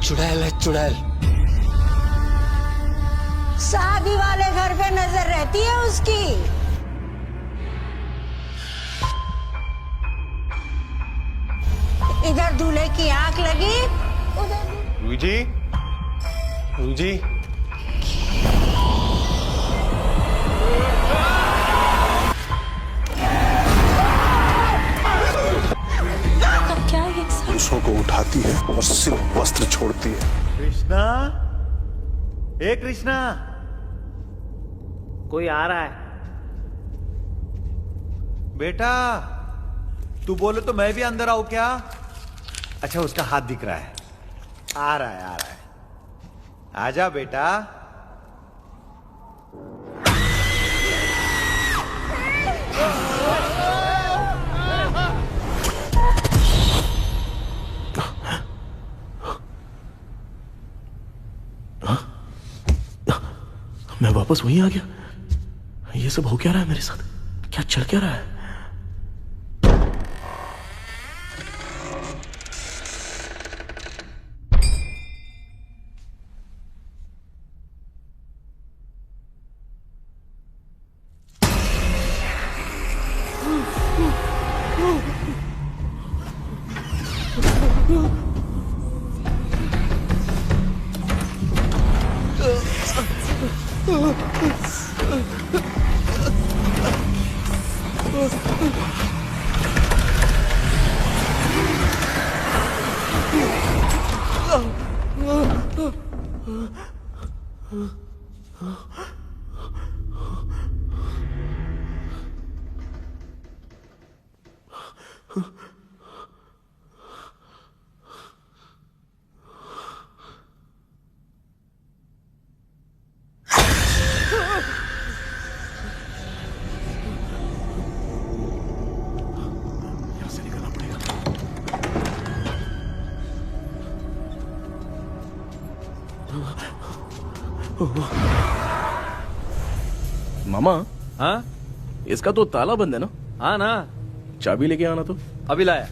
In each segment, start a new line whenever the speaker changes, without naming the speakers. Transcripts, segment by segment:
चुड़ैल है चुड़ैल।
शादी वाले घर पे नजर रहती है उसकी। इधर दूल्हे की आंख लगी, उधर
रूही जी, रूही जी।
क्या ये
पुरुषों को उठाती है और सिर्फ वस्त्र छोड़ती है।
कृष्णा, हे कृष्णा, कोई आ रहा है। बेटा, तू बोले तो मैं भी अंदर आऊं क्या? अच्छा, उसका हाथ दिख रहा है। आ रहा है, आ रहा है। आजा बेटा।
मैं वापस वहीं आ गया। ये सब हो क्या रहा है मेरे साथ? क्या चल क्या रहा है? मामा,
हाँ
इसका तो ताला बंद है ना?
हाँ ना,
चाबी लेके आना तो।
अभी लाया।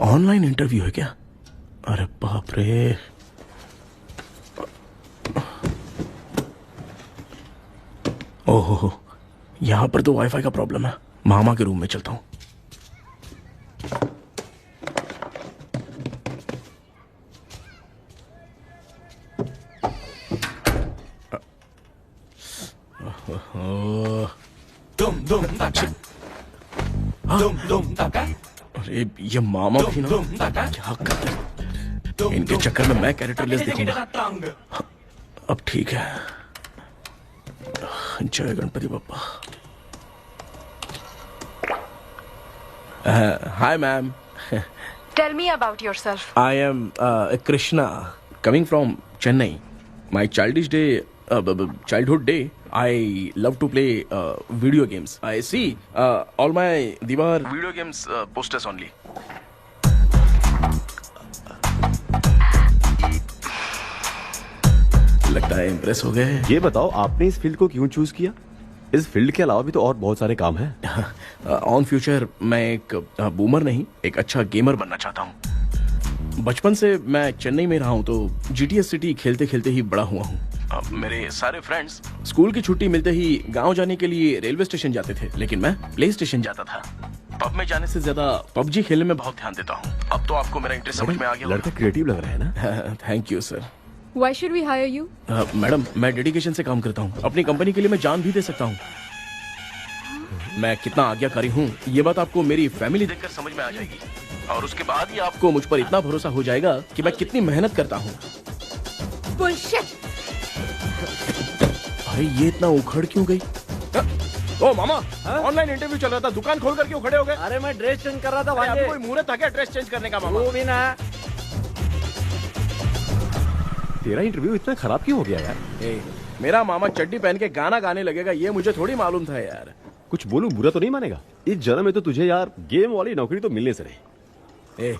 ऑनलाइन इंटरव्यू है क्या? अरे बाप रे। ओहो, यहां पर तो वाईफाई का प्रॉब्लम है। मामा के रूम में चलता हूं। अरे ये मामा भी ना, क्या करते हैं इनके चक्कर में मैं कैरेक्टरलेस दिखूंगा। अब ठीक है। जय Ganpati Bappa. Hi ma'am.
Tell me about yourself.
I am Krishna, coming from Chennai. My childhood day, I love to play video games. I see all my Diwar video games posters only. लगता है impress हो गए।
ये बताओ आपने इस field को क्यों चूज किया? इस फील्ड के अलावा भी तो और बहुत सारे काम हैं।
ऑन फ्यूचर मैं एक बूमर नहीं, एक अच्छा गेमर बनना चाहता हूँ। बचपन से मैं चेन्नई में रहा हूँ तो जीटीएस सिटी खेलते खेलते ही बड़ा हुआ हूँ। मेरे सारे फ्रेंड्स स्कूल की छुट्टी मिलते ही गांव जाने के लिए रेलवे स्टेशन जाते थे, लेकिन मैं प्ले स्टेशन जाता था। पब में जाने से ज्यादा पबजी खेलने में बहुत ध्यान देता हूँ। अब तो आपको मेरा इंटरेस्ट समझ में आ गया।
लड़का क्रिएटिव लग रहा है ना।
Thank you sir.
Why should we hire you?
Madam मैं डेडिकेशन से काम करता हूँ, अपनी कंपनी के लिए मैं जान भी दे सकता हूँ। मैं कितना आज्ञाकारी हूँ ये बात आपको मेरी फैमिली देखकर समझ में आ जाएगी, और उसके बाद ही आपको मुझ पर इतना भरोसा हो जाएगा कि मैं कितनी मेहनत करता हूँ।
Bullshit!
अरे ये इतना उखड़ क्यों गई? ओ मामा, ऑनलाइन इंटरव्यू चल रहा था, दुकान खोल कर क्यों खड़े हो गए?
अरे मैं ड्रेस चेंज कर रहा था
अरे
भांजे।
आपको कोई मुहूर्त था क्या ड्रेस चेंज करने का मामा?
वो भी ना।
तेरा इंटरव्यू इतना खराब क्यों हो गया यार?
मेरा मामा चड्डी पहन के गाना गाने लगेगा ये मुझे थोड़ी मालूम था यार।
कुछ बोलूं बुरा तो नहीं मानेगा? इस जन्म में तो तुझे यार गेम वाली नौकरी तो मिलने से रही।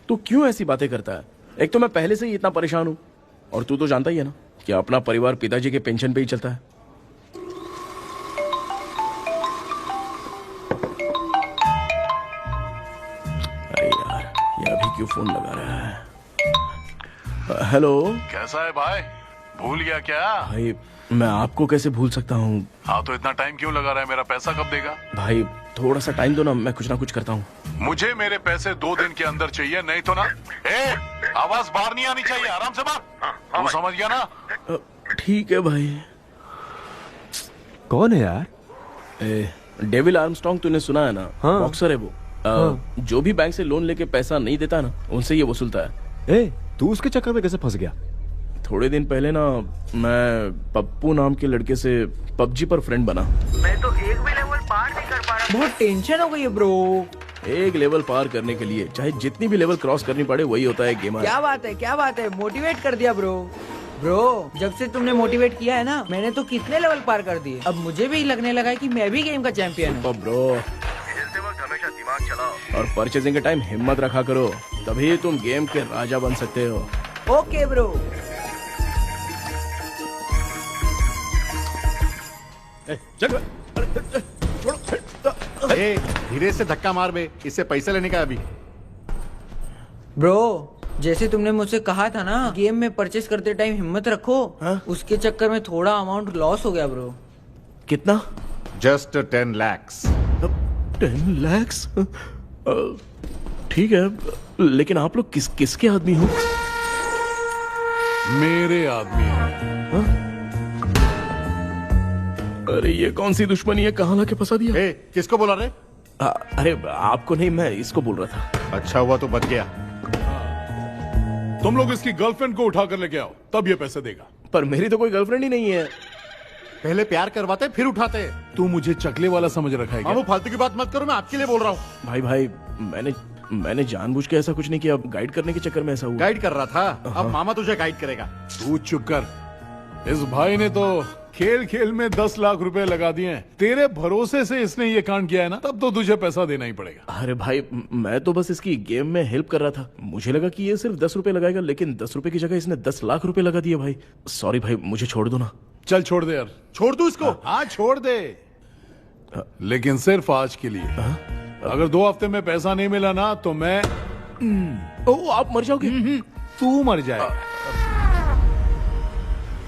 तू क्यों ऐसी बातें करता है? एक तो मैं पहले से ही इतना परेशान हूँ, और तू तो जानता ही है ना कि अपना परिवार पिताजी के पेंशन पे ही चलता है। अरे यार ये अभी क्यों फोन लगा रहा है? हेलो
कैसा है भाई? भूल गया क्या?
भाई मैं आपको कैसे भूल सकता हूँ?
हाँ तो इतना टाइम क्यों लगा रहा है? मेरा पैसा कब देगा?
भाई थोड़ा सा टाइम दो ना, मैं कुछ ना कुछ करता हूँ।
मुझे मेरे पैसे 2 दिन के अंदर चाहिए, नहीं तो ना आवाज बाहर नहीं आनी चाहिए। आराम से बात, तू समझ गया ना?
ठीक है भाई।
कौन है यार?
डेविल आर्मस्ट्रॉन्ग तूने सुना है ना?
हाँ।
बॉक्सर है वो। जो भी बैंक से लोन लेके पैसा नहीं देता ना उनसे ये वसूलता है।
तू उसके चक्कर में कैसे फंस गया?
थोड़े दिन पहले ना मैं पप्पू नाम के लड़के से पबजी पर फ्रेंड बना।
मैं तो एक भी लेवल पार नहीं कर पा रहा। बहुत टेंशन हो गई है ब्रो।
एक लेवल पार करने के लिए चाहे जितनी भी लेवल क्रॉस करनी पड़े वही होता है गेमर।
क्या बात है, क्या बात है, मोटिवेट कर दिया ब्रो। ब्रो जब से तुमने मोटिवेट किया है ना, मैंने तो कितने लेवल पार कर दिए। अब मुझे भी लगने लगा है कि मैं भी गेम का चैंपियन हूँ।
ब्रो
हमेशा दिमाग चलाओ
और परचेजिंग के टाइम हिम्मत रखा करो, तभी तुम गेम के राजा बन सकते हो।
Okay bro.
धीरे से धक्का मार बे, इससे पैसा लेने का अभी।
ब्रो जैसे तुमने मुझसे कहा था ना गेम में परचेस करते टाइम हिम्मत रखो, उसके चक्कर में थोड़ा अमाउंट लॉस हो गया ब्रो।
कितना?
Just 10 lakhs।
10 lakhs? ठीक है, लेकिन आप लोग किसके आदमी हो?
मेरे आदमी है।
अरे ये कौन सी दुश्मनी है, कहाँ लाके फंसा दिया?
किसको बोला रे?
अरे आपको नहीं, मैं इसको बोल रहा था।
अच्छा हुआ तो बच गया।
तुम लोग इसकी गर्लफ्रेंड को उठा कर लेके आओ, तब ये पैसे देगा।
पर मेरी तो कोई गर्लफ्रेंड ही नहीं है।
पहले प्यार करवाते फिर उठाते।
तू मुझे चकले वाला समझ रखा है क्या?
वो फालतू की बात मत करो, मैं आपके लिए बोल रहा हूँ।
भाई मैंने जानबूझ के ऐसा कुछ नहीं किया, गाइड करने के चक्कर में ऐसा हुआ।
गाइड कर रहा था, अब मामा तुझे गाइड करेगा।
तू चुप कर। इस भाई ने तो खेल खेल में 10 लाख रुपए लगा दिए। तेरे भरोसे से इसने ये कांड किया है ना, तब तो तुझे पैसा देना ही पड़ेगा।
अरे भाई मैं तो बस इसकी गेम में हेल्प कर रहा था, मुझे लगा कि ये सिर्फ 10 रुपए लगाएगा, लेकिन 10 रुपए की जगह इसने 10 लाख रुपए लगा दिए। भाई सॉरी भाई, मुझे छोड़ दो ना।
चल छोड़ दे यार।
छोड़ दू इसको?
हाँ छोड़ दे, लेकिन सिर्फ आज के लिए। अगर 2 हफ्ते में पैसा नहीं मिला ना तो मैं
ओ आप मर जाओगे।
तू मर जाए।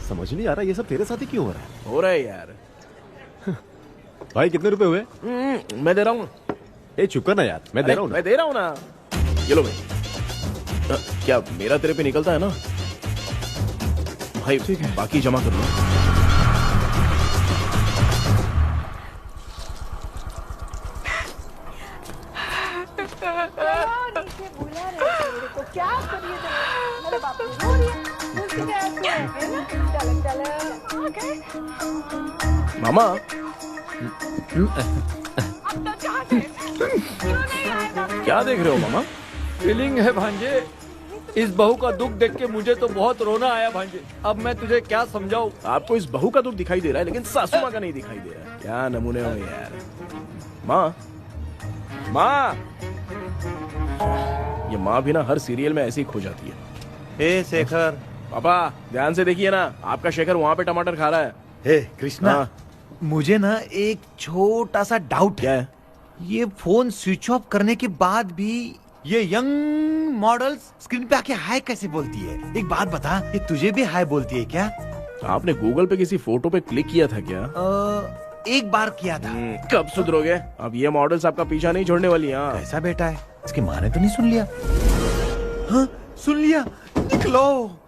समझ नहीं आ रहा ये सब तेरे साथ ही क्यों हो रहा है?
हो रहा है यार।
भाई कितने रुपए हुए?
मैं दे रहा हूँ।
चुप कर ना यार, मैं दे रहा हूँ।
मैं दे रहा हूँ ना। ये लो भाई। क्या मेरा तेरे पे निकलता है ना भाई? ठीक है, बाकी जमा कर लो।
क्या करिए मेरे बाप रो रही है।
मामा क्या देख रहे हो मामा?
फीलिंग है भांजे, इस बहू का दुख देख के मुझे तो बहुत रोना आया भांजे। अब मैं तुझे क्या समझाऊं?
आपको इस बहू का दुख दिखाई दे रहा है, लेकिन सासू माँ का नहीं दिखाई दे रहा है। क्या नमूने हो यार। माँ माँ, ये माँ भी ना हर सीरियल में ऐसी ही खो जाती है।
हे शेखर,
पापा ध्यान से देखिए ना, आपका शेखर वहाँ पे टमाटर खा रहा है।
हे कृष्णा,
हाँ।
मुझे ना एक छोटा सा डाउट
क्या है?
ये फोन स्विच ऑफ करने के बाद भी ये यंग मॉडल्स स्क्रीन पे आके हाय कैसे बोलती है? एक बात बता, ये तुझे भी हाय बोलती है क्या?
आपने गूगल पे किसी फोटो पे क्लिक किया था क्या?
एक बार किया था।
कब सुधरोगे? अब ये मॉडल्स आपका पीछा नहीं छोड़ने वाली। हाँ,
कैसा बेटा है? इसकी माँ ने तो नहीं सुन लिया? हाँ, सुन लिया। निकलो।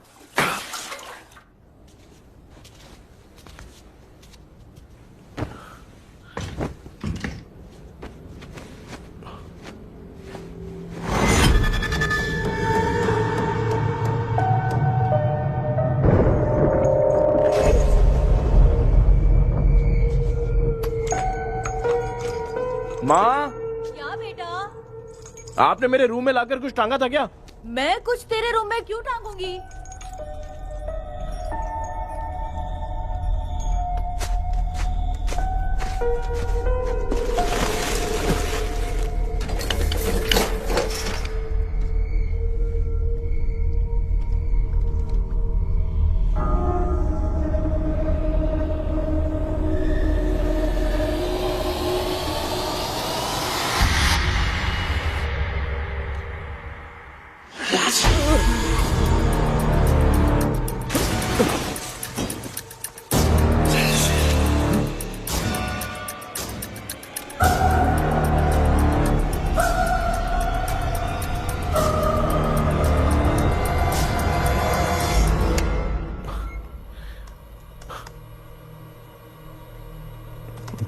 माँ,
क्या बेटा?
आपने मेरे रूम में लाकर कुछ टांगा था क्या?
मैं कुछ तेरे रूम में क्यों टांगूंगी?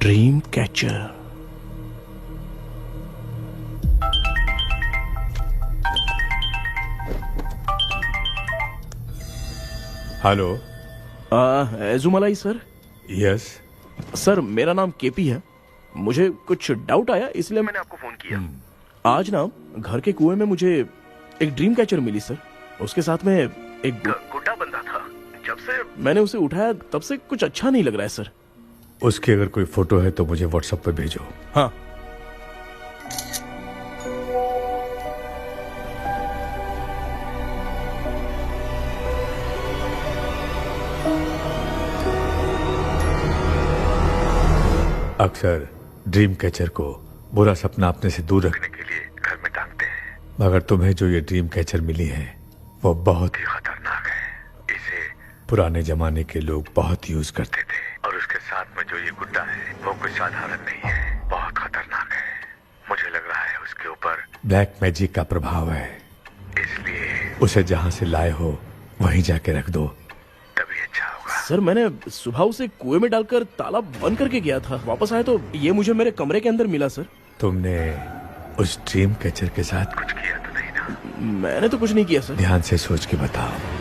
Dream catcher.
Hello.
Ezhumalai sir?
Yes.
Sir मेरा नाम केपी है। मुझे कुछ डाउट आया इसलिए मैंने आपको फोन किया। आज ना घर के कुएं में मुझे एक ड्रीम कैचर मिली सर। उसके साथ में एक गुड्डा बंदा था। जब से मैंने उसे उठाया तब से कुछ अच्छा नहीं लग रहा है सर।
उसकी अगर कोई फोटो है तो मुझे व्हाट्सएप पे भेजो।
हाँ।
अक्सर ड्रीम कैचर को बुरा सपना अपने से दूर रखने के लिए घर में टांगते हैं, मगर तुम्हें जो ये ड्रीम कैचर मिली है वो बहुत ही खतरनाक है। इसे पुराने जमाने के लोग बहुत यूज करते थे और उसके साथ में जो ये गुड्डा है वो कोई साधारण नहीं है, बहुत खतरनाक है। मुझे लग रहा है उसके ऊपर ब्लैक मैजिक का प्रभाव है, इसलिए उसे जहाँ से लाए हो वहीं जाके रख दो, तभी अच्छा होगा।
सर मैंने सुबह उसे कुएं में डालकर ताला बंद करके गया था। वापस आया तो ये मुझे मेरे कमरे के अंदर मिला सर।
तुमने उस ड्रीम कैचर के साथ कुछ किया तो नहीं ना?
मैंने तो कुछ नहीं किया सर।
ध्यान से सोच के बताओ।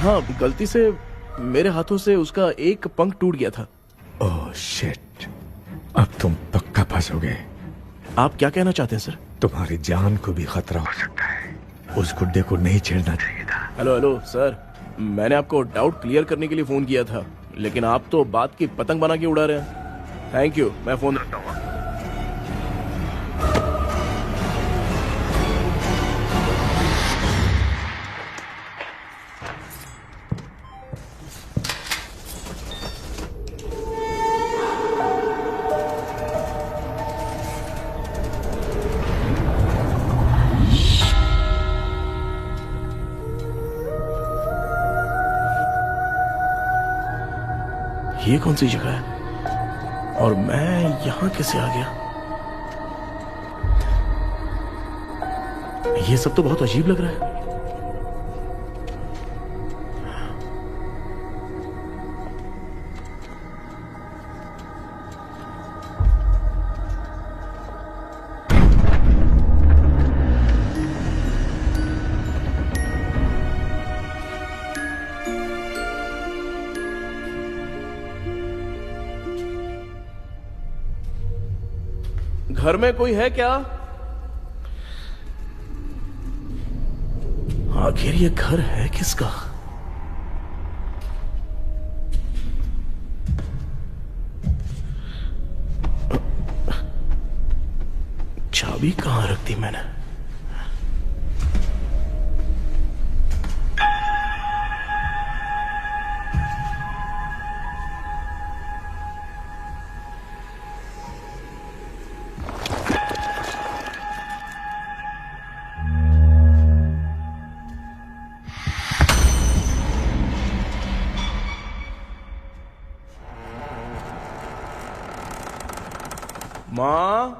हाँ, गलती से मेरे हाथों से उसका एक पंख टूट गया था।
ओह शिट, अब तुम पक्का फंसोगे।
आप क्या कहना चाहते हैं सर?
तुम्हारी जान को भी खतरा हो सकता है। उस गुड्डे को नहीं छेड़ना चाहिए था।
हेलो हेलो सर, मैंने आपको डाउट क्लियर करने के लिए फोन किया था, लेकिन आप तो बात की पतंग बना के उड़ा रहे हैं। थैंक यू, मैं फोन रखता हूँ। ये कौन सी जगह है और मैं यहां कैसे आ गया? ये सब तो बहुत अजीब लग रहा है। घर में कोई है क्या? आखिर ये घर है किसका? चाबी कहां रख दी मैंने? माँ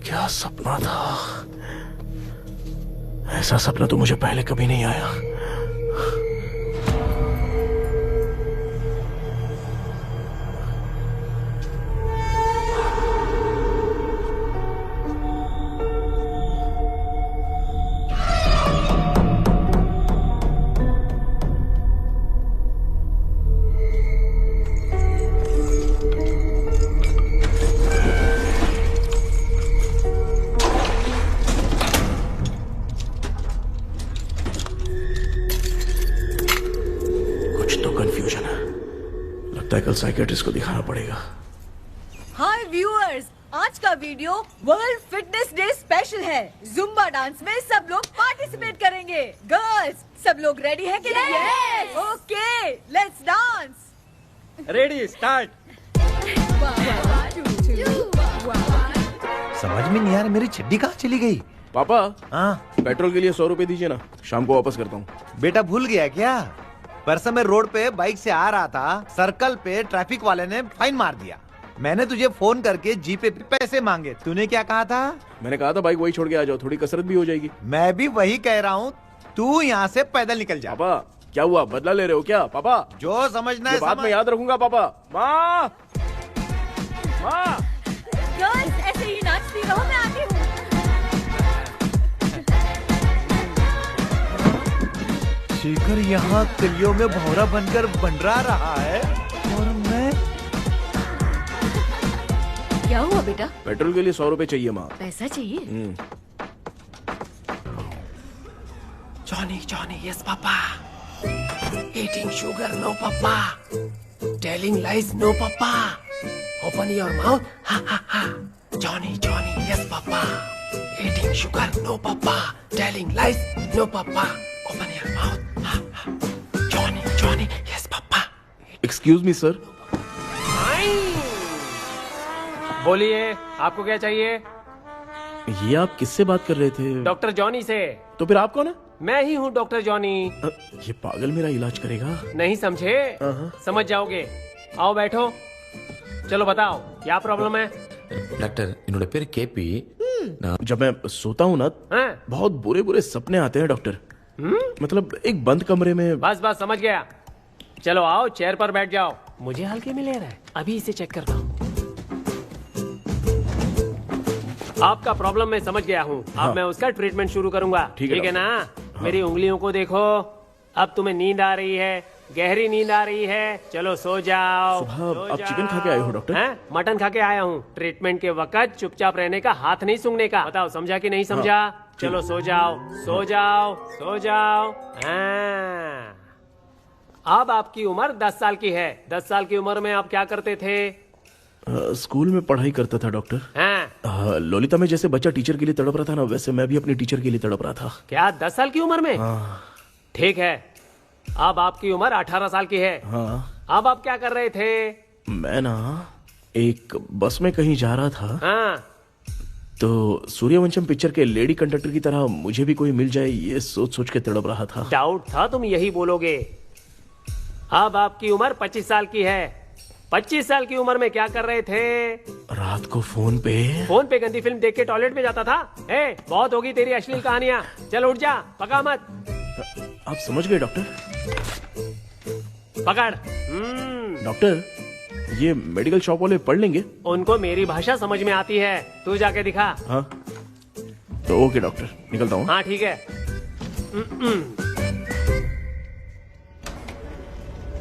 क्या सपना था? ऐसा सपना तो मुझे पहले कभी नहीं आया। कल साइकियाट्रिस्ट को दिखाना पड़ेगा।
हाय व्यूअर्स, आज का video world fitness day special है। जुम्बा डांस में सब लोग पार्टिसिपेट करेंगे। गर्ल्स, सब लोग रेडी है कि नहीं? Yes. Okay, let's dance.
Ready, start. समझ में नहीं आ रहा मेरी चड्डी कहाँ चली गई।
पापा,
हाँ
पेट्रोल के लिए 100 रुपए दीजिए ना, शाम को वापस करता हूँ।
बेटा भूल गया क्या? परसों मैं रोड पे बाइक से आ रहा था, सर्कल पे ट्रैफिक वाले ने फाइन मार दिया। मैंने तुझे फोन करके जीपे पे पैसे मांगे, तूने क्या कहा था?
मैंने कहा था बाइक वही छोड़ के आ जाओ, थोड़ी कसरत भी हो जाएगी।
मैं भी वही कह रहा हूँ, तू यहाँ से पैदल निकल जा।
पापा क्या हुआ, बदला ले रहे हो क्या? पापा
जो समझना है
बात में याद रखूंगा। पापा, माँ माँ,
गर्ल्स ऐसे ही नाचती रहो, मैं आती हूँ।
शेखर यहाँ कलियों में भौरा बनकर बंडरा रहा है और मैं।
क्या हुआ बेटा?
पेट्रोल के लिए 100 रुपए चाहिए माँ।
पैसा चाहिए?
Johnny Johnny, yes papa. Eating sugar, no papa. Telling lies, no papa. Open your mouth, ha ha ha. Johnny Johnny, yes papa. Eating sugar, no papa. Telling lies, no papa. Open your mouth, ha ha. Johnny Johnny, yes papa. Excuse me sir.
बोलिए, आपको क्या चाहिए?
ये आप किससे बात कर रहे थे?
डॉक्टर जॉनी से।
तो फिर आप कौन है?
मैं ही हूँ डॉक्टर जॉनी।
ये पागल मेरा इलाज करेगा?
नहीं समझे? समझ जाओगे। आओ बैठो। चलो बताओ क्या प्रॉब्लम है?
டாக்டர் என்னோட பேர் கேபி
जब मैं सोता हूँ ना
हाँ?
बहुत बुरे बुरे सपने आते हैं डॉक्टर। मतलब एक बंद कमरे में।
बस बस समझ गया। चलो आओ चेयर पर बैठ जाओ। मुझे हल्के में ले रहा है, अभी इसे चेक करता हूँ। आपका प्रॉब्लम मैं समझ गया हूँ।
हाँ।
अब मैं उसका ट्रीटमेंट शुरू करूंगा।
ठीक है
ना? मेरी उंगलियों को देखो। अब तुम्हें नींद आ रही है, गहरी नींद आ रही है। चलो सो जाओ।
सुबह आप चिकन खा के आए हो डॉक्टर?
हैं? मटन खा के आया हूँ। ट्रीटमेंट के वक्त चुपचाप रहने का, हाथ नहीं सूंघने का। बताओ समझा कि नहीं समझा? चलो सो जाओ, सो जाओ, सो जाओ। हाँ। अब आपकी उम्र 10 साल की है। 10 साल की उम्र में आप क्या करते थे?
स्कूल में पढ़ाई करता था डॉक्टर।
हाँ।
लोलिता में जैसे बच्चा टीचर के लिए तड़प रहा था ना, वैसे मैं भी अपने टीचर के लिए तड़प रहा था।
क्या 10 साल की उम्र में? ठीक है। अब आपकी उम्र 18 साल की है।
हाँ।
अब आप क्या कर रहे थे?
मैं ना एक बस में कहीं जा रहा था।
हाँ।
तो सूर्यवंशम पिक्चर के लेडी कंडक्टर की तरह मुझे भी कोई मिल जाए, ये सोच सोच के तड़प रहा था।
डाउट था तुम यही बोलोगे। अब आपकी उम्र 25 साल की है। 25 साल की उम्र में क्या कर रहे थे?
रात को फोन पे
गंदी फिल्म देख के टॉयलेट में जाता था। बहुत होगी तेरी अश्लील कहानियां। चल उठ जा, पका मत।
आप समझ गए डॉक्टर?
पकड़।
डॉक्टर ये मेडिकल शॉप वाले पढ़ लेंगे?
उनको मेरी भाषा समझ में आती है। तू जाके दिखा।
हाँ तो ओके डॉक्टर, निकलता हूँ।
हाँ ठीक है।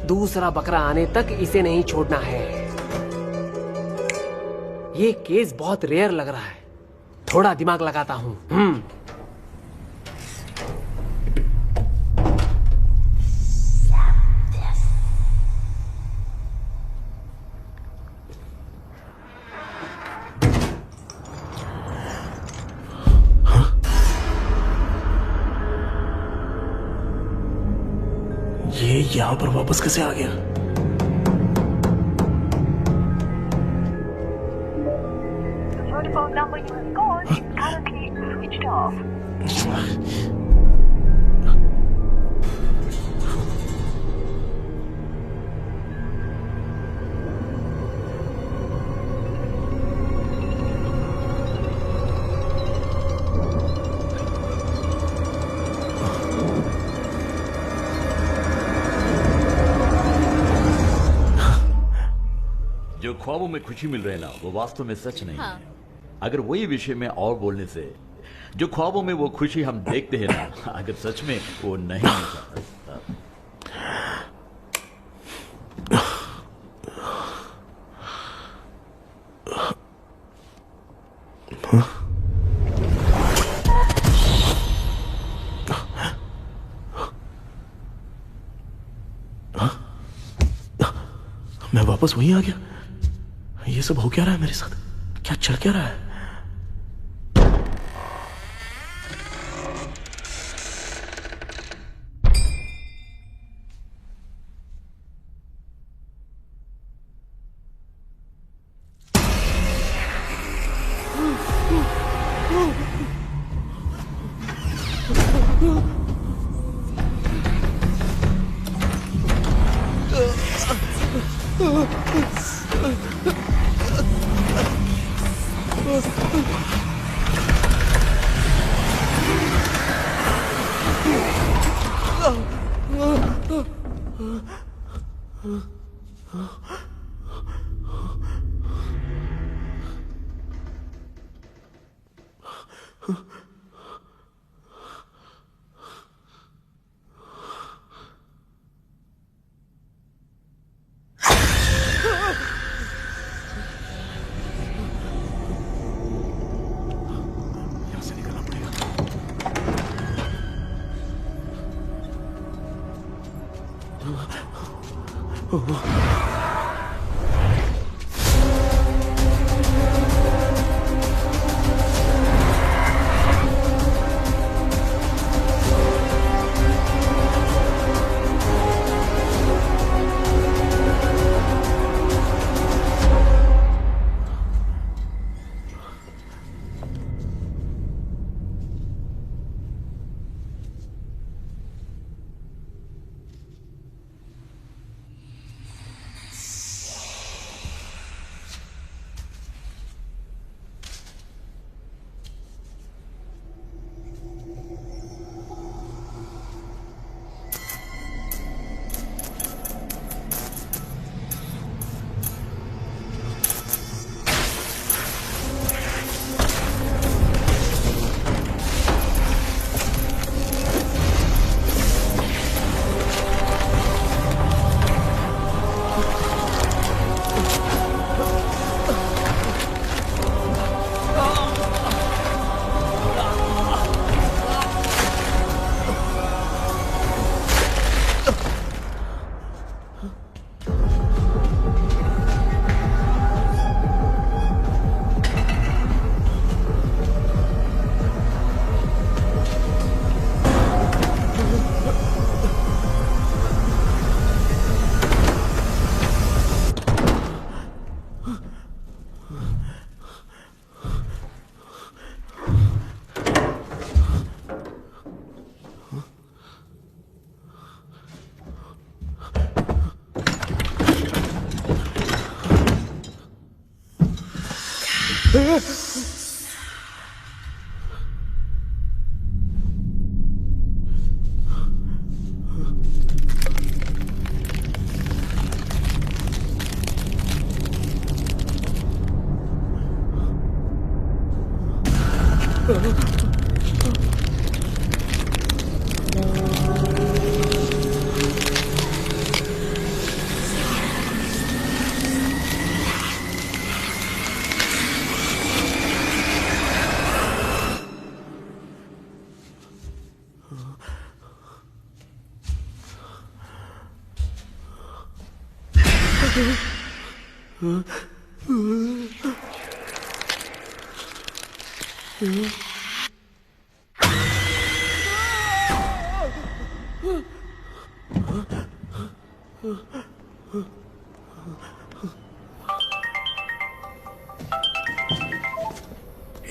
दूसरा बकरा आने तक इसे नहीं छोड़ना है। ये केस बहुत रेयर लग रहा है, थोड़ा दिमाग लगाता हूँ।
ये यहाँ पर वापस कैसे आ गया?
जो ख्वाबों में खुशी मिल रही है ना, वो वास्तव में सच नहीं है। अगर वही विषय में और बोलने से, जो ख्वाबों में वो खुशी हम देखते हैं ना, अगर सच में वो नहीं मिलता।
मैं वापस वहीं आ गया। ये सब हो क्या रहा है मेरे साथ? क्या चल क्या रहा है?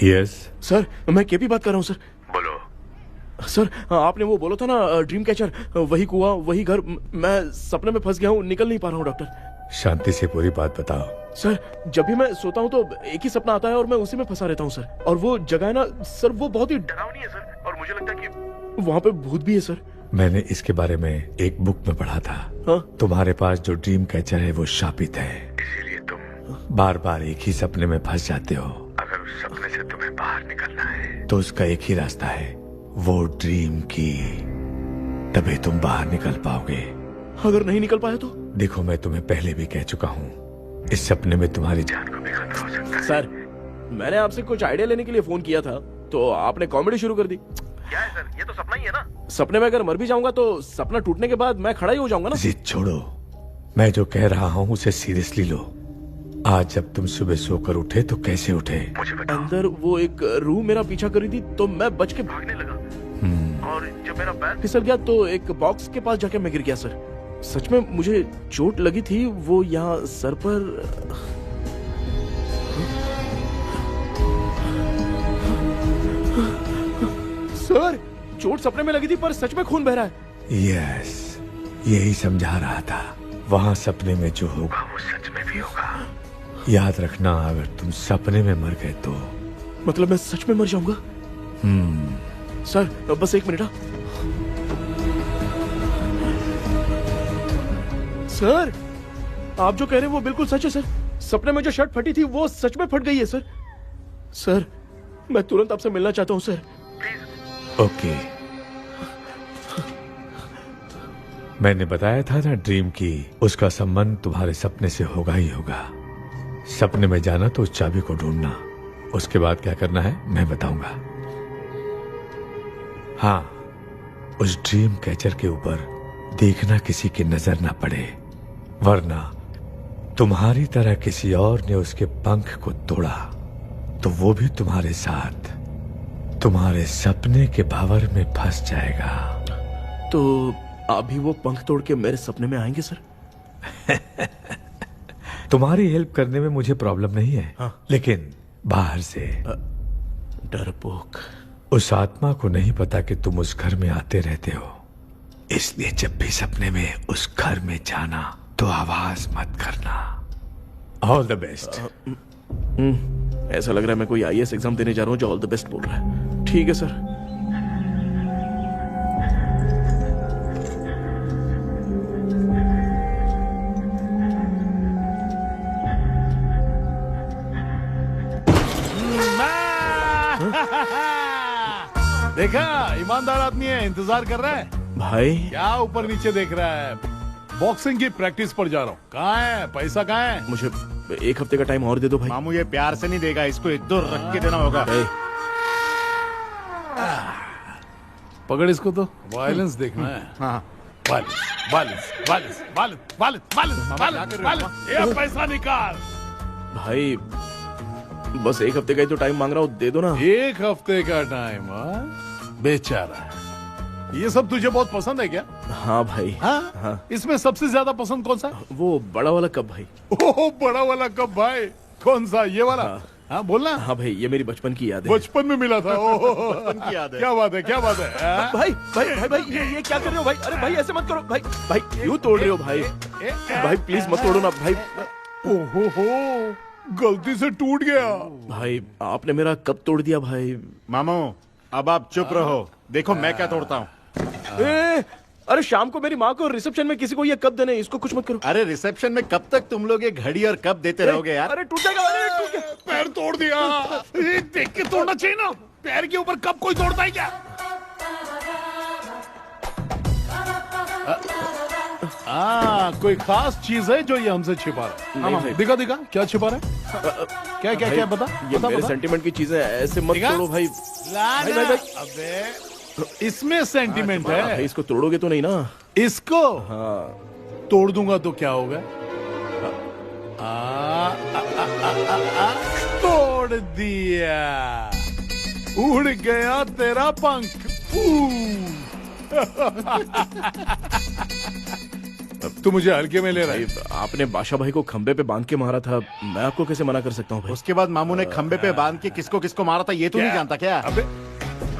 यस
सर, मैं केपी बात कर रहा हूँ सर। बोलो सर, आपने वो बोला था ना ड्रीम कैचर, वही कुआं वही घर, मैं सपने में फंस गया हूँ, निकल नहीं पा रहा हूँ डॉक्टर।
शांति से पूरी बात बताओ।
सर, जब भी मैं सोता हूँ तो एक ही सपना आता है और मैं उसी में फंसा रहता हूँ सर। और वो जगह है ना सर, वो बहुत ही डरावनी है सर, और मुझे लगता है कि वहाँ पे भूत भी है सर।
मैंने इसके बारे में एक बुक में पढ़ा था।
हाँ?
तुम्हारे पास जो ड्रीम कैचर है वो शापित है, इसीलिए तुम बार बार एक ही सपने में फंस जाते हो। अगर उस सपने से तुम्हें बाहर निकलना है तो उसका एक ही रास्ता है, वो ड्रीम की, तभी तुम बाहर निकल पाओगे।
अगर नहीं निकल पाया तो?
देखो, मैं तुम्हें पहले भी कह चुका हूँ, इस सपने में तुम्हारी जान को भी खतरा हो सकता है।
सर, मैंने आपसे कुछ आइडिया लेने के लिए फोन किया था तो आपने कॉमेडी शुरू कर दी।
क्या है सर, ये तो सपना ही है ना।
सपने में अगर मर भी जाऊंगा तो सपना टूटने के बाद मैं खड़ा ही हो जाऊंगा ना।
जिद छोड़ो, मैं जो कह रहा हूँ उसे सीरियसली लो। आज जब तुम सुबह सोकर उठे तो कैसे उठे? मुझे बताओ।
अंदर वो एक रूह मेरा पीछा कर रही थी तो मैं बच के भागने लगा, और जब मेरा पैर फिसल गया तो एक बॉक्स के पास जाके मैं गिर गया सर। सच में मुझे चोट लगी थी, वो यहाँ सर पर। सर, चोट सपने में लगी थी पर सच में खून बह रहा है।
यस, यही समझा रहा था। वहाँ सपने में जो होगा वो सच में भी होगा। याद रखना, अगर तुम सपने में मर गए तो
मतलब मैं सच में मर जाऊंगा? सर, बस एक मिनट। सर, आप जो कह रहे हैं वो बिल्कुल सच है सर। सपने में जो शर्ट फटी थी वो सच में फट गई है सर। सर, मैं तुरंत आपसे मिलना चाहता हूँ सर।
ओके, मैंने बताया था ना ड्रीम की, उसका संबंध तुम्हारे सपने से होगा ही होगा। सपने में जाना तो उस चाबी को ढूंढना, उसके बाद क्या करना है मैं बताऊंगा। हाँ, उस ड्रीम कैचर के ऊपर देखना किसी की नजर ना पड़े, वरना तुम्हारी तरह किसी और ने उसके पंख को तोड़ा तो वो भी तुम्हारे साथ तुम्हारे सपने के भंवर में फंस जाएगा।
तो अभी वो पंख तोड़ के मेरे सपने में आएंगे सर?
तुम्हारी हेल्प करने में मुझे प्रॉब्लम नहीं है।
हाँ।
लेकिन बाहर से
डरपोक,
उस आत्मा को नहीं पता कि तुम उस घर में आते रहते हो, इसलिए जब भी सपने में उस घर में जाना तो आवाज मत करना। All the best.
ऐसा लग रहा है मैं कोई आईएएस एग्जाम देने जा रहा हूँ जो ऑल द बेस्ट बोल रहा है। ठीक है सर।
देखा, ईमानदार आदमी है, इंतजार कर रहा है।
भाई
क्या ऊपर नीचे देख रहा है? बॉक्सिंग की प्रैक्टिस पर जा रहा हूँ। कहाँ है पैसा, कहाँ है?
मुझे एक हफ्ते का टाइम और दे दो भाई।
मामू ये प्यार से नहीं देगा, इसको इधर रख के देना होगा।
पकड़ इसको, तो वायलेंस देखना है।
हाँ,
violence violence violence violence violence violence violence, ये पैसा निकाल।
भाई बस एक हफ्ते का ही तो टाइम मांग रहा हूँ, दे दो ना।
एक हफ्ते का टाइम? बेचारा, ये सब तुझे बहुत पसंद है क्या?
हाँ भाई।
हाँ? इसमें सबसे ज्यादा पसंद कौन सा?
वो बड़ा वाला कप भाई।
ओह, बड़ा वाला कप भाई। कौन सा, ये वाला? हाँ बोलना।
हाँ भाई, ये मेरी बचपन की याद है।
बचपन में मिला था। ओह,
बचपन की याद है।
क्या बात है, क्या बात है।
भाई भाई भाई भाई, ये क्या कर रहे हो भाई? अरे भाई ऐसे मत करो भाई। भाई क्यों तोड़ रहे हो भाई? भाई प्लीज मत तोड़ो ना भाई।
ओहो, गलती से टूट गया।
भाई आपने मेरा कब तोड़ दिया भाई?
मामू अब आप चुप रहो, देखो मैं क्या तोड़ता हूँ।
अरे शाम को मेरी माँ को रिसेप्शन में किसी को ये कप देने, इसको कुछ मत करो।
अरे रिसेप्शन में कब तक तुम लोग ये घड़ी और कप देते रहोगे यार?
अरे टूट जाएगा, अरे टूट गया।
पैर तोड़ दिया। ये देख के तोड़ना चाहिए ना, पैर के ऊपर कब कोई तोड़ता है क्या? कोई खास चीज है जो ये हमसे छिपा रहा है?
नहीं।
दिखा दिखा क्या छिपा रहा है? क्या क्या क्या बता,
ये
बता,
मेरे
बता।
सेंटिमेंट की चीजें ऐसे मत
दिखा?
तोड़ो भाई।
लाना।
भाई, भाई।
अबे इसमें सेंटिमेंट है।
भाई इसको तोड़ोगे तो नहीं ना?
इसको
हाँ
तोड़ दूंगा तो क्या होगा? तोड़ दिया, उड़ गया तेरा पंख। तू मुझे हल्के में ले रहा है।
भाई आपने बादशाह भाई को खंबे पे बांध के मारा था, मैं आपको कैसे मना कर सकता हूँ भाई?
उसके बाद मामू ने खंबे पे बांध के किसको किसको मारा था ये तो नहीं जानता क्या?
अबे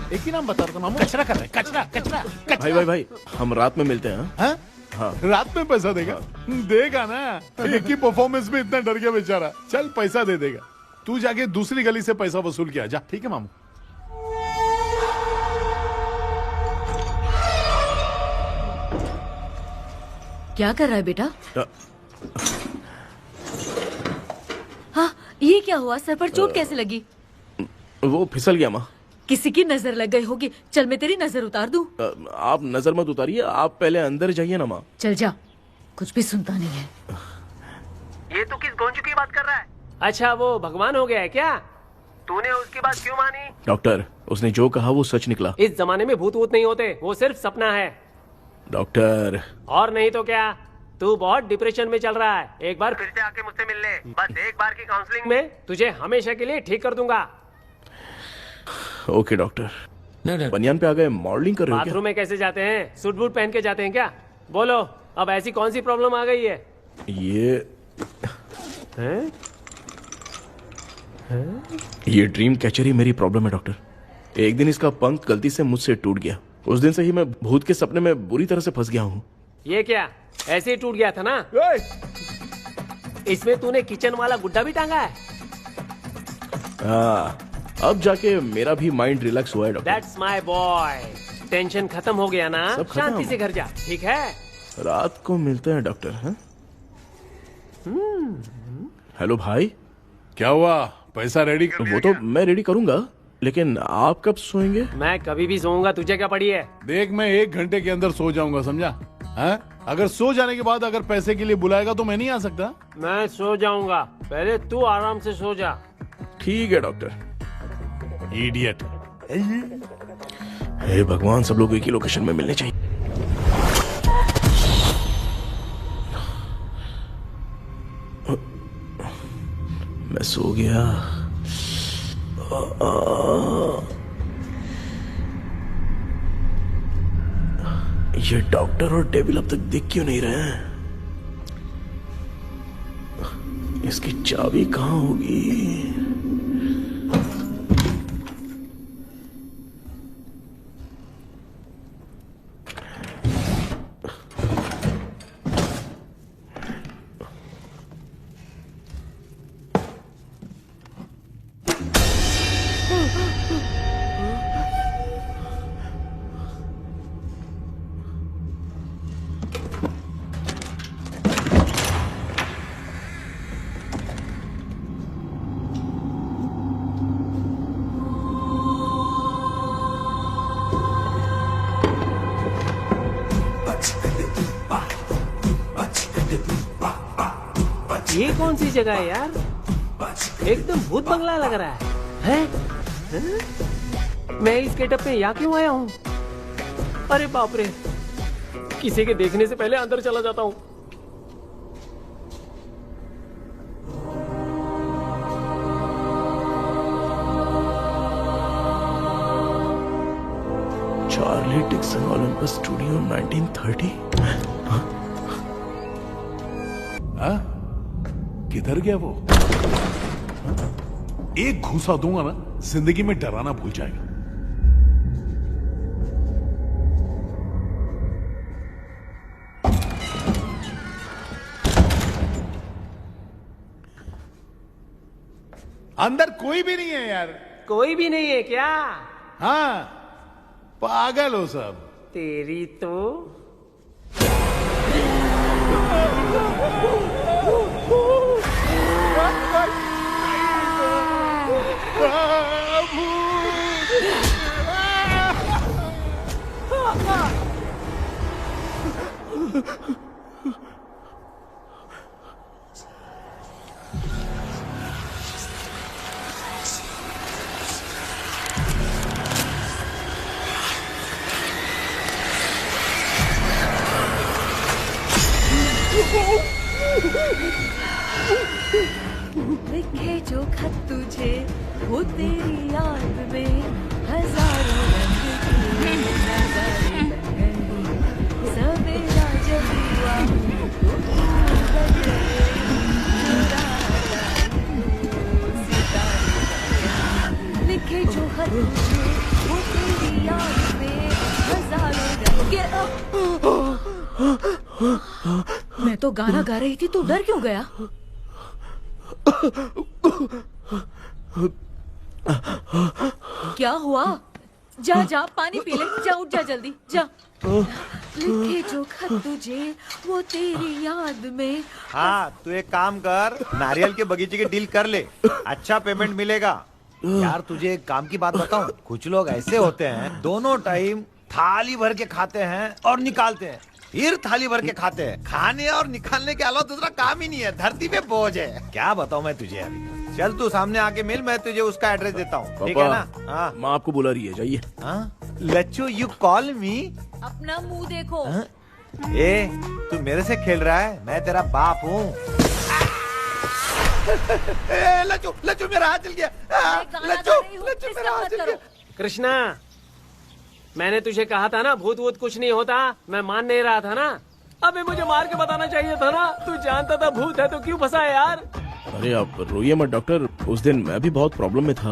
एक ही नाम बता रहा था मामू। कचरा कर रहा है, कचरा कचरा कचरा।
भाई भाई भाई हम रात में मिलते हैं।
हाँ?
हाँ
रात में पैसा देगा? देगा ना, एक ही परफॉर्मेंस में इतना डर गया बेचारा। चल पैसा दे देगा, तू जाके दूसरी गली से पैसा वसूल किया जा।
ठीक है मामू।
क्या कर रहा है बेटा? हाँ, ये क्या हुआ? सर पर चोट कैसे लगी?
वो फिसल गया माँ।
किसी की नजर लग गई होगी। चल मैं तेरी नजर उतार दूं।
आप नजर मत उतारिए, आप पहले अंदर जाइए ना माँ।
चल जा, कुछ भी सुनता नहीं है।
ये तू किस गोंजू की बात कर रहा है? अच्छा वो भगवान हो गया है क्या? तूने उसकी बात क्यों मानी?
डॉक्टर उसने जो कहा वो सच निकला।
इस जमाने में भूत वूत नहीं होते, वो सिर्फ सपना है।
डॉक्टर
और नहीं तो क्या, तू बहुत डिप्रेशन में चल रहा है। एक बार फिर से आके मुझसे मिल ले, बस एक बार की काउंसलिंग में तुझे हमेशा के लिए ठीक कर दूंगा।
Okay doctor. बनियान पे आ गए, मॉडलिंग कर रहे हो
बाथरूम में कैसे जाते हैं? सूट बूट पहन के जाते हैं क्या? बोलो अब ऐसी कौन सी प्रॉब्लम आ गई है?
ये ड्रीम कैचर ही मेरी प्रॉब्लम है डॉक्टर। एक दिन इसका पंख गलती से मुझसे टूट गया, उस दिन से ही मैं भूत के सपने में बुरी तरह से फंस गया हूँ।
ये क्या ऐसे ही टूट गया था ना? इसमें तूने किचन वाला गुड्डा भी टांगा है?
अब जाके मेरा भी माइंड रिलैक्स हुआ है doctor.
That's my boy। Tension खत्म हो गया ना?
सब खत्म।
शांति से घर जा, ठीक है?
रात को मिलते हैं डॉक्टर। हाँ? हेलो भाई,
क्या हुआ? पैसा रेडी कर
वो तो मैं रेडी करूंगा, लेकिन आप कब सोएंगे?
मैं कभी भी सोऊंगा, तुझे क्या पड़ी है?
देख मैं 1 घंटे के अंदर सो जाऊंगा, समझा? हाँ? अगर सो जाने के बाद अगर पैसे के लिए बुलाएगा तो मैं नहीं आ सकता।
मैं सो जाऊंगा, पहले तू आराम से सो जा।
ठीक है डॉक्टर।
इडियट।
हे भगवान, सब लोग एक ही लोकेशन में मिलने चाहिए। मैं सो गया। ये डॉक्टर और डेविल अब तक दिख क्यों नहीं रहे हैं? इसकी चाबी कहाँ होगी?
ये कौन सी जगह है यार? एकदम भूत बंगला लग रहा है। हैं? मैं इस गेटअप पे यहाँ क्यों आया हूँ? अरे बाप रे, किसी के देखने से पहले अंदर चला जाता हूँ।
Charlie Dixon Olympus studio 1930।
हाँ? किधर गया वो? एक घूसा दूंगा ना, जिंदगी में डराना भूल जाएगा। अंदर कोई भी नहीं है यार।
कोई भी नहीं है क्या?
हाँ, पागल हो सब।
तेरी तो
लिखे जो खत तुझे वो तेरी याद में हजारों रंग की नजारे बन गई। सवेरा जब हुआ तो बन गए, सितारे। लिखे जो खत तुझे वो तेरी याद में हजारों रंग के। मैं तो गाना गा रही थी, तू डर क्यों गया? क्या हुआ? जा जा पानी पी ले, जा उठ जा जल्दी जा। लिखे जो खत तुझे वो तेरी याद में।
हाँ, तू एक काम कर, नारियल के बगीचे की डील कर ले, अच्छा पेमेंट मिलेगा। यार तुझे एक काम की बात बताऊं, कुछ लोग ऐसे होते हैं दोनों टाइम थाली भर के खाते हैं और निकालते हैं, फिर थाली भर के खाते हैं। खाने और निकालने के अलावा दूसरा काम ही नहीं है, धरती पे बोझ है। क्या बताऊं मैं तुझे अभी। चल तू सामने आके मिल, मैं तुझे उसका एड्रेस देता हूँ, ठीक है ना? हाँ,
माँ आपको बुला रही है, जाइए।
हाँ, लच्चू यू कॉल मी।
अपना मुंह देखो।
ए, तू मेरे से खेल रहा है? मैं तेरा बाप हूँ। लच्चू लच्चू मेरा हाथ जल गया। लच्चू लच्चू मेरा हाथ जल गया।
कृष्णा, मैंने तुझे कहा था ना भूत वूत कुछ नहीं होता, मैं मान नहीं रहा था ना। अबे मुझे मार के बताना चाहिए था ना, तू जानता था भूत है तो क्यों फंसा यार?
अरे आप रोइए मत डॉक्टर, उस दिन मैं भी बहुत प्रॉब्लम में था।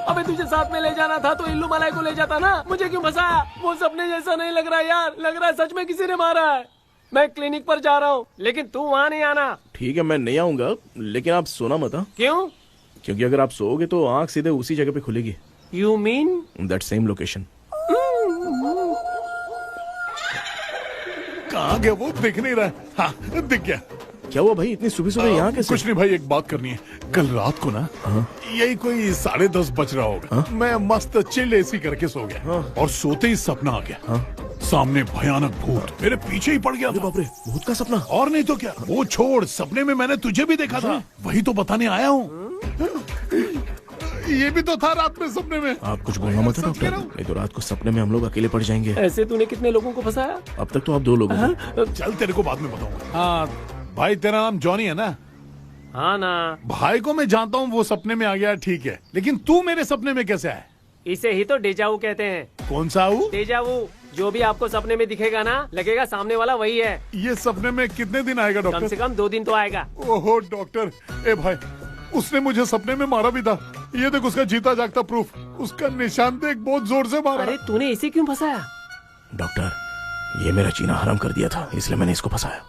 अबे तुझे साथ में ले जाना था तो इल्लू मलाई को ले जाता ना, मुझे क्यों फंसाया? वो सपने जैसा नहीं लग रहा यार, लग रहा है सच में किसी ने मारा है। मैं क्लिनिक पर जा रहा हूँ, लेकिन तू वहाँ नहीं आना।
ठीक है, मैं नहीं आऊंगा, लेकिन आप सोना मत।
क्यों?
क्योंकि अगर आप सोओगे तो आंख सीधे उसी जगह पे खुलेगी।
You mean
that same location.
कहाँ गया वो? दिख नहीं रहा है। हाँ, दिख गया।
क्या हुआ भाई, इतनी सुबह सुबह यहाँ कैसे?
कुछ नहीं भाई, एक बात करनी है। कल रात को ना यही कोई 10:30 बज रहा होगा, मैं मस्त चिल एसी करके सो गया और सोते ही सपना आ गया। सामने भयानक भूत मेरे पीछे ही पड़ गया।
बाप रे, भूत का सपना?
और नहीं तो क्या। वो छोड़, सपने में मैंने तुझे भी देखा था, वही तो बताने आया हूँ। ये भी तो था रात में सपने में।
आप कुछ बोलना मत डॉक्टर, नहीं तो रात को सपने में हम लोग अकेले पड़ जाएंगे।
ऐसे तूने कितने लोगों को फंसाया?
अब तक तो आप 2 लोगों को।
चल तेरे को बाद में बताऊंगा। हाँ भाई, तेरा नाम जॉनी है ना?
हाँ ना।
भाई को मैं जानता हूँ, वो सपने में आ गया, ठीक है, लेकिन तू मेरे सपने में कैसे आया?
इसे ही तो डेजावू कहते हैं।
कौन सा वो?
डेजावू, जो भी आपको सपने में दिखेगा ना, लगेगा सामने वाला वही है।
ये सपने में कितने दिन आएगा डॉक्टर?
कम से कम 2 दिन तो आएगा।
ओहो डॉक्टर, ए भाई, उसने मुझे सपने में मारा भी था। ये देख उसका जीता जागता प्रूफ, उसका निशान देख, बहुत जोर से मारा।
अरे तूने इसे क्यों फंसाया?
डॉक्टर, ये मेरा जीना हराम कर दिया था, इसलिए मैंने इसको फंसाया।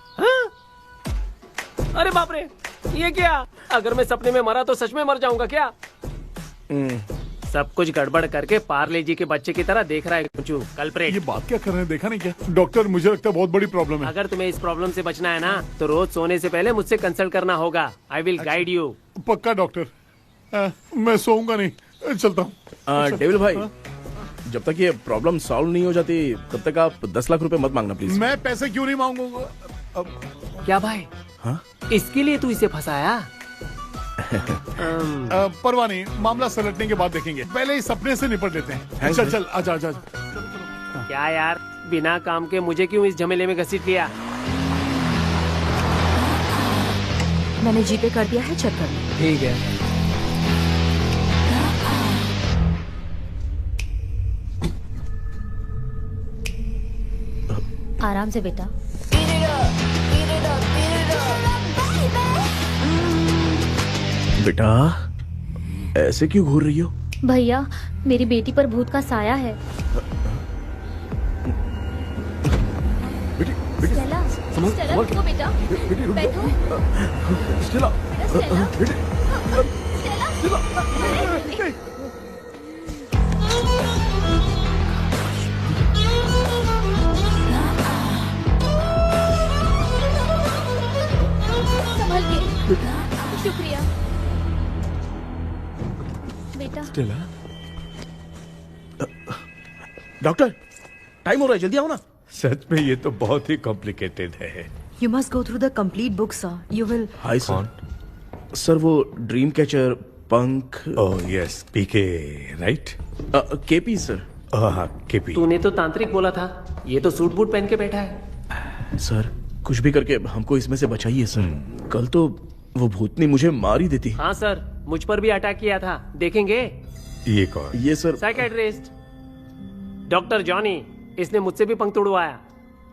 अरे बाप रे, ये क्या? अगर मैं सपने में मरा तो सच में मर जाऊंगा क्या? सब कुछ गड़बड़ करके पार्ले जी के बच्चे की तरह देख रहा है कुचू, कल्प्रेट।
ये बात क्या कर रहे हैं, देखा नहीं क्या? डॉक्टर, मुझे लगता है बहुत बड़ी प्रॉब्लम है।
अगर तुम्हें इस प्रॉब्लम से बचना है ना, तो रोज सोने से पहले मुझसे कंसल्ट करना होगा। I will guide you.
पक्का डॉक्टर, मैं सोऊंगा नहीं, चलता हूँ।
डेविल भाई, जब तक ये प्रॉब्लम सॉल्व नहीं हो जाती तब तक आप 10 लाख रुपए मत मांगना प्लीज।
मैं पैसे क्यों नहीं मांगूंगा?
क्या भाई?
हाँ?
इसके लिए तू इसे फंसाया?
परवाह नहीं, मामला सलटने के बाद देखेंगे, पहले इस सपने से निपट लेते हैं। चल चल, आजा आजा।
क्या यार, बिना काम के मुझे क्यों इस झमेले में घसीट लिया?
मैंने जीपे कर दिया है, चेक कर लो।
ठीक है।
आराम से बेटा।
बेटा, ऐसे क्यों घूर रही हो?
भैया, मेरी बेटी पर भूत का साया है। स्टेला, स्टेला रुको बेटा, बैठो। स्टेला, स्टेला, स्टेला, संभल के। शुक्रिया बेटा।
स्टेला, डॉक्टर टाइम हो रहा है, जल्दी आओ ना।
सच में ये तो बहुत ही कॉम्प्लिकेटेड है।
You must go through the complete book, sir. You will.
Hi sir. Sir वो ड्रीम कैचर, पंख।
ओह यस, पीके राइट?
KP sir.
हाँ केपी।
तूने तो तांत्रिक बोला था, ये तो सूट बूट पहन के बैठा है।
सर कुछ भी करके हमको इसमें से बचाइए सर। कल तो वो भूतनी मुझे मार ही देती।
हाँ सर, मुझ पर भी अटैक किया था, देखेंगे?
ये कौन?
ये सर
साइकेट्रिस्ट डॉक्टर जॉनी, इसने मुझसे भी पंख तोड़वाया।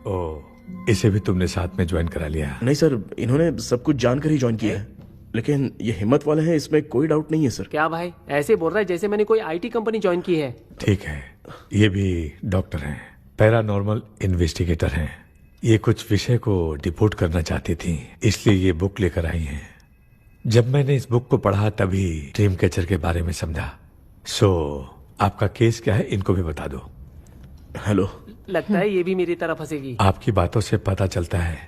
ओह, इसे भी तुमने साथ में ज्वाइन करा लिया?
नहीं सर, इन्होंने सब कुछ जानकर ही ज्वाइन किया है, लेकिन ये हिम्मत वाले हैं, इसमें कोई डाउट नहीं है सर।
क्या भाई, ऐसे बोल रहा है जैसे मैंने कोई आईटी कंपनी ज्वाइन की है।
ठीक है, ये भी डॉक्टर हैं, पैरानॉर्मल इन्वेस्टिगेटर हैं। ये कुछ विषय को डिपोर्ट करना चाहती थी, इसलिए ये बुक लेकर आई हैं। जब मैंने इस बुक को पढ़ा तभी ड्रीम कैचर के बारे में समझा। सो आपका केस क्या है, इनको भी बता दो।
हेलो।
लगता है ये भी मेरी तरफ फंसेगी।
आपकी बातों से पता चलता है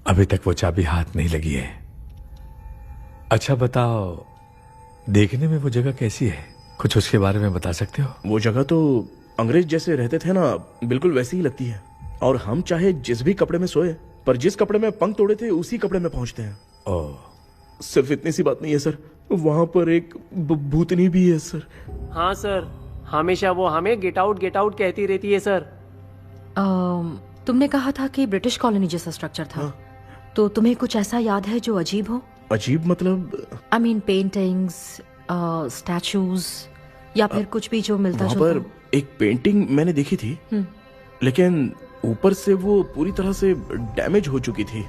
अभी तक वो चाबी हाथ नहीं लगी है। अच्छा बताओ, देखने में वो जगह कैसी है, कुछ उसके बारे में बता सकते हो?
वो जगह तो अंग्रेज जैसे रहते थे ना, बिल्कुल वैसी ही लगती है। और हम चाहे जिस भी कपड़े में सोए, पर जिस कपड़े में पंख तोड़े थे उसी कपड़े में पहुंचते हैं।
ओह,
सिर्फ इतनी सी बात नहीं है सर, वहां पर एक भूतनी भी है सर।
हाँ सर, हमेशा वो हमें गेट आउट कहती रहती है सर।
तुमने कहा था कि ब्रिटिश कॉलोनी जैसा स्ट्रक्चर था। तो तुम्हें कुछ ऐसा याद है जो अजीब हो?
अजीब मतलब?
आई मीन पेंटिंग्स, स्टैचूज या फिर कुछ भी जो मिलता
वहां
जुलता
पर एक पेंटिंग मैंने देखी थी, लेकिन ऊपर से वो पूरी तरह से डैमेज हो चुकी थी।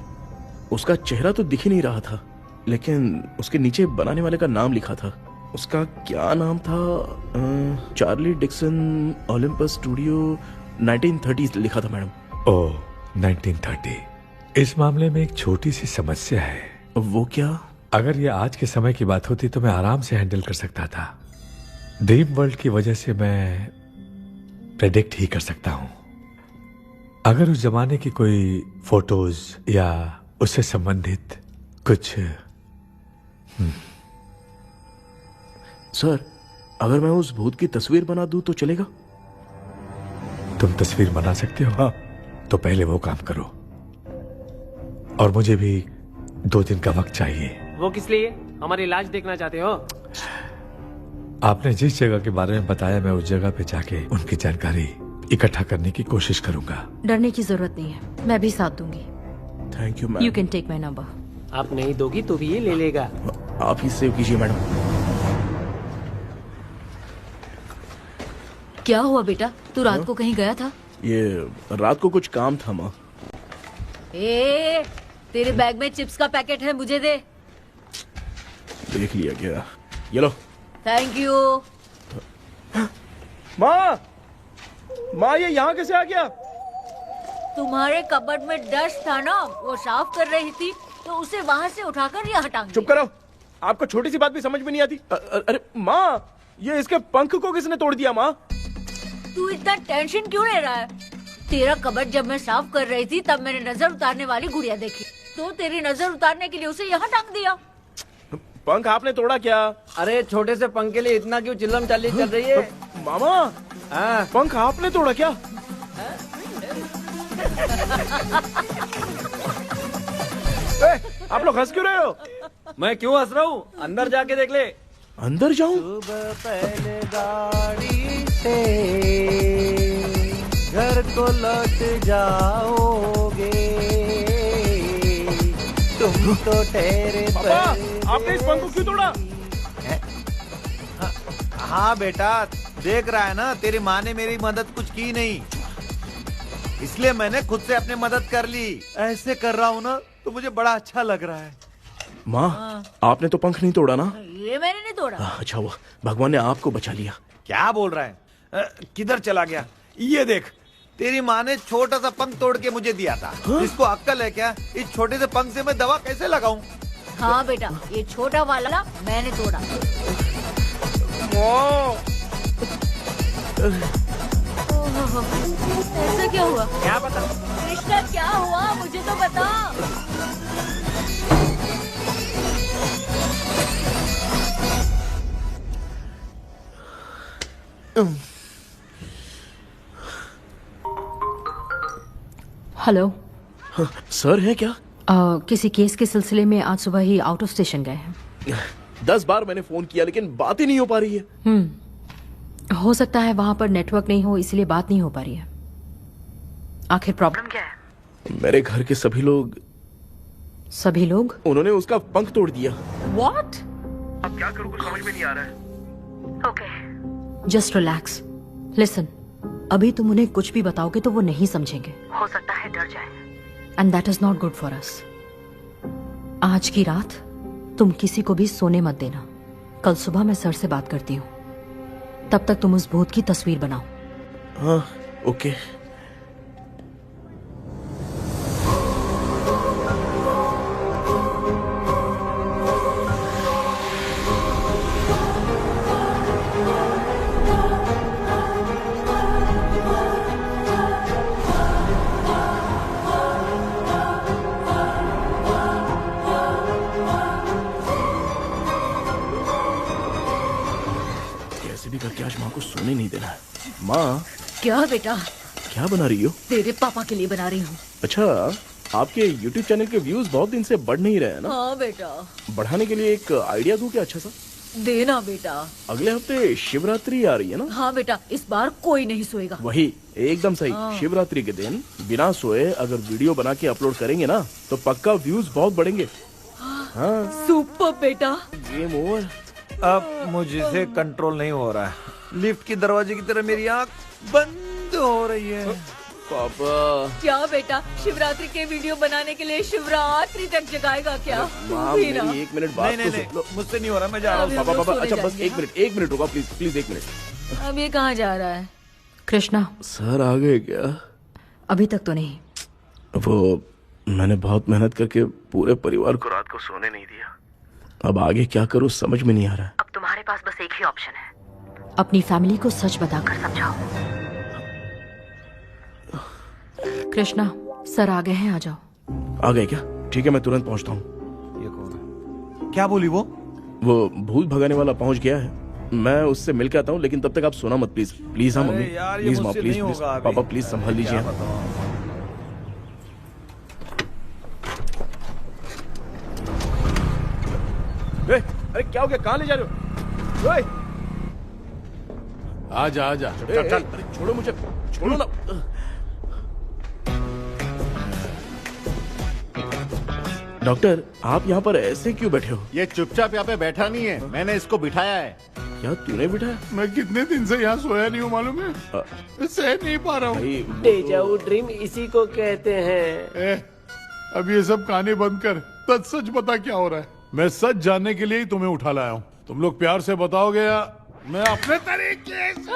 उसका चेहरा तो दिख ही नहीं रहा था, लेकिन उसके नीचे बनाने वाले का नाम लिखा था। उसका क्या नाम था? चार्ली डिक्सन, ओलंपस स्टूडियो, 1930 लिखा था मैडम।
ओह, 1930। इस मामले में एक छोटी सी समस्या है।
वो क्या?
अगर ये आज के समय की बात होती तो मैं आराम से हैंडल कर सकता था। ड्रीम वर्ल्ड की वजह से मैं प्रेडिक्ट ही कर सकता हूं। अगर उस जमाने की कोई फोटोज या उससे संबंधित कुछ।
सर, अगर मैं उस भूत की तस्वीर बना दूं तो चलेगा?
तुम तस्वीर बना सकते हो? हाँ। तो पहले वो काम करो, और मुझे भी 2 दिन का वक्त चाहिए।
वो किस लिए? हमारी इलाज देखना चाहते हो?
आपने जिस जगह के बारे में बताया, मैं उस जगह पे जाके उनकी जानकारी इकट्ठा करने की कोशिश करूंगा।
डरने की जरूरत नहीं है, मैं भी साथ दूंगी।
Thank you ma'am.
You can take my number.
आप नहीं दोगी तो भी ये ले लेगा।
आप ही सेव कीजिए मैडम।
क्या हुआ बेटा, तू रात को कहीं गया था?
ये रात को कुछ काम था माँ।
ए, तेरे बैग में चिप्स का पैकेट है, मुझे दे।
देख लिया क्या? ये लो।
Thank you.
माँ, माँ ये यहाँ कैसे आ गया?
तुम्हारे कबर्ड में डस्ट था ना, वो साफ कर रही थी तो उसे वहाँ से उठाकर यहाँ टांग दिया।
चुप करो, आपको छोटी सी बात भी समझ में नहीं आती। अरे माँ, ये इसके पंख को किसने तोड़ दिया? माँ
तू इतना टेंशन क्यों ले रहा है? तेरा कबर्ड जब मैं साफ कर रही थी तब मैंने नजर उतारने वाली गुड़िया देखी, तो तेरी नजर उतारने के लिए उसे यहाँ टांग दिया।
पंख आपने तोड़ा क्या?
अरे छोटे से पंख के लिए इतना क्यों चिल्लम चाली चल रही है?
मामा, पंख आपने तोड़ा क्या? आप लोग हंस क्यों रहे हो?
मैं क्यों हंस रहा हूँ? अंदर जाके देख ले।
अंदर जाऊं?
सुबह पहले गाड़ी से घर को लौट जाओगे, तुम तो ठहरे
पापा, आपने इस पंख को क्यों तोड़ा?
हाँ बेटा, देख रहा है ना, तेरी माँ ने मेरी मदद कुछ की नहीं, इसलिए मैंने खुद से अपनी मदद कर ली। ऐसे कर रहा हूँ ना तो मुझे बड़ा अच्छा लग रहा है।
माँ, आपने तो पंख नहीं तोड़ा ना?
ये मैंने नहीं तोड़ा।
अच्छा हुआ, भगवान ने आपको बचा लिया।
क्या बोल रहा है? किधर चला गया? ये देख, तेरी माँ ने छोटा सा पंख तोड़ के मुझे दिया था। इसको अक्ल है क्या? इस छोटे से पंख से मैं दवा कैसे लगाऊं?
हाँ बेटा, ये छोटा वाला मैंने तोड़ा। ऐसा क्या हुआ?
क्या बता?
कृष्णा क्या हुआ मुझे तो बता।
हेलो
सर है क्या?
किसी केस के सिलसिले में आज सुबह ही आउट ऑफ स्टेशन गए हैं।
10 बार मैंने फोन किया लेकिन बात ही नहीं हो पा रही है।
हो सकता है वहां पर नेटवर्क नहीं हो इसलिए बात नहीं हो पा रही है। आखिर प्रॉब्लम क्या है?
मेरे घर के सभी लोग उन्होंने उसका पंख तोड़ दिया।
व्हाट?
अब क्या करूं कुछ समझ में नहीं आ रहा है।
Okay just relax. लिसन, अभी तुम उन्हें कुछ भी बताओगे तो वो नहीं समझेंगे। हो सकता है डर जाए and that is not good for us. आज की रात तुम किसी को भी सोने मत देना। कल सुबह मैं सर से बात करती हूँ। तब तक तुम उस भूत की तस्वीर बनाओ।
हाँ ओके। करके आज माँ को सोने नहीं देना है। माँ
क्या बेटा?
क्या बना रही हो?
तेरे पापा के लिए बना रही हूँ।
अच्छा, आपके YouTube चैनल के व्यूज बहुत दिन से बढ़ नहीं रहे हैं ना?
हाँ बेटा।
बढ़ाने के लिए एक आइडिया दूं क्या अच्छा सा?
देना बेटा।
अगले हफ्ते शिवरात्रि आ रही है ना?
हाँ बेटा, इस बार कोई नहीं सोएगा।
वही एकदम सही। शिवरात्रि के दिन बिना सोए अगर वीडियो बना के अपलोड करेंगे ना तो पक्का व्यूज बहुत बढ़ेंगे। हाँ
सुपर बेटा।
Game over.
अब मुझसे कंट्रोल नहीं हो रहा है। लिफ्ट की दरवाजे की तरह मेरी आंख बंद हो रही है।
पापा
क्या बेटा, शिवरात्रि के वीडियो बनाने के लिए शिवरात्रि तक जगाएगा क्या?
माँ मेरी 1 मिनट बात
नहीं, नहीं, मुझसे नहीं हो रहा, मैं जा रहा हूँ।
पापा अच्छा बस 1 मिनट रुको प्लीज 1 मिनट।
अब ये कहाँ जा रहा है?
कृष्णा
सर आ गए क्या?
अभी तक तो नहीं।
वो मैंने बहुत मेहनत करके पूरे परिवार को रात को सोने नहीं दिया। अब आगे क्या करूं समझ में नहीं आ रहा है।
अब तुम्हारे पास बस एक ही ऑप्शन है, अपनी फैमिली को सच बताकर समझाओ। कृष्णा सर आ गए हैं, आ जाओ।
आ गए क्या? ठीक है मैं तुरंत पहुंचता हूँ।
ये कौन है? क्या बोली वो
भूत भगाने वाला पहुंच गया है। मैं उससे मिल के आता हूँ लेकिन तब तक आप सोना मत प्लीज। प्लीज हाँ मम्मी प्लीज माँ प्लीज पापा प्लीज संभाल लीजिए। अरे क्या हो गया? कहाँ ले जा रहे हो?
आजा आजा।
चल छोड़ो मुझे, छोड़ो ना। डॉक्टर आप यहाँ पर ऐसे क्यों बैठे हो?
ये चुपचाप यहाँ पे बैठा नहीं है, मैंने इसको बिठाया है।
क्या तूने बिठाया?
मैं कितने दिन से यहाँ सोया नहीं हूँ मालूम है। सह नहीं पा रहा हूँ।
डेजा वू ड्रीम इसी को कहते हैं।
अब ये सब कहानी बंद कर, सच बता क्या हो रहा है। मैं सच जानने के लिए ही तुम्हें उठा लाया हूँ। तुम लोग प्यार से बताओगे या मैं अपने तरीके से?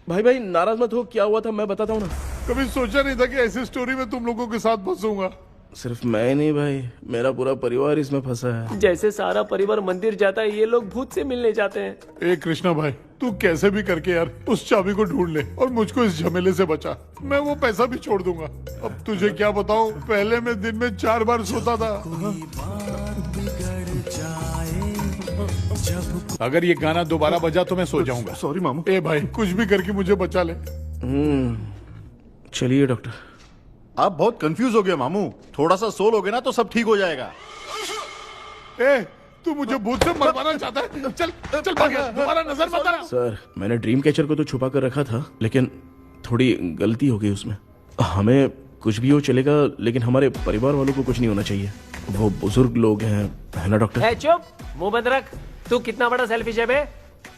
भाई नाराज मत हो, क्या हुआ था मैं बताता हूँ ना।
कभी सोचा नहीं था कि ऐसी स्टोरी में तुम लोगों के साथ फंसूंगा।
सिर्फ मैं नहीं भाई, मेरा पूरा परिवार इसमें फंसा है।
जैसे सारा परिवार मंदिर जाता है, ये लोग भूत से मिलने जाते हैं।
ए कृष्णा भाई, तू कैसे भी करके यार उस चाबी को ढूंढ ले और मुझको इस झमेले से बचा। मैं वो पैसा भी छोड़ दूंगा। अब तुझे क्या बताऊं, पहले मैं दिन में 4 बार सोता था। अगर ये गाना दोबारा बजा तो मैं सो जाऊंगा।
सॉरी मामू।
ए भाई कुछ भी करके मुझे बचा ले।
चलिए डॉक्टर।
आप बहुत कंफ्यूज हो गए मामू, थोड़ा सा सो लोगे ना तो सब ठीक हो जाएगा।
ए तू मुझे भूत से मरवाना चाहता है? चल चल भाग, दोबारा नजर मत आना।
सर मैंने ड्रीम कैचर को तो छुपा कर रखा था लेकिन थोड़ी गलती हो गई उसमें। हमें कुछ भी हो चलेगा लेकिन हमारे परिवार वालों को कुछ नहीं होना चाहिए। वो बुजुर्ग लोग हैं, है ना डॉक्टर?
चुप, मुंह बंद रख। तू कितना बड़ा सेल्फिश है बे?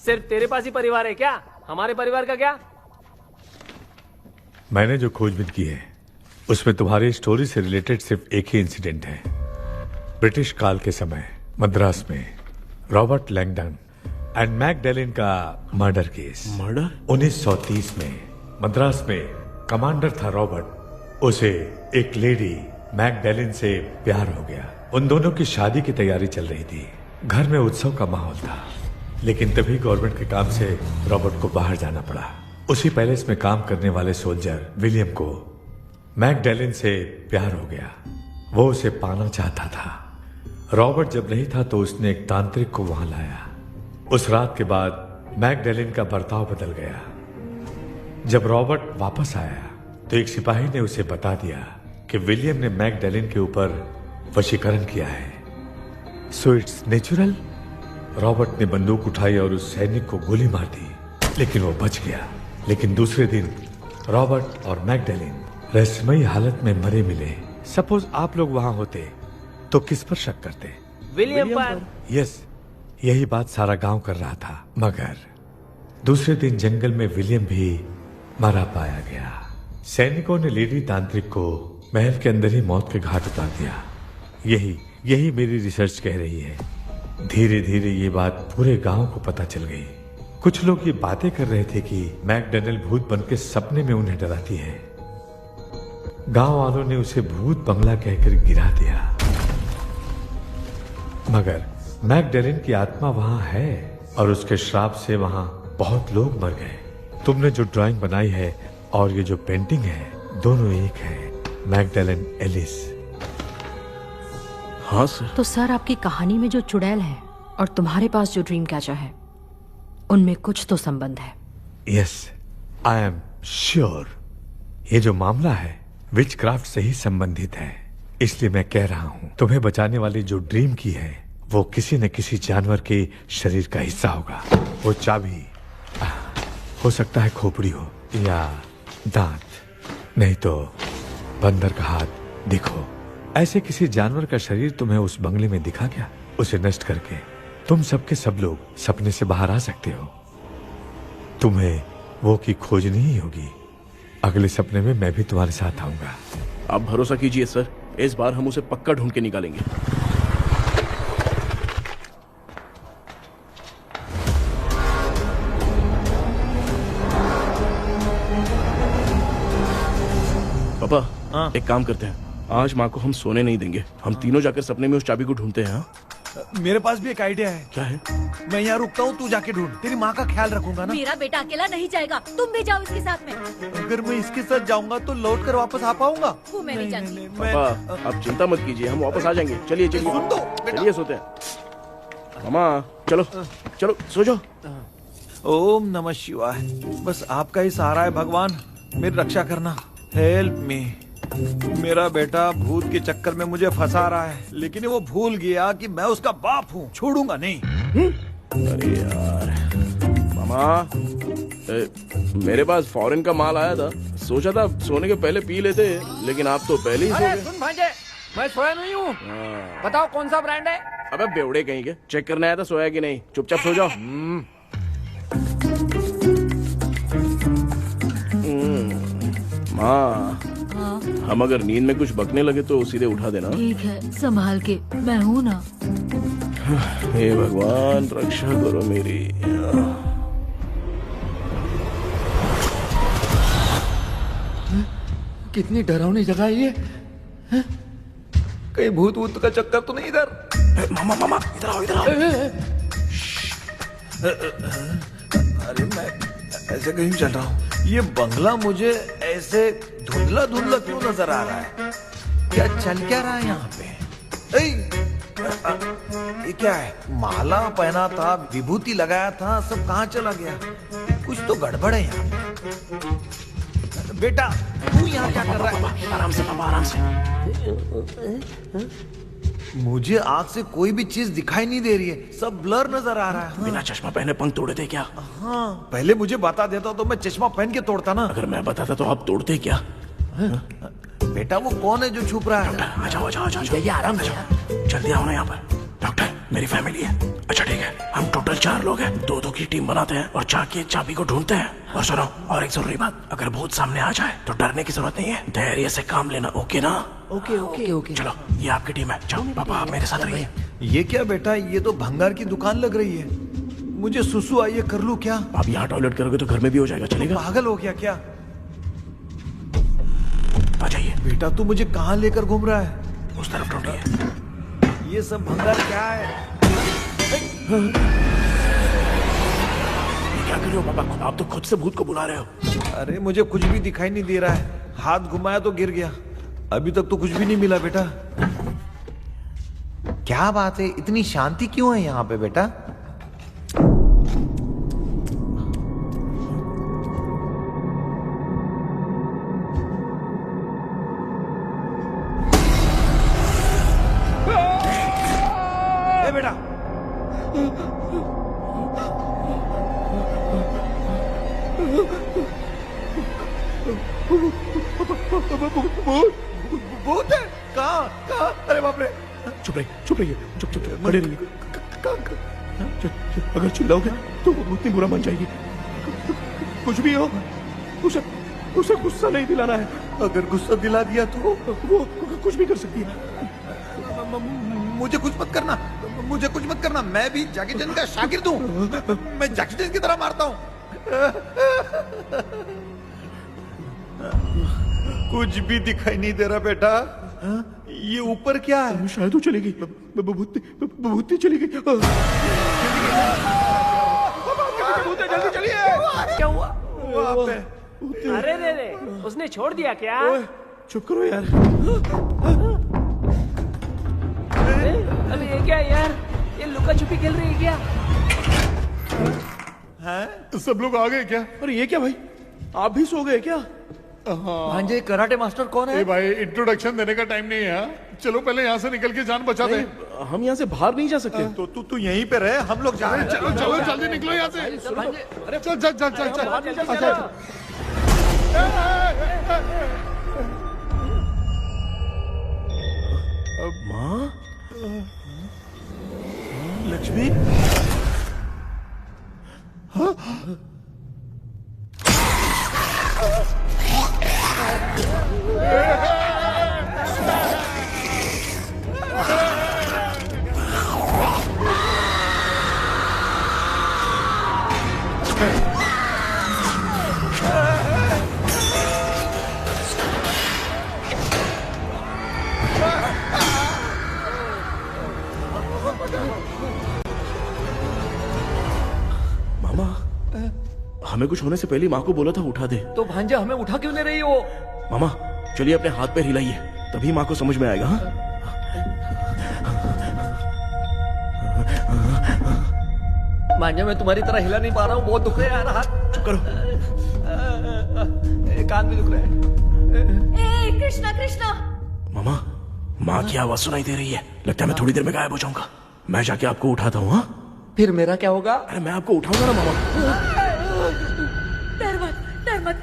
सिर्फ तेरे पास ही परिवार है क्या? हमारे परिवार का क्या?
मैंने जो खोजबीन की है उसमें तुम्हारी स्टोरी से रिलेटेड सिर्फ एक ही इंसिडेंट है। ब्रिटिश काल के समय मद्रास में रॉबर्ट लैंगडन एंड मैकडैलिन का मर्डर केस।
मर्डर?
1930 में मद्रास में कमांडर था रॉबर्ट, उसे एक लेडी मैकडैलिन से प्यार हो गया। उन दोनों की शादी की तैयारी चल रही थी। घर में उत्सव का माहौल था। लेकिन तभी गवर्नमेंट के काम से रॉबर्ट को बाहर जाना पड़ा। उसी पैलेस में काम करने वाले सोल्जर विलियम को मैकडैलिन से प्यार हो गया। वो उसे पाना चाहता था। रॉबर्ट जब नहीं था तो उसने एक तांत्रिक को वहां लाया। उस रात के बाद मैकडैलिन का बर्ताव बदल गया। जब रॉबर्ट वापस आया तो एक सिपाही ने उसे बता दिया कि विलियम ने मैकडैलिन के ऊपर वशीकरण किया है। So it's natural. रॉबर्ट ने बंदूक उठाई और उस सैनिक को गोली मार दी, लेकिन वो बच गया। लेकिन दूसरे दिन रॉबर्ट और मैकडैलिन रहस्यमयी हालत में मरे मिले। सपोज आप लोग वहां होते तो किस पर शक करते?
विलियम पर।
यस, यही बात सारा गांव कर रहा था। मगर दूसरे दिन जंगल में विलियम भी मरा पाया गया। सैनिकों ने लेडी तांत्रिक को महल के अंदर ही मौत के घाट उतार दिया। यही मेरी रिसर्च कह रही है। धीरे धीरे ये बात पूरे गांव को पता चल गई। कुछ लोग ये बातें कर रहे थे कि मैकडैनियल भूत बनके सपने में उन्हें डराती है। गांव वालों ने उसे भूत बंगला कहकर गिरा दिया। मगर मैकडैलिन की आत्मा वहां है और उसके श्राप से वहां बहुत लोग मर गए। तुमने जो ड्राइंग बनाई है और ये जो पेंटिंग है, दोनों एक है। मैकडैलिन एलिस।
हाँ सर।
तो सर, आपकी कहानी में जो चुड़ैल है और तुम्हारे पास जो ड्रीम कैचर है, उनमें कुछ तो संबंध है।
Yes, I am sure. ये जो मामला है विचक्राफ्ट से ही संबंधित है। इसलिए मैं कह रहा हूं, तुम्हें बचाने वाली जो ड्रीम की है वो किसी न किसी जानवर के शरीर का हिस्सा होगा। वो चाबी हो सकता है खोपड़ी हो या दांत, नहीं तो बंदर का हाथ। देखो, ऐसे किसी जानवर का शरीर तुम्हें उस बंगले में दिखा क्या? उसे नष्ट करके तुम सबके सब लोग सपने से बाहर आ सकते हो। तुम्हें वो की खोजनी ही होगी। अगले सपने में मैं भी तुम्हारे साथ आऊंगा।
आप भरोसा कीजिए सर, इस बार हम उसे पक्का ढूंढ के निकालेंगे। पापा, एक काम करते हैं, आज माँ को हम सोने नहीं देंगे। हम तीनों जाकर सपने में उस चाबी को ढूंढते हैं।
मेरे पास भी एक आइडिया है।
क्या है?
मैं यहाँ रुकता हूँ, तू जाके ढूंढ। तेरी माँ का ख्याल रखूंगा ना।
मेरा बेटा अकेला नहीं जाएगा, तुम भी जाओ इसके साथ में।
अगर मैं इसके साथ जाऊंगा तो लौट कर वापस आ पाऊंगा?
वो मैं नहीं जानती।
पापा, आप चिंता मत कीजिए, हम वापस आ जाएंगे। चलिए चलिए चलिए, सोते हैं। मामा, चलो चलो सो जाओ।
ओम नमः शिवाय। बस आपका ही सहारा है भगवान, मेरी रक्षा करना। Help me. मेरा बेटा भूत के चक्कर में मुझे फंसा रहा है, लेकिन वो भूल गया कि मैं उसका बाप हूँ। छोड़ूंगा नहीं।
अरे यार मामा, मेरे पास फॉरेन का माल आया था, सोचा था सोने के पहले पी लेते, लेकिन आप तो पहले ही सो गए।
सुन भांजे, मैं सोया नहीं हूँ। बताओ कौन सा ब्रांड है?
अबे बेवड़े कहीं के, चेक करने आया था सोया कि नहीं। चुपचाप सो जाओ। माँ, हम अगर नींद में कुछ बकने लगे तो सीधे उठा देना।
ठीक है, संभाल के, मैं हूँ ना।
हे भगवान, रक्षा करो मेरी।
कितनी डरावनी जगह है ये। कहीं भूत वूत का चक्कर तो नहीं इधर?
मामा मामा, इधर आओ, इधर आओ।
अरे मैं ऐसे कहीं चल रहा हूँ। ये बंगला मुझे ऐसे धुंधला धुंधला क्यों नजर आ रहा है? क्या चल क्या रहा है यहाँ पे? ये क्या है? माला पहना था, विभूति लगाया था, सब कहाँ चला गया? कुछ तो गड़बड़ है यहाँ पे। बेटा, तू यहाँ क्या कर रहा है?
आराम से पापा, आराम से।
मुझे आँख से कोई भी चीज दिखाई नहीं दे रही है, सब ब्लर नजर आ रहा है।
बिना चश्मा पहने पंख तोड़े थे क्या?
हाँ, पहले मुझे बता देता तो मैं चश्मा पहन के तोड़ता ना।
अगर मैं बताता तो आप तोड़ते क्या?
बेटा, वो कौन है जो छुप रहा है?
आ जाओ, आ जाओ, आ जाओ, आराम से। जल्दी आओ ना यहाँ पर। डॉक्टर, मेरी फैमिली है। अच्छा ठीक है, हम टोटल 4 लोग हैं। 2-2 की टीम बनाते हैं और जाके चाबी को ढूंढते हैं। और सुनो, और एक जरूरी बात, अगर भूत सामने आ जाए तो डरने की जरूरत नहीं है, धैर्य से काम लेना। ओके ना?
Okay okay okay.
चलो, ये आपकी टीम है। जाओ पापा, आप मेरे साथ रहिए।
ये क्या बेटा, ये तो भंगार की दुकान लग रही है। मुझे सुसु आई है, कर लूं क्या?
आप यहाँ टॉयलेट करोगे तो घर में भी हो जाएगा, चलेगा?
पागल हो गया क्या?
आ जाइए।
बेटा, तू मुझे कहाँ लेकर घूम रहा है?
उस तरफ ढूंढिए।
ये सब भंगार क्या है?
क्या कर रहे हो पापा? आप तो खुद से भूत को बुला रहे हो।
अरे मुझे कुछ भी दिखाई नहीं दे रहा है, हाथ घुमाया तो गिर गया। अभी तक तो कुछ भी नहीं मिला बेटा। क्या बात है, इतनी शांति क्यों है यहाँ पे बेटा? ए बेटा, भूत है? कहाँ कहाँ? अरे बाप रे!
चुप रहिए, चुप रहिए, चुप चुप चुप खड़े रहिए। अगर चिल्लाओगे तो वो इतनी बुरा मान जाएगी। कुछ भी हो, उसे गुस्सा नहीं दिलाना है।
अगर गुस्सा दिला दिया तो
वो कुछ भी कर सकती है।
मुझे कुछ मत करना, मुझे कुछ मत करना। मैं भी जैकी चैन का शागिर्द हूँ। मैं जैकी चैन की तरह मारता हूँ। कुछ भी दिखाई नहीं दे रहा बेटा। ये ऊपर क्या है?
शायद वो चली गई, भूत चली गई।
जल्दी चलिए। क्या हुआ?
अरे रे, उसने छोड़ दिया क्या?
चुप करो यार।
अरे ये क्या यार, ये लुका छुपी खेल रही है क्या?
हैं? सब लोग आ गए क्या?
अरे ये क्या भाई, आप भी सो गए क्या?
भांजे, कराटे मास्टर कौन है?
भाई इंट्रोडक्शन देने का टाइम नहीं है। चलो पहले यहाँ से निकल के जान बचा दे।
हम यहाँ से बाहर नहीं जा सकते।
तो तू यहीं पे रहे, हम लोग जा रहे हैं।
चलो चलो जल्दी निकलो यहाँ से।
अरे
चल चल चल चल चल।
माँ, लक्ष्मी, मामा, हमें कुछ होने से पहले माँ को बोला था उठा दे।
तो भांजा हमें उठा क्यों नहीं रही हो?
मामा चलिए अपने हाथ पैर हिलाइए, तभी माँ को समझ में आएगा। हाँ?
भांजा मैं तुम्हारी तरह हिला नहीं पा रहा हूँ, बहुत दुख रहा है यार हाथ।
चुप करो।
कान भी दुख रहा है।
ए कृष्णा कृष्णा।
मामा, माँ की आवाज सुनाई दे रही है, लगता है मैं थोड़ी देर में गायब हो जाऊंगा। मैं जाके आपको उठाता हूँ। हाँ?
फिर मेरा क्या होगा?
अरे मैं आपको उठाऊंगा ना मामा।
डर मत,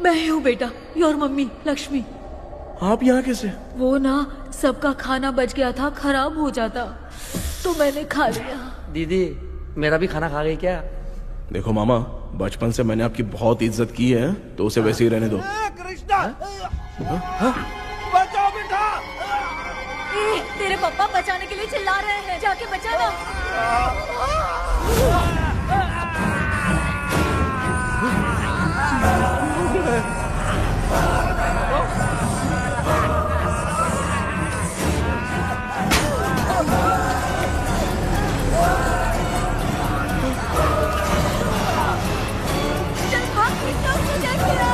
मैं हूँ बेटा, योर मम्मी लक्ष्मी।
आप यहाँ कैसे?
वो ना सबका खाना बच गया था, खराब हो जाता तो मैंने खा लिया।
दीदी मेरा भी खाना खा गई क्या?
देखो मामा, बचपन से मैंने आपकी बहुत इज्जत की है, तो उसे वैसे ही रहने दो।
कृष्णा, बचाओ बेटा।
तेरे पापा बचाने के लिए चिल्ला रहे हैं, जाके बचाना। चल भाग कृष्णा, उसको देख के आ।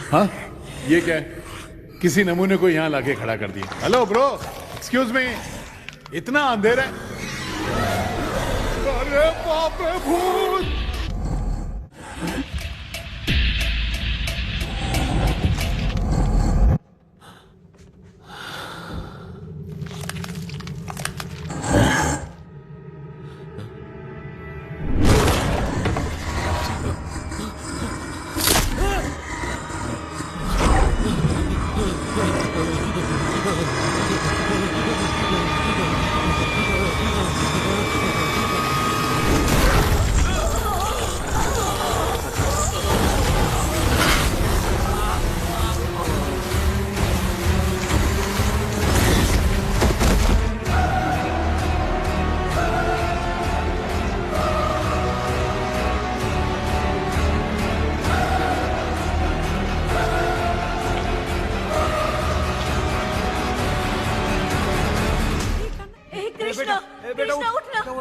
हाँ, ये क्या है? किसी नमूने को यहाँ लाके खड़ा कर दिया। हेलो ब्रो, एक्सक्यूज मी, इतना अंधेरा है। अरे बाप रे, भूत!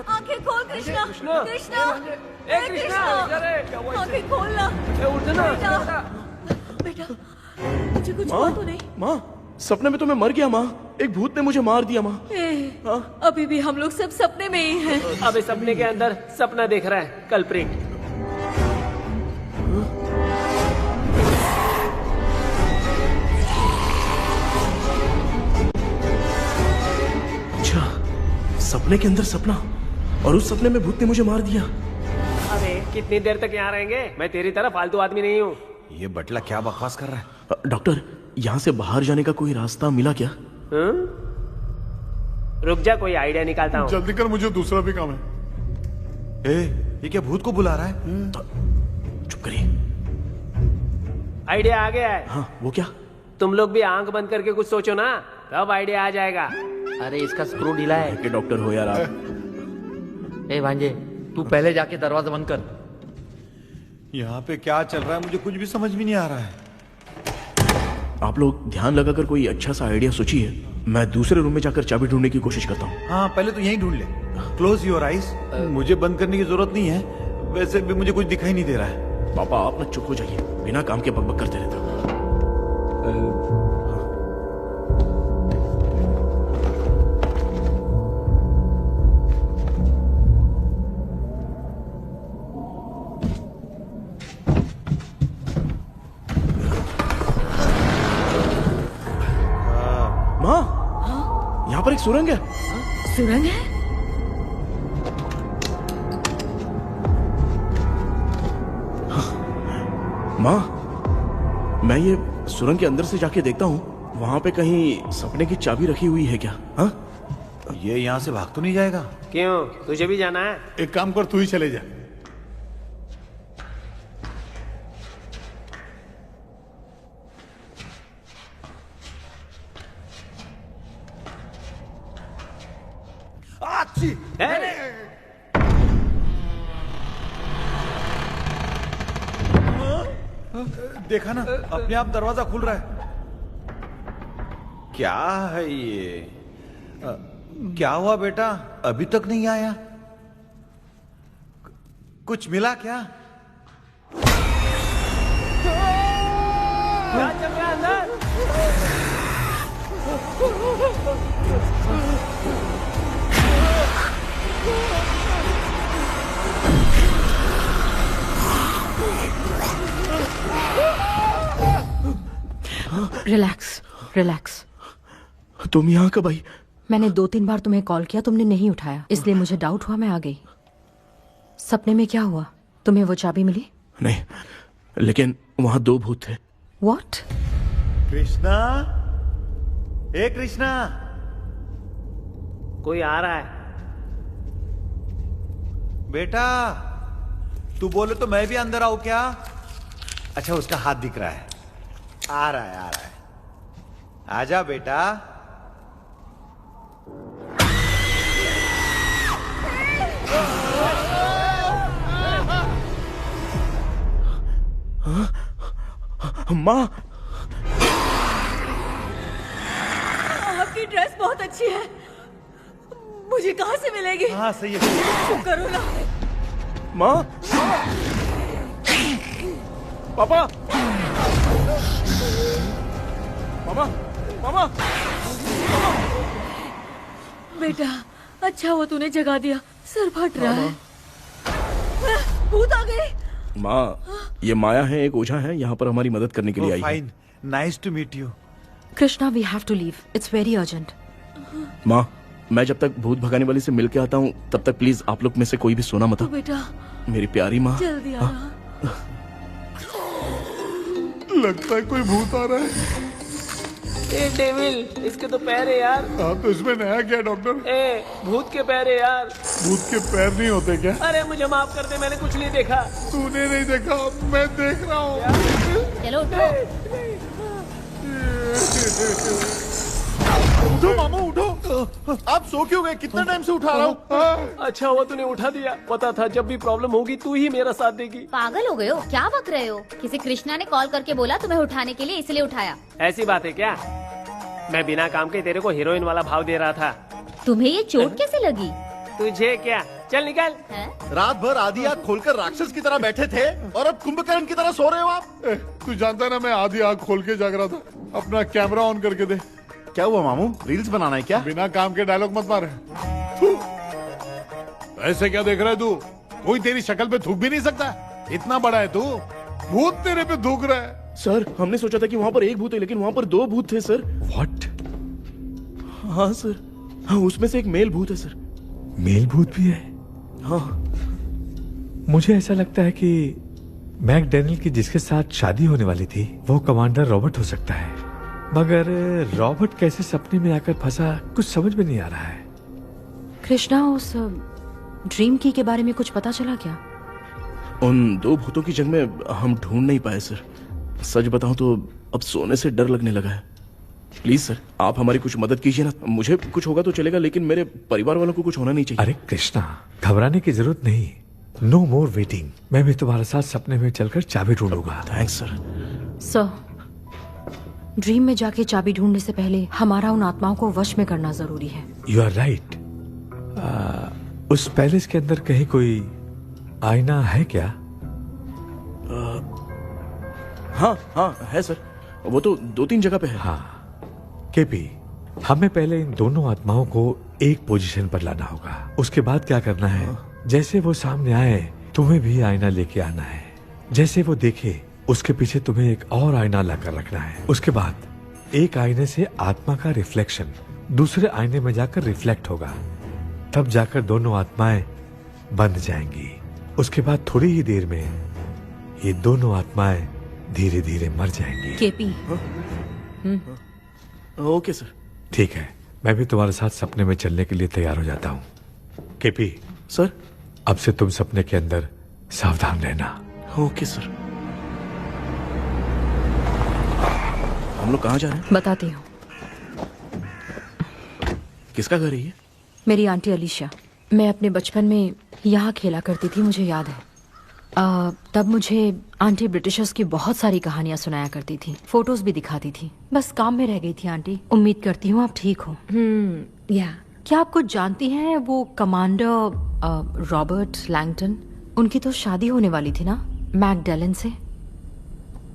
आंखें खोल कृष्णा कृष्णा
ए कृष्णा
आंखें खोल ना
उठना
बेटा मुझे कुछ हुआ तो नहीं?
माँ सपने में तो मैं मर गया माँ, एक भूत ने मुझे मार दिया माँ।
अभी भी हम लोग सब सपने में ही हैं।
अबे सपने के अंदर सपना देख रहा है कल्प्रिट।
सपने के अंदर सपना, और उस सपने में भूत ने मुझे मार दिया।
अबे कितनी देर तक यहाँ रहेंगे? मैं तेरी तरह फालतू आदमी नहीं हूँ।
ये बटला क्या बकवास कर रहा है?
डॉक्टर यहाँ से बाहर जाने का कोई रास्ता मिला क्या?
रुक जा, कोई आइडिया निकालता हूँ।
जल्दी कर, मुझे दूसरा भी काम है।
ये क्या भूत को बुला रहा है?
चुप करिए।
आइडिया आ गया है।
हाँ वो क्या?
तुम लोग भी आंख बंद करके कुछ सोचो ना, तब आइडिया आ जाएगा।
अरे इसका स्क्रू ढीला है।
कि डॉक्टर हो यार आप।
ए भांजे तू पहले जाके दरवाजा बंद कर।
यहाँ पे क्या चल रहा है मुझे कुछ भी समझ में नहीं आ रहा है।
आप लोग ध्यान लगाकर कोई अच्छा सा आइडिया सोचिए, मैं दूसरे रूम में जाकर चाबी ढूंढने की कोशिश करता हूँ।
हाँ पहले तो यहीं ढूंढ ले। Close your eyes. मुझे बंद करने की जरूरत नहीं है, वैसे भी मुझे कुछ दिखाई नहीं दे रहा है।
पापा आप ना चुप हो जाइए, बिना काम के बकबक करते रहते हो। माँ यहाँ पर एक सुरंग है।
सुरंग है?
माँ मैं ये सुरंग के अंदर से जाके देखता हूँ, वहाँ पे कहीं सपने की चाबी रखी हुई है क्या? हाँ
ये यहाँ से भाग तो नहीं जाएगा?
क्यों, तुझे भी जाना है?
एक काम कर, तू ही चले जा।
देखा ना, अपने आप दरवाजा खुल रहा है। क्या है ये? क्या हुआ बेटा, अभी तक नहीं आया? कुछ मिला क्या?
क्या चल रहा है अंदर?
Relax relax.
तुम यहाँ कब आई?
मैंने 2-3 बार तुम्हें कॉल किया, तुमने नहीं उठाया, इसलिए मुझे डाउट हुआ, मैं आ गई। सपने में क्या हुआ? तुम्हें वो चाबी मिली?
नहीं, लेकिन वहाँ 2 भूत थे।
What?
कृष्णा, ए कृष्णा,
कोई आ रहा है।
बेटा तू बोले तो मैं भी अंदर आऊं क्या? अच्छा उसका हाथ दिख रहा है, आ रहा है, आ रहा है। आजा बेटा।
माँ
आपकी ड्रेस बहुत अच्छी है, मुझे कहाँ से मिलेगी?
हाँ सही है।
चुप करो ना।
माँ, पापा, मामा, मामा,
बेटा अच्छा हुआ तूने जगा दिया, सर फट रहा है। भूत आ गए।
माँ ये माया है, एक ओझा है, यहाँ पर हमारी मदद करने के लिए आई है।
Fine, nice to meet you.
Krishna we have to leave, it's very urgent.
माँ मैं जब तक भूत भगाने वाली से मिल के आता हूँ तब तक प्लीज आप लोग में से कोई भी सोना मत।
बेटा
मेरी प्यारी माँ।
जल्दी आना।
लगता है कोई भूत आ रहा है।
ए डेविल, इसके तो पैर है यार।
हाँ तो इसमें नया क्या डॉक्टर?
ए भूत के पैर है यार।
भूत के पैर नहीं होते क्या?
अरे मुझे माफ कर दे, मैंने कुछ नहीं देखा।
तूने नहीं देखा, मैं देख रहा हूँ।
चलो उठो।
उठो मामू उठो, आप सो क्यों गए? कितना टाइम से उठा रहा हूँ।
अच्छा हुआ तूने उठा दिया, पता था जब भी प्रॉब्लम होगी तू ही मेरा साथ देगी।
पागल हो गए हो क्या? बक रहे हो? किसी कृष्णा ने कॉल करके बोला तुम्हें उठाने के लिए, इसलिए उठाया।
ऐसी बात है क्या? मैं बिना काम के तेरे को हीरोइन वाला भाव दे रहा था।
तुम्हें ये चोट कैसे लगी?
तुझे क्या? चल निकल।
रात भर आधी आंख खोलकर राक्षस की तरह बैठे थे और अब कुंभकर्ण की तरह सो रहे हो आप।
तू जानता है ना, मैं आधी आंख खोल के जाग रहा था। अपना कैमरा ऑन करके दे।
क्या हुआ मामू, रील्स बनाना है क्या?
बिना काम के डायलॉग मत मार। ऐसे क्या देख रहा है तू? कोई तेरी शक्ल पे थूक भी नहीं सकता। इतना बड़ा है तू, भूत तेरे पे थूक रहा है।
सर, हमने सोचा था कि वहाँ पर एक भूत है, लेकिन वहाँ पर 2 भूत थे सर।
व्हाट?
हाँ सर, हाँ, उसमें से एक मेल भूत है सर।
मेल भूत भी है?
हाँ।
मुझे ऐसा लगता है कि मैकडैनियल की जिसके साथ शादी होने वाली थी वो कमांडर रॉबर्ट हो सकता है, मगर रॉबर्ट कैसे सपने में आकर फंसा कुछ समझ में नहीं आ रहा है।
कृष्णा, उस ड्रीम की के बारे में कुछ पता चला क्या?
उन 2 भूतों की जंग में हम ढूंढ नहीं पाए सर। सच बताऊं तो अब सोने से डर लगने लगा है। प्लीज सर, आप हमारी कुछ मदद कीजिए ना। मुझे कुछ होगा तो चलेगा, लेकिन मेरे परिवार वालों को कुछ होना नहीं चाहिए।
अरे कृष्णा, घबराने की जरूरत नहीं। No more waiting. मैं भी तुम्हारे साथ सपने में चलकर चाबी ढूंढूंगा।
Thanks sir.
सर, ड्रीम में जाके चाबी ढूंढने से पहले हमारा उन आत्माओं को वश में करना जरूरी है।
You are right. उस पैलेस के अंदर कहीं कोई आईना है क्या?
हाँ हाँ है सर, वो तो 2-3 जगह पे है।
हाँ केपी, हमें पहले इन दोनों आत्माओं को एक पोजीशन पर लाना होगा। उसके बाद क्या करना है, जैसे वो सामने आए तुम्हें भी आईना लेके आना है। जैसे वो देखे उसके पीछे तुम्हें एक और आईना लाकर रखना है। उसके बाद एक आईने से आत्मा का रिफ्लेक्शन दूसरे आईने में जाकर रिफ्लेक्ट होगा, तब जाकर दोनों आत्माएं बंध जाएंगी। उसके बाद थोड़ी ही देर में ये दोनों आत्माएं धीरे धीरे मर जाएंगी।
केपी।
Okay sir.
ठीक है, मैं भी तुम्हारे साथ सपने में चलने के लिए तैयार हो जाता हूँ। केपी
सर,
अब से तुम सपने के अंदर सावधान रहना।
Okay sir. हम लोग कहाँ जा रहे हैं?
बताती हूँ।
किसका घर है ये?
मेरी आंटी अलीशा। मैं अपने बचपन में यहाँ खेला करती थी, मुझे याद है। तब मुझे आंटी ब्रिटिशर्स की बहुत सारी कहानियां सुनाया करती थी, फोटोज भी दिखाती थी। बस काम में रह गई थी आंटी। उम्मीद करती हूँ आप ठीक हो। या क्या आप कुछ जानती हैं वो कमांडर रॉबर्ट लैंगटन? उनकी तो शादी होने वाली थी ना मैकडैलन से।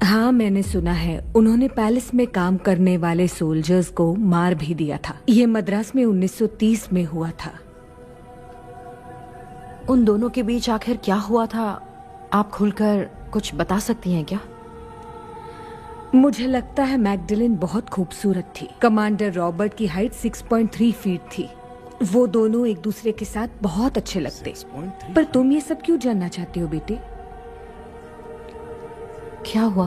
हाँ, मैंने सुना है उन्होंने पैलेस में काम करने वाले सोल्जर्स को मार भी दिया था। ये मद्रास में 1930 में हुआ था।
उन दोनों के बीच आखिर क्या हुआ था, आप खुलकर कुछ बता सकती हैं क्या?
मुझे लगता है मैकडैलन बहुत खूबसूरत थी। कमांडर रॉबर्ट की हाइट 6.3 फीट थी। वो दोनों एक दूसरे के साथ बहुत अच्छे लगते। पर तुम ये सब क्यों जानना चाहते हो बेटे?
क्या हुआ?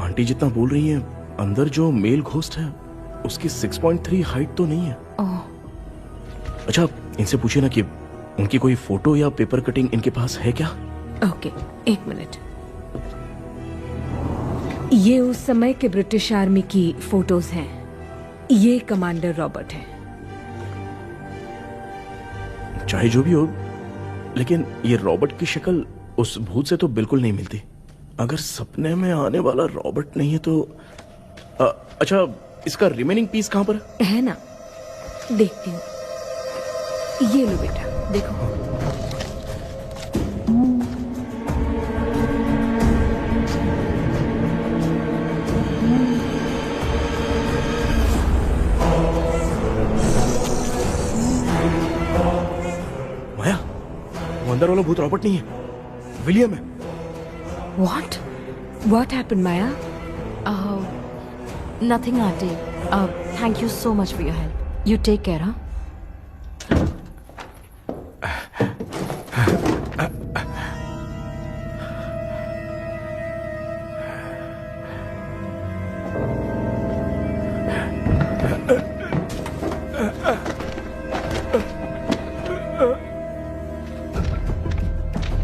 आंटी जितना बोल रही है, अंदर जो मेल घोस्ट है उसकी 6.3 हाइट तो नहीं है। अच्छा, इनसे पूछिए ना कि उनकी कोई फोटो या पेपर कटिंग इनके पास है क्या?
Okay, 1 minute. ये उस समय के ब्रिटिश आर्मी की फोटोज हैं। ये कमांडर रॉबर्ट है।
चाहे जो भी हो, लेकिन ये रॉबर्ट की शक्ल उस भूत से तो बिल्कुल नहीं मिलती। अगर सपने में आने वाला रॉबर्ट नहीं है तो अच्छा, इसका रिमेनिंग पीस कहां पर
है? ना, देखती हूँ। ये लो बेटा, देखो।
माया, वो अंदर वाला भूत रॉबर्ट नहीं है, विलियम है।
What happened, Maya?
Nothing, auntie. Thank you so much for your help. You take care, huh?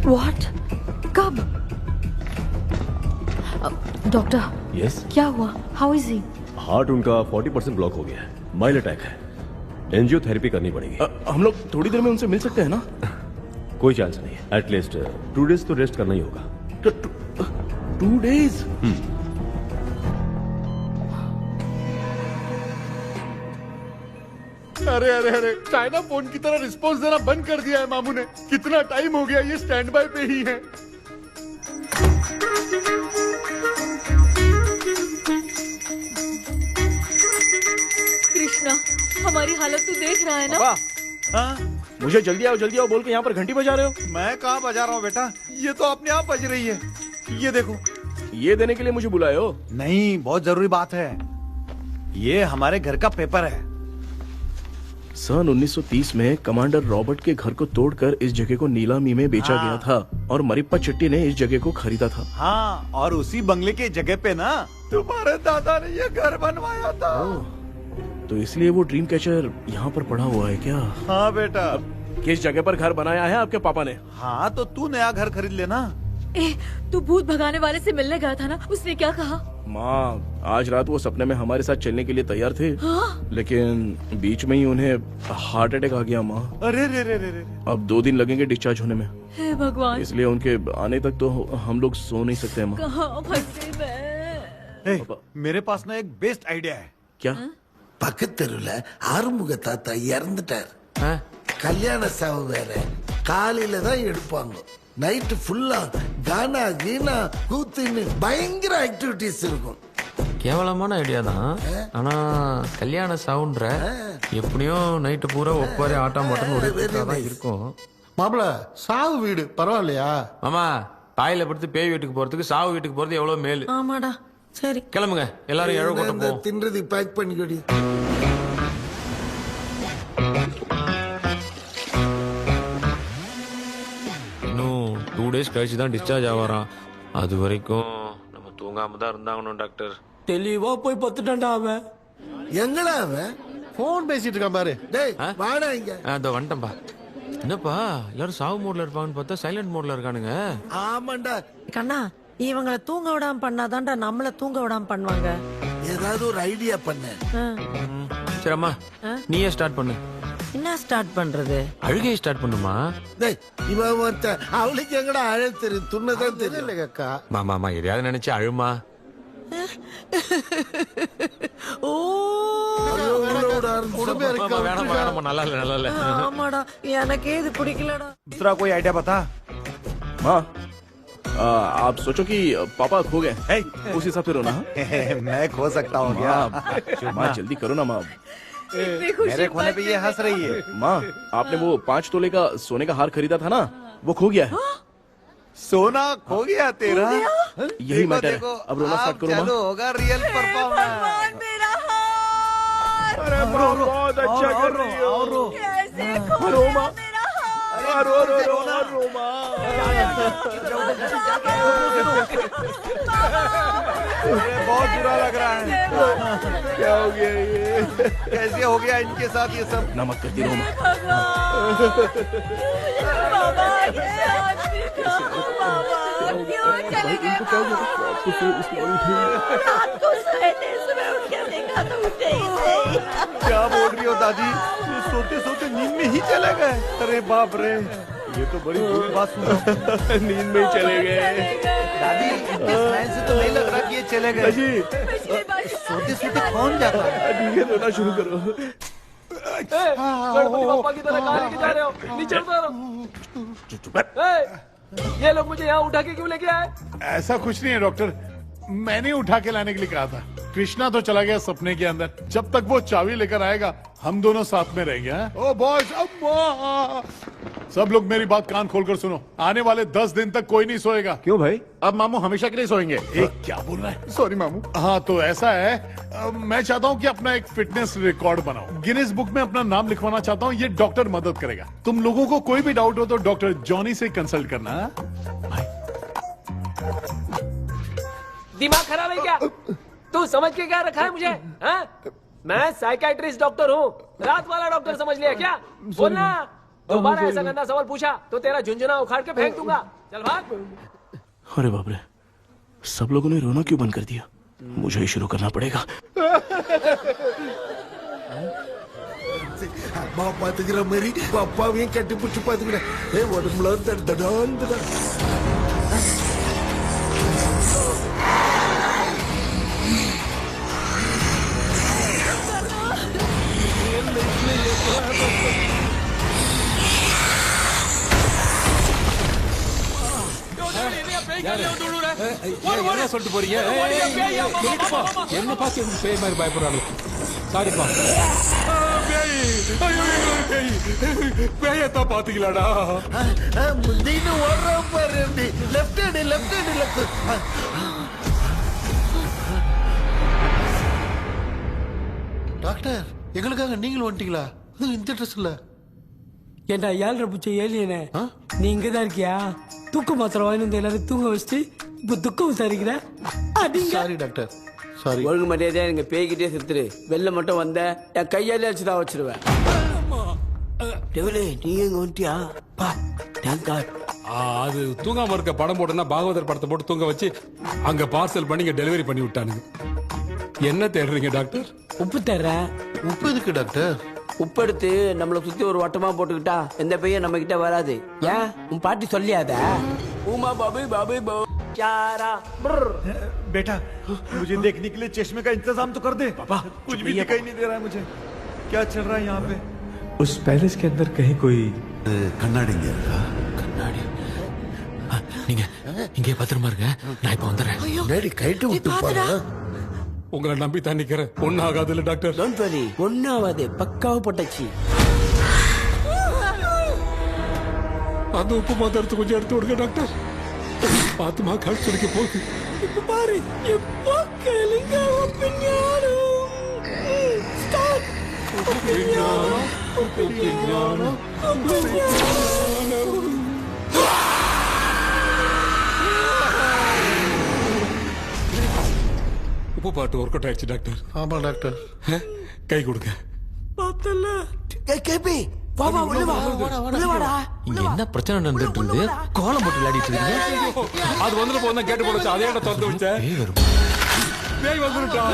What? कब? डॉक्टर।
यस।
क्या हुआ? How is he?
हार्ट उनका 40% ब्लॉक हो गया है। माइल्ड अटैक है। एंजियोथेरेपी करनी पड़ेगी।
हम लोग थोड़ी देर में उनसे मिल सकते हैं ना?
कोई चांस नहीं है। एटलीस्ट 2 डेज तो रेस्ट करना ही होगा।
2 डेज?
अरे अरे अरे चाइना फोन की तरह रिस्पॉन्स देना बंद कर दिया है मामू ने। कितना टाइम हो गया ये स्टैंड बाय पे ही है।
कृष्णा, हमारी हालत तू देख रहा है ना?
हाँ?
मुझे जल्दी आओ बोल के यहाँ पर घंटी बजा रहे हो।
मैं कहाँ बजा रहा हूँ बेटा, ये तो अपने आप बज रही है। ये देखो।
ये देने के लिए मुझे बुलाए हो?
नहीं, बहुत जरूरी बात है। ये हमारे घर का पेपर है।
सन 1930 में कमांडर रॉबर्ट के घर को तोड़कर इस जगह को नीलामी में बेचा गया था और मरिप्पा चिट्टी ने इस जगह को खरीदा था।
हाँ, और उसी बंगले के जगह पे ना तुम्हारे दादा ने ये घर बनवाया था।
तो इसलिए वो ड्रीम कैचर यहाँ पर पड़ा हुआ है क्या?
हाँ बेटा।
किस जगह पर घर बनाया है आपके पापा ने?
हाँ, तो तू नया घर खरीद लेना।
तू भूत भगाने वाले से मिलने गया था ना, उसने क्या कहा?
माँ, आज रात वो सपने में हमारे साथ चलने के लिए तैयार थे।
हाँ?
लेकिन बीच में ही उन्हें हार्ट अटैक आ गया माँ।
अरे रे रे रे रे।
अब 2 दिन लगेंगे डिस्चार्ज होने में।
हे भगवान।
इसलिए उनके आने तक तो हम लोग सो नहीं सकते माँ।
कहाँ फंसे मैं?
मेरे पास ना एक बेस्ट आइडिया है।
क्या?
பக்கத்தெருவுல ஆறுமுக தாத்தா இறந்துட்டார். கல்யாண சாவு வேற. காலையில தான் எடுப்பாங்க. நைட் ஃபுல்லா கானா கீனா கூத்துன்னு பயங்கர ஆக்டிவிட்டிஸ் இருக்கும்.
கேவலமான ஐடியா தான். ஆனா கல்யாண சவுண்ட்ற எப்படியும் நைட்டு பூரா ஒப்பாரி ஆட்டம் போட்டன்னு ஒரு இருக்கும்.
மாப்பிள சாவு வீடு பரவாயில்லையா?
மாமா, தாயில படுத்து பேய் வீட்டுக்கு போறதுக்கு சாவு வீட்டுக்கு போறது எவ்வளவு மேலு.
ஆமாடா. சரி
கிளம்புங்க, எல்லாரும் எழ கூட்டம் போவோம்.
தின்றது பேக் பண்ணிக்கடி.
இன்னும் 2 days கழிச்சு தான் டிஸ்சார்ஜ் ஆவாராம். அது வரைக்கும் நம்ம தூங்காம தான் இருந்தாங்கணும் டாக்டர்.
தெளிவா போய் பத்துட்டான்டா அவன்.
எங்கடா அவன்?
போன் பேசிட்டு இருக்கான் பாரு.
டேய் வாடா இங்க.
அதோ வந்துட்டேன்பா. என்னப்பா எல்லாரும் சாவு மோட்ல இருப்பாங்கன்னு பார்த்தா சைலண்ட் மோட்ல இருக்கானுங்க.
ஆமாண்டா.
கண்ணா, இவங்களை தூங்க விடாம பண்ணாதான்டா நம்மள தூங்க விடாம பண்ணுவாங்க.
ஏதாவது ஒரு ஐடியா பண்ணு.
சரி அம்மா, நீயே ஸ்டார்ட் பண்ணு.
என்ன ஸ்டார்ட் பண்றது?
அழுகையை ஸ்டார்ட் பண்ணுமா?
டேய் இவன் ஒருத்த அவளுக்கு எங்கடா அழ தெரியும், துண்ணதான் தெரியல அக்கா.
மாமா எதையாவது நினைச்சு அழுமா.
ஓ
நல்லா இல்ல.
ஆமாடா, எனக்கே இது பிடிக்கலடா.
दूसरा कोई आइडिया बता।
माँ, आप सोचो कि पापा खो गए, उस हिसाब से रोना।
मैं खो सकता हूँ क्या?
माँ जल्दी करो ना माँ।
मेरे खोने पे ये हंस रही है।
माँ, आपने वो 5 तोले का सोने का हार खरीदा था ना, वो खो गया है।
सोना खो गया तेरा?
यही मैटर है। अब रोना स्टार्ट करो माँ।
चालू होगा रियल परफॉर्मेंस।
मेरा हार।
अरे बहुत अच्छा कर रही हो।
कैसे खो
रो
गया
माँ।
मेरा हार?
रो रो रो रो माँ।
बहुत बुरा लग रहा है।
क्या हो गया ये?
कैसे हो गया इनके साथ ये सब?
नमक करती रो माँ।
बाबा, क्यों चले गए? रात को सोए थे, सुबह उठ के देखा तो उठे ही नहीं।
क्या बोल रही हो दादी? ये सोते सोते नींद में ही चले गए? अरे बाप रे, ये तो बड़ी बुरी बात सुनो।
नींद में ही चले गए।
दादी, इनके स्माइल से तो नहीं लग रहा कि ये चले गए। सोते सोते कौन जाता है?
ठीक है, रोना शुरू करो।
गणपति बप्पा की तरह कहाँ लेके जा रहे हो? नीचे उतारो। ये लोग मुझे यहाँ उठा के क्यों लेके आए?
ऐसा कुछ नहीं है डॉक्टर, मैंने उठा के लाने के लिए कहा था। कृष्णा तो चला गया सपने के अंदर, जब तक वो चाबी लेकर आएगा हम दोनों साथ में रहेंगे। ओ बॉस, सब लोग मेरी बात कान खोलकर सुनो, आने वाले 10 दिन तक कोई नहीं सोएगा।
क्यों भाई?
अब मामू हमेशा के लिए सोएंगे। क्या बोल रहा है? सॉरी मामू। हाँ तो ऐसा है, मैं चाहता हूँ कि अपना एक फिटनेस रिकॉर्ड बनाओ, गिनीज बुक में अपना नाम लिखवाना चाहता हूँ। ये डॉक्टर मदद करेगा। तुम लोगों को कोई भी डाउट हो तो डॉक्टर जॉनी से कंसल्ट करना।
दिमाग खराब है क्या? तू समझ के क्या रखा है मुझे? हाँ? मैं साइकाइट्रिस्ट डॉक्टर हूँ, रात वाला डॉक्टर समझ लिया क्या? बोलना, दोबारा ऐसा गंदा सवाल पूछा तो तेरा झुंझुना उखाड़ के फेंक दूंगा। चल भाग।
अरे बाप रे, सब लोगों ने रोना क्यों बंद कर दिया? मुझे ही शुरू करना पड़ेगा।
அம்மா பாத்துக்கிற மாதிரி அப்பாவையும் கட்டி பிடிச்சி பாத்துக்கிறேன். உடம்புல
என்ன சொல்லிட்டு போறீங்க? என்ன பார்த்து எனக்கு பேய் மாதிரி பயப்படுறாங்க. சாரிப்பா. பேயத்தான் பாத்தீங்களாடா?
நீனு ஓடுற பாரு. Left hand left. டாக்டர், எங்களுக்காக நீங்களும் வந்துட்டீங்களா? இந்த ட்ரெஸ் இல்ல.
ஏண்டா 7:30 பூச்ச ஏலியனே, நீ இங்கதான் இருக்கியா? தூக்க மாத்திரம் வாங்கி வந்து எல்லாரும் தூங்க வச்சுட்டு இப்ப துக்கம் விசாரிக்கிற.
Sorry doctor, sorry.
ஒழுங்கு மரியாதையா எங்க பேய்கிட்டே செத்துரு. வெளில மட்டும் வந்த என் கையாலே வச்சுதான் வச்சிருவேன். டெவிலே, நீ எங்க வந்துட்டியா? பா, தேங்க் காட்.
அது தூங்காம இருக்க படம் போட்டோன்னா பாகவதர் படத்தை போட்டு தூங்க வச்சு அங்க பார்சல் பண்ணி இங்க டெலிவரி பண்ணி விட்டானுங்க. என்ன தேடுறீங்க டாக்டர்?
உப்பு தர்றேன்.
உப்பு எதுக்கு டாக்டர்?
உப்பு எடுத்து நம்மள சுத்தி ஒரு வட்டமா போட்டுக்கிட்டா எந்த பையன் நம்ம கிட்ட வராது. ஏன் உன் பாட்டி சொல்லியாத? உமா பாபி பாபி
प्यारा बेटा, मुझे देखने के लिए चश्मे का इंतजाम तो कर दे। पापा, कुछ भी दिखाई नहीं दे रहा है मुझे। क्या चल रहा है यहाँ पे?
उस पैलेस के अंदर कहीं कोई
கண்ணாடி
நீங்க இங்கே பத்திரமா இருங்க, நான் இப்ப வந்துடுறேன்.
டேடி கைட்டு விட்டு போறா.
உங்களை நம்பி தான் நிக்கிறேன். ஒன்னும் ஆகாதுல்ல டாக்டர்?
டோன்ட் வரி, ஒன்னும் ஆகாது. பக்காவா போட்டாச்சு.
அந்த உப்பு மாத்திரத்தை கொஞ்சம் எடுத்து விடுங்க டாக்டர். பாத்துமா கழுத்து துடிக்க போகுது.
இப்ப பாரு, எப்போ கேளுங்க ஒப்பினியானம். ஸ்டார்ட். ஒப்பினியானம்.
உப்பு பாட்டு ஒர்க் அவுட் ஆயிடுச்சு டாக்டர்.
ஆமா டாக்டர்.
கை கொடுங்க.
பார்த்தல. கேபி, வா வா உள்ள வா. உள்ள வாடா.
இங்க என்ன பிரச்சனை நடந்துட்டு இருந்து கோலம் போட்டு விளையாடிட்டு இருக்கீங்க?
அது வந்துட்டு போனா கேட்டு போடுச்சு. அதே இடம் திறந்து வச்சேன். பேய் வந்துட்டா.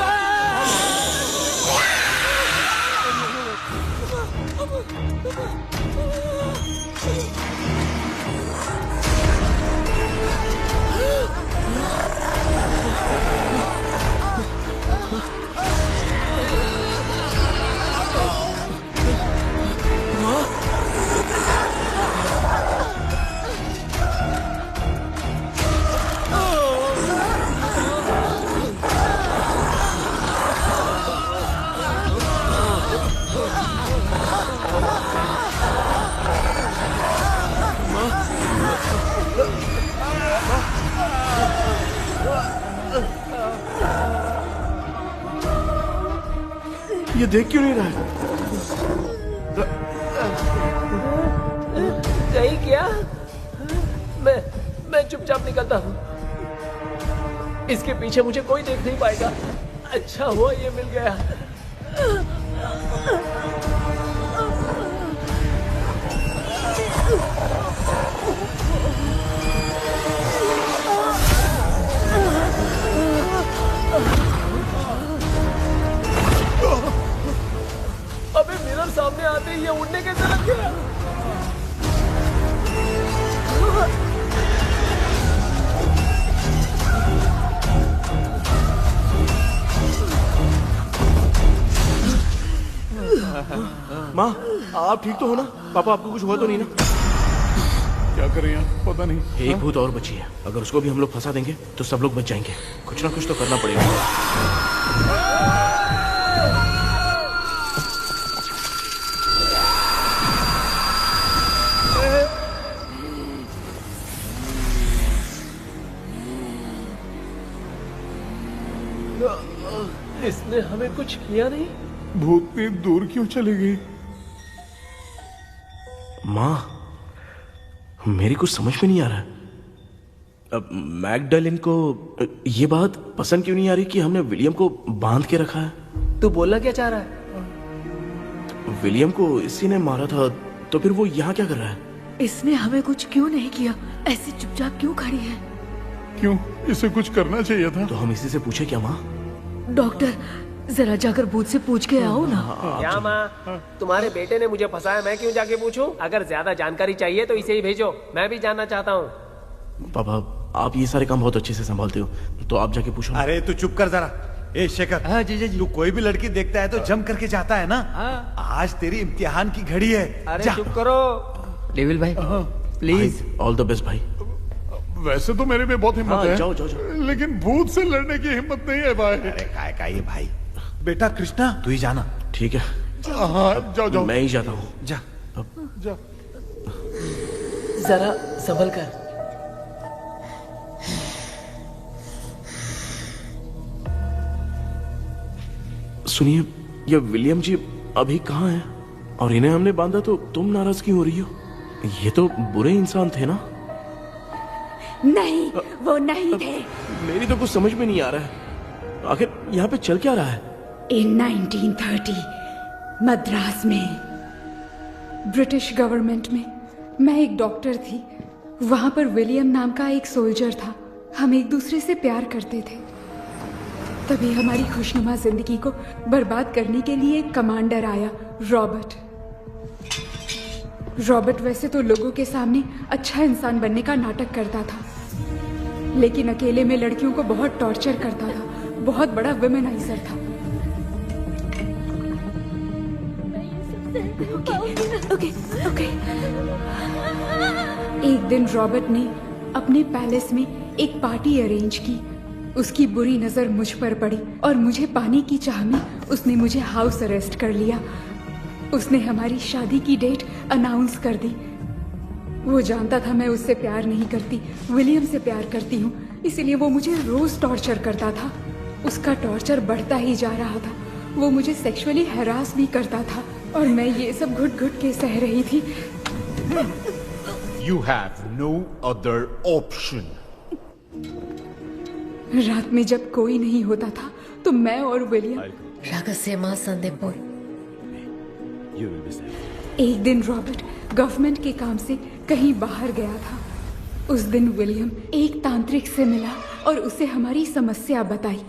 ये देख क्यों नहीं रहा है?
नहीं क्या? मैं चुपचाप निकलता हूँ। इसके पीछे मुझे कोई देख नहीं पाएगा। अच्छा हुआ ये मिल गया। अबे मिरर सामने आते ही ये उड़ने कैसे लग गया?
माँ, आप ठीक तो हो ना? पापा आपको कुछ हुआ तो नहीं ना?
क्या करें यार, पता नहीं।
एक भूत और बची है। अगर उसको भी हम लोग फंसा देंगे तो सब लोग बच जाएंगे। कुछ ना कुछ तो करना पड़ेगा।
इसने हमें कुछ किया नहीं।
भूतनी दूर क्यों चली गई?
माँ, मेरी कुछ समझ में नहीं आ रहा। अब मैगडालिन को ये बात पसंद क्यों नहीं आ रही कि हमने विलियम को बांध के रखा है?
तू बोलना क्या चाह रहा है?
विलियम को इसी ने मारा था, तो फिर वो यहाँ क्या कर रहा है?
इसने हमें कुछ क्यों नहीं किया? ऐसे चुपचाप क्यों खड़ी है?
क्यों, इसे कुछ करना चाहिए था।
तो हम इसी से पूछे क्या माँ?
डॉक्टर, जरा जाकर भूत से पूछ के आओ ना।
क्या माँ, तुम्हारे बेटे ने मुझे फंसाया, मैं क्यों जाके पूछूं? अगर ज्यादा जानकारी चाहिए तो इसे ही भेजो, मैं भी जानना चाहता हूँ।
पापा, आप ये सारे काम बहुत अच्छे से संभालते हो, तो आप जाके पूछो।
अरे तू चुप कर जरा। ए शेखर,
हाँ जीजा जी।
तू कोई भी लड़की देखता है तो जम करके जाता है ना? आज तेरी इम्तिहान की घड़ी है।
अरे
जा।
चुप करो डेविल भाई, प्लीज।
ऑल द बेस्ट भाई।
वैसे तो मेरे में बहुत हिम्मत है,
जाओ जाओ जाओ।
लेकिन भूत से लड़ने की हिम्मत नहीं है भाई।
अरे काय का ये भाई, बेटा कृष्णा तू ही जाना।
ठीक है,
हाँ जाओ जाओ।
मैं ही जाता हूँ।
जा
जा।
जरा संभल कर।
सुनिए, ये विलियम जी अभी कहाँ हैं? और इन्हें हमने बांधा तो तुम नाराज क्यों हो रही हो? ये तो बुरे इंसान थे ना?
नहीं, वो नहीं थे।
मेरी तो कुछ समझ में नहीं आ रहा है, आखिर यहाँ पे चल क्या रहा है?
In 1930 मद्रास में ब्रिटिश गवर्नमेंट में मैं एक डॉक्टर थी। वहां पर विलियम नाम का एक सोल्जर था। हम एक दूसरे से प्यार करते थे। तभी हमारी खुशनुमा जिंदगी को बर्बाद करने के लिए एक कमांडर आया, रॉबर्ट। रॉबर्ट वैसे तो लोगों के सामने अच्छा इंसान बनने का नाटक करता था, लेकिन अकेले में लड़कियों को बहुत टॉर्चर करता था। बहुत बड़ा वुमेनाइजर था। ओके। एक दिन रॉबर्ट ने अपने पैलेस में एक पार्टी अरेंज की। उसकी बुरी नजर मुझ पर पड़ी और मुझे पाने की चाह में उसने मुझे हाउस अरेस्ट कर लिया। उसने हमारी शादी की डेट अनाउंस कर दी। वो जानता था मैं उससे प्यार नहीं करती, विलियम से प्यार करती हूँ, इसलिए वो मुझे रोज टॉर्चर करता था। उसका टॉर्चर बढ़ता ही जा रहा था। वो मुझे सेक्सुअली हैरास भी करता था और मैं ये सब घुट घुट के सह रही थी।
You have no other option.
रात में जब कोई नहीं होता था तो मैं और विलियम
रहस्यमा संदेपुर।
एक दिन रॉबर्ट गवर्नमेंट के काम से कहीं बाहर गया था। उस दिन विलियम एक तांत्रिक से मिला और उसे हमारी समस्या बताई।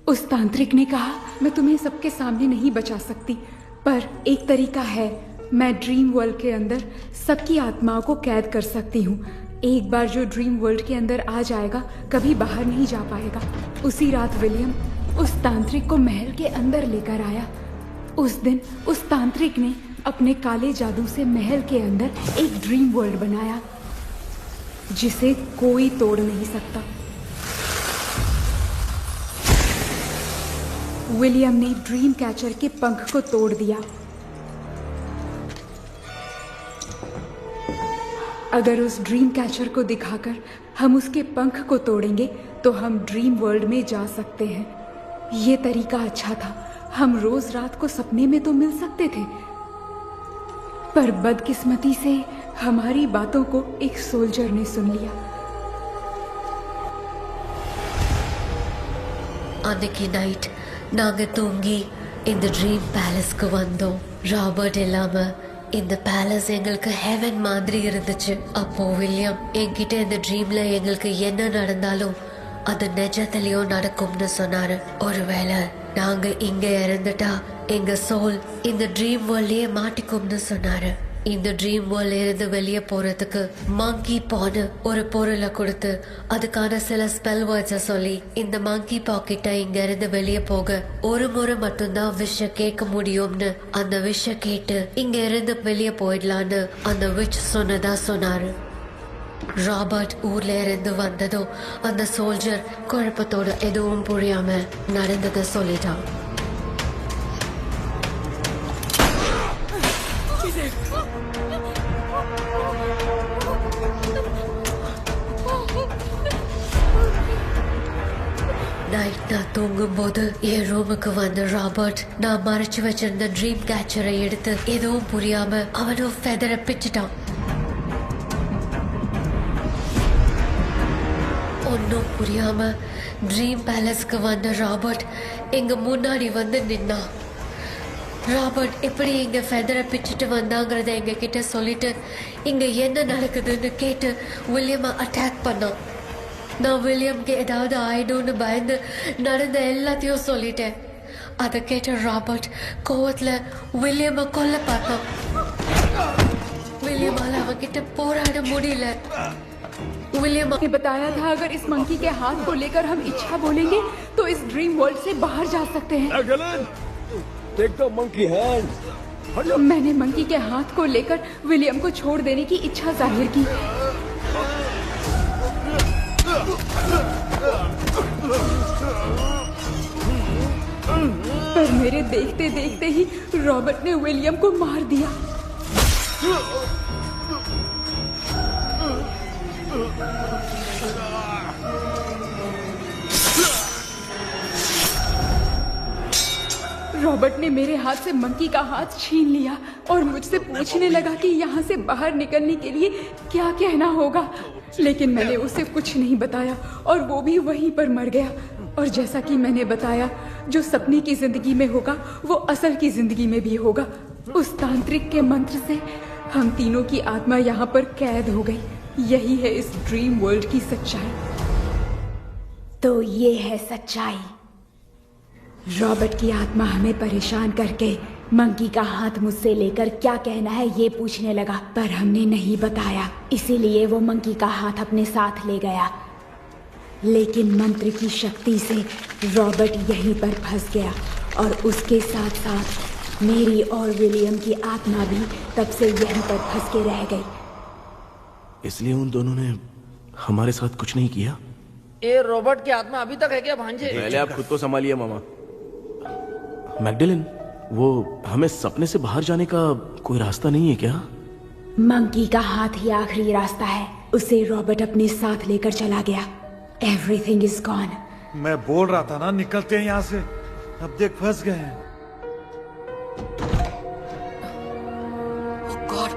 उस तांत्रिक ने कहा, मैं तुम्हें सबके सामने नहीं बचा सकती, पर एक तरीका है। मैं ड्रीम वर्ल्ड के अंदर सबकी आत्माओं को कैद कर सकती हूँ। एक बार जो ड्रीम वर्ल्ड के अंदर आ जाएगा कभी बाहर नहीं जा पाएगा। उसी रात विलियम उस तांत्रिक को महल के अंदर लेकर आया। उस दिन उस तांत्रिक ने अपने काले जादू से महल के अंदर एक ड्रीम वर्ल्ड बनाया जिसे कोई तोड़ नहीं सकता। विलियम ने ड्रीम कैचर के पंख को तोड़ दिया। अगर उस ड्रीम कैचर को दिखाकर हम उसके पंख को तोड़ेंगे तो हम ड्रीम वर्ल्ड में जा सकते हैं। ये तरीका अच्छा था। हम रोज रात को सपने में तो मिल सकते थे, पर बदकिस्मती से हमारी बातों को एक सोल्जर ने सुन लिया।
அன்னைக்கு நைட் நாங்க தூங்கி இந்த ட்ரீம் பேலஸ்க்கு வந்தோம். ராபர்ட் இல்லாம இந்த பேலஸ் எங்களுக்கு ஹெவன் மாதிரி இருந்துச்சு. அப்போ வில்லியம் என்கிட்ட இந்த ட்ரீம்ல எங்களுக்கு என்ன நடந்தாலும் அது நிஜத்திலயும் நடக்கும்னு சொன்னாரு. ஒருவேளை நாங்க இங்க இறந்துட்டா எங்க சோல் இந்த ட்ரீம் வேர்ல்ட்லயே மாட்டிக்கும்னு சொன்னாரு. இந்த ட்ரீம் வேர்ல்ட்ல இருந்து வெளியே போறதுக்கு மங்கி பான்னு ஒரு பொருளை கொடுத்து அதுக்கான சில ஸ்பெல் வேர்ட்ஸை சொல்லி இந்த மங்கி பாக்கிட்ட இங்க இருந்து வெளியே போக ஒரு முறை மட்டும்தான் விஷ கேட்க முடியும்னு அந்த விஷ கேட்டு இங்க இருந்து வெளியே போயிடலான்னு அந்த விச் சொன்னதா சொன்னாரு. ராபர்ட் ஊர்ல இருந்து வந்ததும் அந்த சோல்ஜர் குழப்பத்தோட எதுவும் புரியாம நடந்ததை சொல்லிட்டான். நைட் நான் தூங்கும் போது என் ரூமுக்கு வந்த ராபர்ட் நான் மறைச்சு வச்சிருந்த ட்ரீம் கேச்சரை எடுத்து எதுவும் புரியாம அவனும் ஃபெதரை பிச்சுட்டான். ஒன்னும் புரியாம ட்ரீம் பேலஸ்க்கு வந்த ராபர்ட் எங்க முன்னாடி வந்து நின்னான். ராபர்ட் எப்படி இங்க ஃபெதரை பிச்சுட்டு வந்தாங்கிறத எங்க கிட்ட சொல்லிட்டு இங்க என்ன நடக்குதுன்னு கேட்டு வில்லியமை அட்டாக் பண்ணான். நான் வில்லியம்க்கு ஏதாவது ஆயிடும்னு பயந்து நடந்த எல்லாத்தையும் சொல்லிட்டேன். அதை கேட்ட ராபர்ட் கோவத்துல வில்லியமை கொல்ல பார்த்தான். வில்லியமால அவன்கிட்ட போராட முடியல. विलियम
ने बताया था अगर इस मंकी के हाथ को लेकर हम इच्छा बोलेंगे तो इस ड्रीम वर्ल्ड से बाहर जा सकते हैं। मैंने मंकी के हाथ को लेकर विलियम को छोड़ देने की इच्छा जाहिर की। पर मेरे देखते देखते ही रॉबर्ट ने विलियम को मार दिया। रॉबर्ट ने मेरे हाथ से मंकी का हाथ छीन लिया और मुझसे पूछने लगा कि यहाँ से बाहर निकलने के लिए क्या कहना होगा, लेकिन मैंने उसे कुछ नहीं बताया और वो भी वहीं पर मर गया। और जैसा कि मैंने बताया, जो सपने की जिंदगी में होगा वो असल की जिंदगी में भी होगा। उस तांत्रिक के मंत्र से हम तीनों की आत्मा यहाँ पर कैद हो गई। यही है इस ड्रीम वर्ल्ड की सच्चाई। तो ये है सच्चाई। रॉबर्ट की आत्मा हमें परेशान करके मंकी का हाथ मुझसे लेकर क्या कहना है ये पूछने लगा, पर हमने नहीं बताया, इसीलिए वो मंकी का हाथ अपने साथ ले गया। लेकिन मंत्र की शक्ति से रॉबर्ट यहीं पर फंस गया और उसके साथ साथ मेरी और विलियम की आत्मा भी तब से यहीं पर फंस के रह गई।
इसलिए उन दोनों ने हमारे साथ कुछ नहीं किया।
ये रॉबर्ट की आत्मा अभी तक है क्या भांजे?
पहले आप खुद को संभालिए मामा। मैगडेलिन, वो हमें सपने से बाहर जाने का कोई रास्ता नहीं है क्या?
मंकी का हाथ ही आखिरी रास्ता है। उसे रॉबर्ट अपने साथ लेकर चला गया। Everything is gone.
मैं बोल रहा था ना, निकलते हैं यहाँ से। अब देख फंस गए हैं।
Oh God.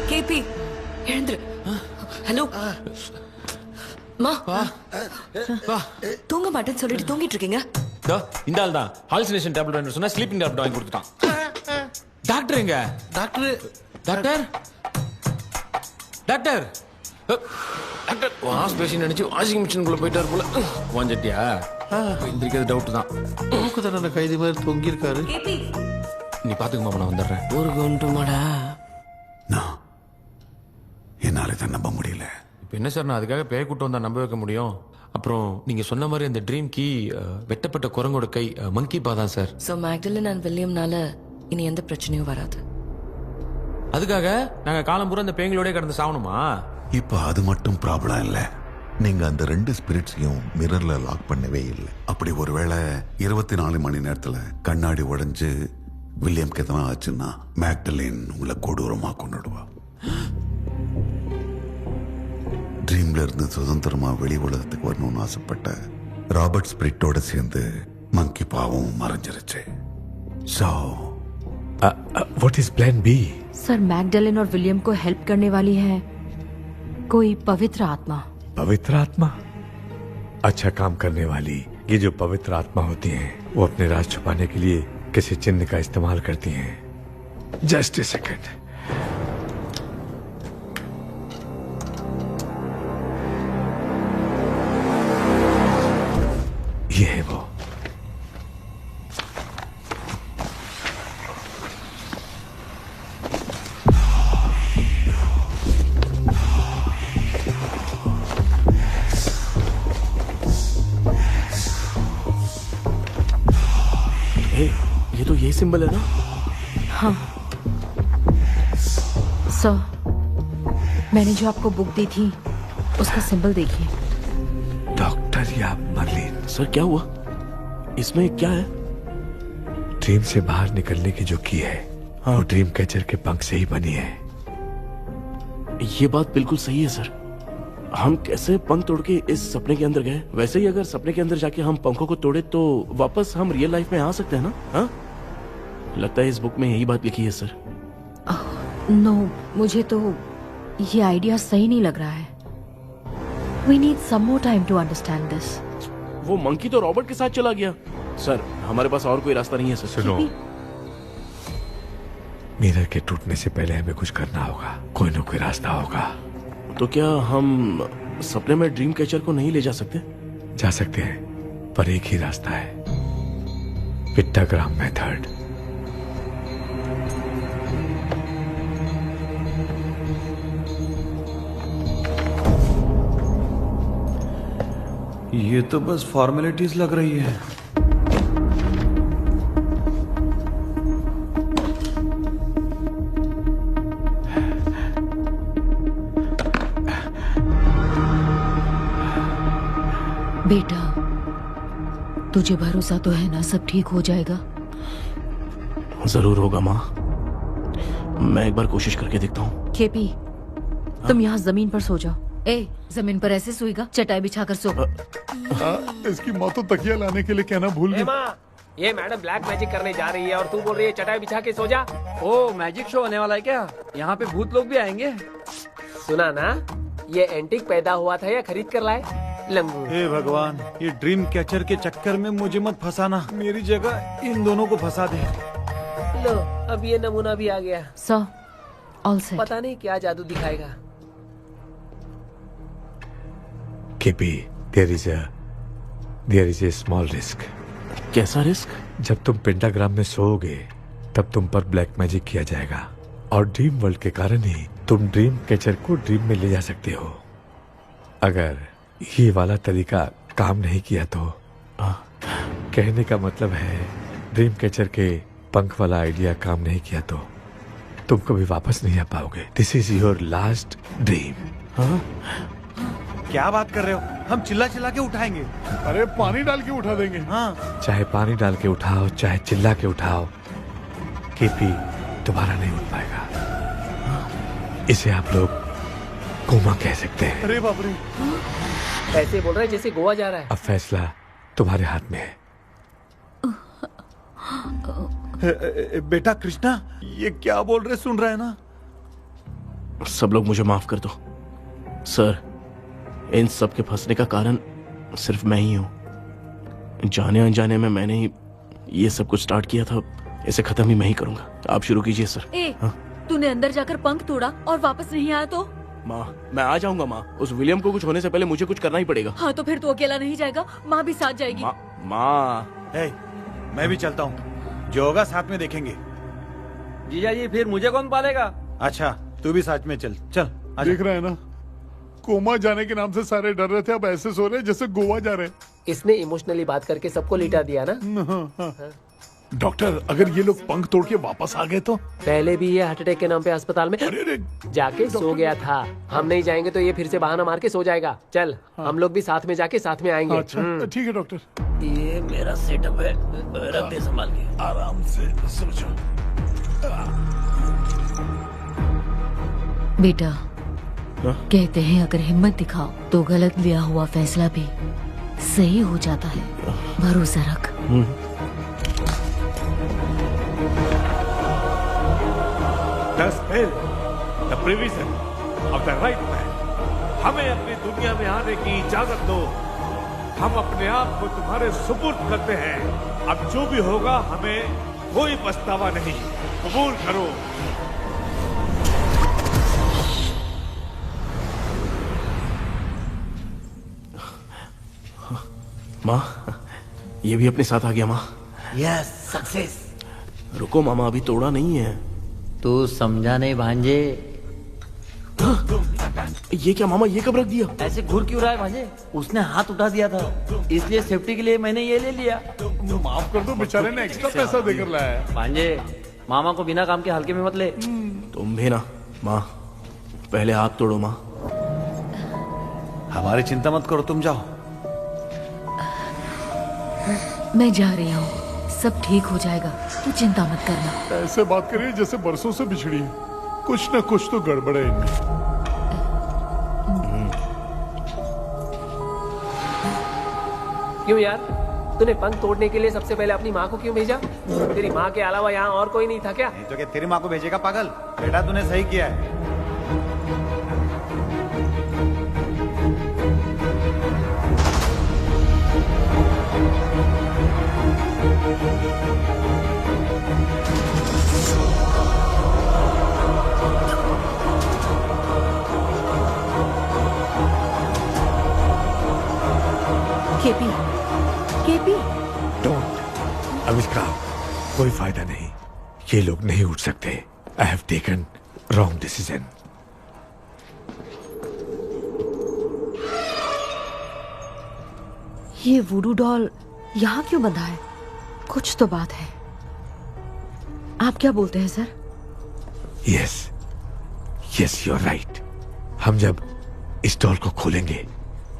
KP, Hirendra. Hello. மா தூங்க மாட்டேன்னு சொல்லிட்டு தூங்கிட்டு இருக்கீங்க?
இந்த ஆள் தான் ஹாலுசினேஷன் டேப்லெட் வாங்கி சொன்னா ஸ்லீப்பிங் டேப்லெட் வாங்கி கொடுத்துட்டான். டாக்டர் எங்க? Doctor doctor doctor doctor wash basin நினைச்சு வாஷிங் மிஷினுக்குள்ள போயிட்டாரு போல. வாஞ்சிட்டியா? எந்திரிக்கிறது டவுட் தான்.
தூக்கு தண்டனை கைதி மாதிரி தொங்கி இருக்காரு.
நீ பாத்துக்க மாமா, நான் வந்துடுறேன்.
ஒரு கொண்டுமாடா.
என்னால இதை நம்ப முடியல.
இப்போ என்ன சார், நான் அதுக்காக பேய் கூட்டம் வந்தா நம்ப வைக்க முடியும்? அப்புறம் நீங்க சொன்ன மாதிரி அந்த ட்ரீம் கீ வெட்டப்பட்ட குரங்கோட கை மங்கி பா தான் சார்.
ஸோ மேக்டலின் அண்ட் வில்லியம்னால இனி எந்த பிரச்சனையும் வராது.
அதுக்காக நாங்க காலம் பூரா அந்த பேய்களோட கடந்து சாவணுமா?
இப்ப அது மட்டும் ப்ராப்ளம் இல்ல. நீங்க அந்த 2 ஸ்பிரிட்ஸையும் மிரர்ல லாக் பண்ணவே இல்லை. அப்படி ஒருவேளை 24 மணி நேரத்துல கண்ணாடி உடைஞ்சு வில்லியம்க்கு எதனா ஆச்சுன்னா மேக்டலின் உங்களை கொடூரமா கொண்டுடுவா. ட்ரீம்ல இருந்து சுதந்திரமா வெளி உலகத்துக்கு வரணும்னு ஆசைப்பட்ட ராபர்ட் ஸ்பிரிட்டோட சேர்ந்து மங்கி பாவம் மறைஞ்சிருச்சு.
So, what is plan B?
Sir, Magdalene और विलियम को हेल्प करने वाली है कोई पवित्र आत्मा।
पवित्र आत्मा? अच्छा काम करने वाली ये जो पवित्र आत्मा होती हैं, वो अपने राज छुपाने के लिए किसी चिन्ह का इस्तेमाल करती हैं। Just a second. ये है वो।
ये तो यही सिंबल है ना?
हाँ सर, मैंने जो आपको बुक दी थी उसका सिंबल देखिए।
डॉक्टर या मर्लिन।
सर क्या हुआ? इसमें क्या है?
ड्रीम से बाहर निकलने की जो की है, हाँ, वो ड्रीम कैचर के पंख से ही बनी है।
ये बात बिल्कुल सही है सर। हम कैसे पंख तोड़ के इस सपने के अंदर गए? वैसे ही अगर सपने के अंदर जाके हम पंखों को तोड़े तो वापस हम रियल लाइफ में आ सकते हैं ना? हाँ, लगता है इस बुक में यही बात लिखी है सर।
नो, मुझे तो ये आइडिया सही नहीं लग रहा है। We need some more time to understand this.
वो मंकी तो रॉबर्ट के साथ चला गया। सर, हमारे पास और कोई रास्ता नहीं है सर।
सुनो, मिरर के टूटने से पहले हमें कुछ करना होगा। कोई न कोई रास्ता होगा।
तो क्या हम सपने में ड्रीम कैचर को नहीं ले जा सकते?
जा सकते हैं, पर एक ही रास्ता है, पिट्टाग्राम मेथड।
ये तो बस फॉर्मेलिटीज लग रही है।
बेटा, तुझे भरोसा तो है ना सब ठीक हो जाएगा?
जरूर होगा माँ, मैं एक बार कोशिश करके देखता हूँ।
केपी, तुम यहाँ जमीन पर सो जाओ। ए, जमीन पर ऐसे सोएगा? चटाई बिछाकर सो।
इसकी माँ तो तकिया लाने के लिए कहना भूल गई।
माँ, ये मैडम ब्लैक मैजिक करने जा रही है और तू बोल रही है चटाई बिछा के सो जा।
ओ, मैजिक शो होने वाला है क्या? यहाँ पे भूत लोग भी आएंगे?
सुना ना, ये एंटीक पैदा हुआ था या खरीद कर लाए? लंगू।
हे भगवान, ये ड्रीम कैचर के चक्कर में मुझे मत फंसाना, मेरी जगह इन दोनों को फंसा दे।
लो, अब ये नमूना भी आ गया।
So, all set.
पता नहीं क्या जादू दिखाएगा।
KP, there is a small risk.
कैसा रिस्क?
जब तुम पेंटाग्राम में सोओगे तब तुम पर ब्लैक मैजिक किया जाएगा और ड्रीम वर्ल्ड के कारण ही तुम ड्रीम कैचर को ड्रीम में ले जा सकते हो। अगर ये वाला तरीका काम नहीं किया तो कहने का मतलब है ड्रीम कैचर के पंख वाला आइडिया काम नहीं किया तो तुम कभी वापस नहीं आ पाओगे। This is your last dream.
क्या बात कर रहे हो? हम चिल्ला चिल्ला के उठाएंगे।
अरे पानी डाल के उठा देंगे।
हाँ,
चाहे पानी डाल के उठाओ, चाहे चिल्ला के उठाओ, केपी दोबारा नहीं उठ पाएगा। इसे आप लोग कोमा कह सकते हैं।
अरे बाप रे,
ऐसे बोल रहा है जैसे गोवा जा रहा है।
अब फैसला तुम्हारे हाथ में है।
बेटा कृष्णा, ये क्या बोल रहे, सुन रहा है ना?
सब लोग मुझे माफ कर दो सर, इन सब के फंसने का कारण सिर्फ मैं ही हूँ। जाने अनजाने में मैंने ही ये सब कुछ स्टार्ट किया था, इसे खत्म ही मैं ही करूंगा। आप शुरू कीजिए सर।
तूने अंदर जाकर पंख तोड़ा और वापस नहीं आया तो?
माँ, मैं आ जाऊंगा माँ। उस विलियम को कुछ होने से पहले मुझे कुछ करना ही पड़ेगा।
हाँ, तो फिर तू अकेला नहीं जाएगा, माँ भी साथ जाएगी।
माँ,
मैं भी चलता हूँ, जो होगा साथ में देखेंगे।
जीजा जी, फिर मुझे कौन पालेगा?
अच्छा, तू भी साथ में चल। चल
देख रहे हैं ना, कोमा जाने के नाम से सारे डर रहे थे, अब ऐसे सो रहे जैसे गोवा जा रहे हैं।
इसने इमोशनली बात करके सबको लिटा दिया ना।
डॉक्टर, अगर ये लोग पंख तोड़ के वापस आ गए तो?
पहले भी ये हार्ट अटैक के नाम पे अस्पताल में जाके सो गया था। हम नहीं जाएंगे तो ये फिर से बहाना मार के सो जाएगा। चल, हम लोग भी साथ में जाके साथ में आएंगे।
अच्छा, ठीक है डॉक्टर।
ये मेरा सेटअप है, रख दे संभाल के।
आराम से सो जाओ।
बेटा, कहते हैं अगर हिम्मत दिखाओ तो गलत लिया हुआ फैसला भी सही हो जाता है। भरोसा रख।
The spell, the provision of the right man. हमें अपनी दुनिया में आने की इजाजत दो। हम अपने आप को तुम्हारे सुपुर्द करते हैं। अब जो भी होगा हमें कोई पछतावा नहीं। कबूल करो।
माँ, ये भी अपने साथ आ गया। माँ,
यस, सक्सेस।
रुको मामा, अभी तोड़ा नहीं है।
तू समझा नहीं भांजे।
ये क्या मामा, ये कब रख दिया?
ऐसे घूर क्यों रहा है भांजे? उसने हाथ उठा दिया था, इसलिए सेफ्टी के लिए मैंने ये ले लिया।
माफ कर दो, बेचारे ने एक्स्ट्रा पैसा देकर लाया है।
भांजे, मामा को बिना काम के हल्के में मत ले।
तुम भी ना। माँ, पहले आप तोड़ो। माँ,
हमारी चिंता मत करो, तुम जाओ।
मैं जा रही हूँ, सब ठीक हो जाएगा, तू चिंता मत करना।
ऐसे बात करिए जैसे बरसों से बिछड़ी है। कुछ न कुछ तो गड़बड़ है इनमें।
क्यों यार, तूने पंख तोड़ने के लिए सबसे पहले अपनी माँ को क्यों भेजा? तेरी माँ के अलावा यहाँ और कोई नहीं था क्या?
नहीं तो क्या तेरी माँ को भेजेगा पागल? बेटा तूने सही किया है।
KP, KP,
don't. अविष्कार, कोई फायदा नहीं। ये लोग नहीं उठ सकते। I have taken wrong decision.
ये वुडू डॉल यहाँ क्यों बंधा है? कुछ तो बात है। आप क्या बोलते हैं sir?
Yes yes you are right. हम जब इस डॉल को खोलेंगे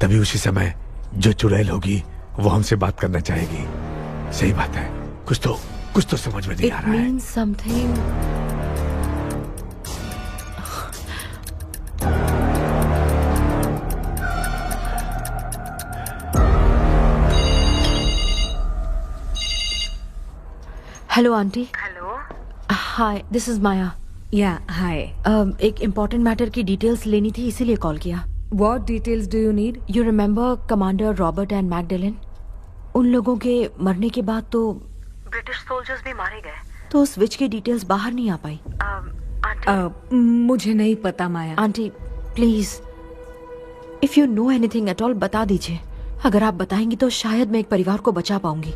तभी उसी समय जो चुड़ैल होगी वो हमसे बात करना चाहेगी। सही बात है। कुछ तो समझ में नहीं आ रहा है।
It means something. Hello aunty.
Hello.
Hi, this is Maya.
Yeah hi.
एक इम्पोर्टेंट मैटर की डिटेल्स लेनी थी, इसीलिए कॉल किया।
What details do you need?
You remember commander Robert and Magdalene? उन लोगों के मरने के बाद तो
ब्रिटिश सोल्जर्स भी मारे गए।
तो स्विच की डिटेल्स बाहर नहीं आ पाई।
मुझे नहीं पता Maya.
Aunty please, if you know anything at all बता दीजिए। अगर आप बताएंगी तो शायद मैं एक परिवार को बचा पाऊंगी।